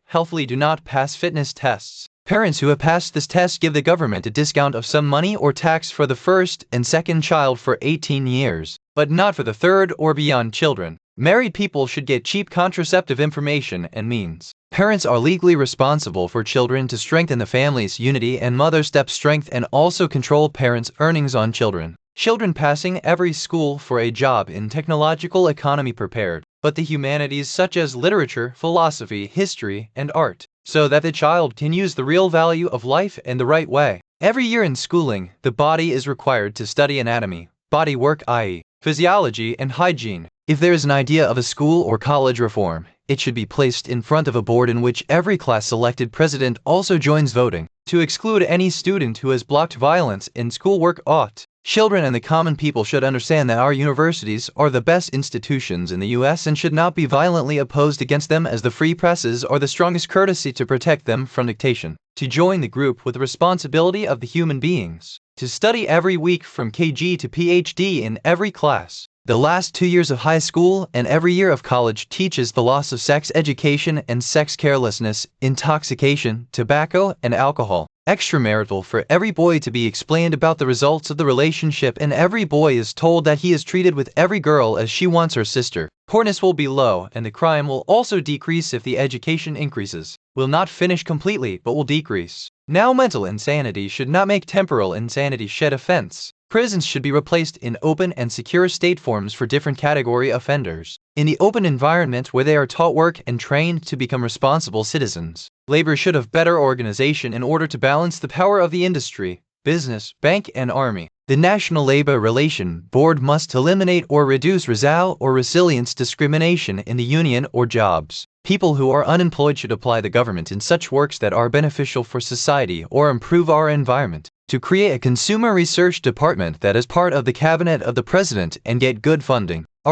S1: healthily do not pass fitness tests. Parents who have passed this test give the government a discount of some money or tax for the first and second child for 18 years, but not for the third or beyond children. Married people should get cheap contraceptive information and means. Parents are legally responsible for children to strengthen the family's unity and mother step strength, and also control parents' earnings on children. Children passing every school for a job in technological economy prepared, but the humanities such as literature, philosophy, history, and art, so that the child can use the real value of life in the right way. Every year in schooling, the body is required to study anatomy, body work, i.e., physiology and hygiene. If there is an idea of a school or college reform, it should be placed in front of a board in which every class-selected president also joins voting. To exclude any student who has blocked violence in schoolwork ought. Children and the common people should understand that our universities are the best institutions in the US and should not be violently opposed against them, as the free presses are the strongest courtesy to protect them from dictation. To join the group with the responsibility of the human beings. To study every week from KG to PhD in every class. The last 2 years of high school and every year of college teaches the loss of sex education and sex carelessness, intoxication, tobacco, and alcohol. Extramarital for every boy to be explained about the results of the relationship, and every boy is told that he is treated with every girl as she wants her sister. Poorness will be low, and the crime will also decrease if the education increases. Will not finish completely, but will decrease. Now mental insanity should not make temporal insanity shed offense. Prisons should be replaced in open and secure state forms for different category offenders. In the open environment where they are taught work and trained to become responsible citizens. Labor should have better organization in order to balance the power of the industry, business, bank, and army. The National Labor Relation Board must eliminate or reduce resilience discrimination in the union or jobs. People who are unemployed should apply the government in such works that are beneficial for society or improve our environment. To create a consumer research department that is part of the cabinet of the president and get good funding. I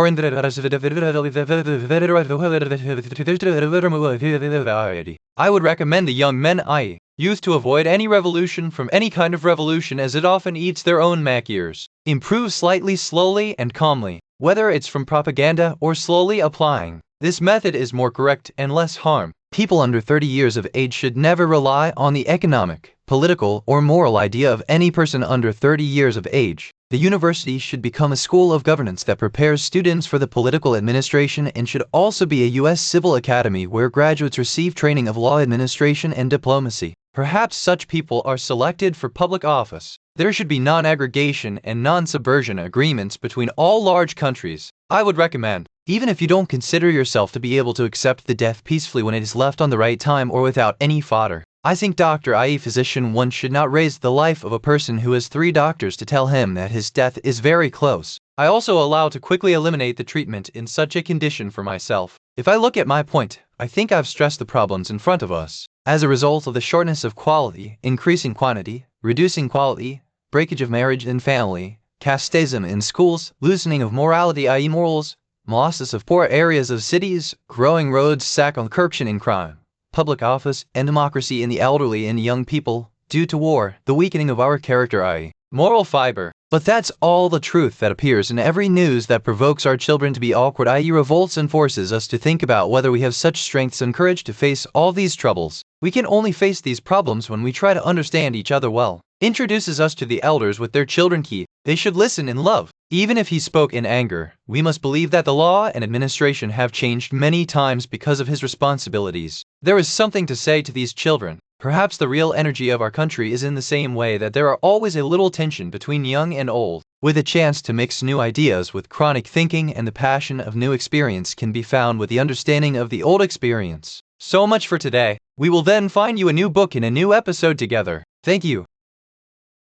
S1: would recommend the young men, i.e., youth, to avoid any revolution from any kind of revolution, as it often eats their own Mac ears. Improve slightly, slowly, and calmly, whether it's from propaganda or slowly applying. This method is more correct and less harm. People under 30 years of age should never rely on the economic, political, or moral idea of any person under 30 years of age. The university should become a school of governance that prepares students for the political administration, and should also be a U.S. civil academy where graduates receive training of law administration and diplomacy. Perhaps such people are selected for public office. There should be non-aggregation and non-subversion agreements between all large countries. I would recommend, even if you don't consider yourself to be able to accept the death peacefully when it is left on the right time or without any fodder. I think doctor, i.e. physician, one should not raise the life of a person who has 3 doctors to tell him that his death is very close. I also allow to quickly eliminate the treatment in such a condition for myself. If I look at my point, I think I've stressed the problems in front of us. As a result of the shortness of quality, increasing quantity, reducing quality, breakage of marriage and family, casteism in schools, loosening of morality i.e. morals, molossus of poor areas of cities, growing roads, sack on corruption and crime, public office and democracy in the elderly and young people, due to war, the weakening of our character i.e. moral fiber. But that's all the truth that appears in every news that provokes our children to be awkward i.e. revolts and forces us to think about whether we have such strengths and courage to face all these troubles. We can only face these problems when we try to understand each other well. Introduces us to the elders with their children key. They should listen in love. Even if he spoke in anger, we must believe that the law and administration have changed many times because of his responsibilities. There is something to say to these children. Perhaps the real energy of our country is in the same way that there are always a little tension between young and old, with a chance to mix new ideas with chronic thinking, and the passion of new experience can be found with the understanding of the old experience. So much for today. We will then find you a new book in a new episode together. Thank you.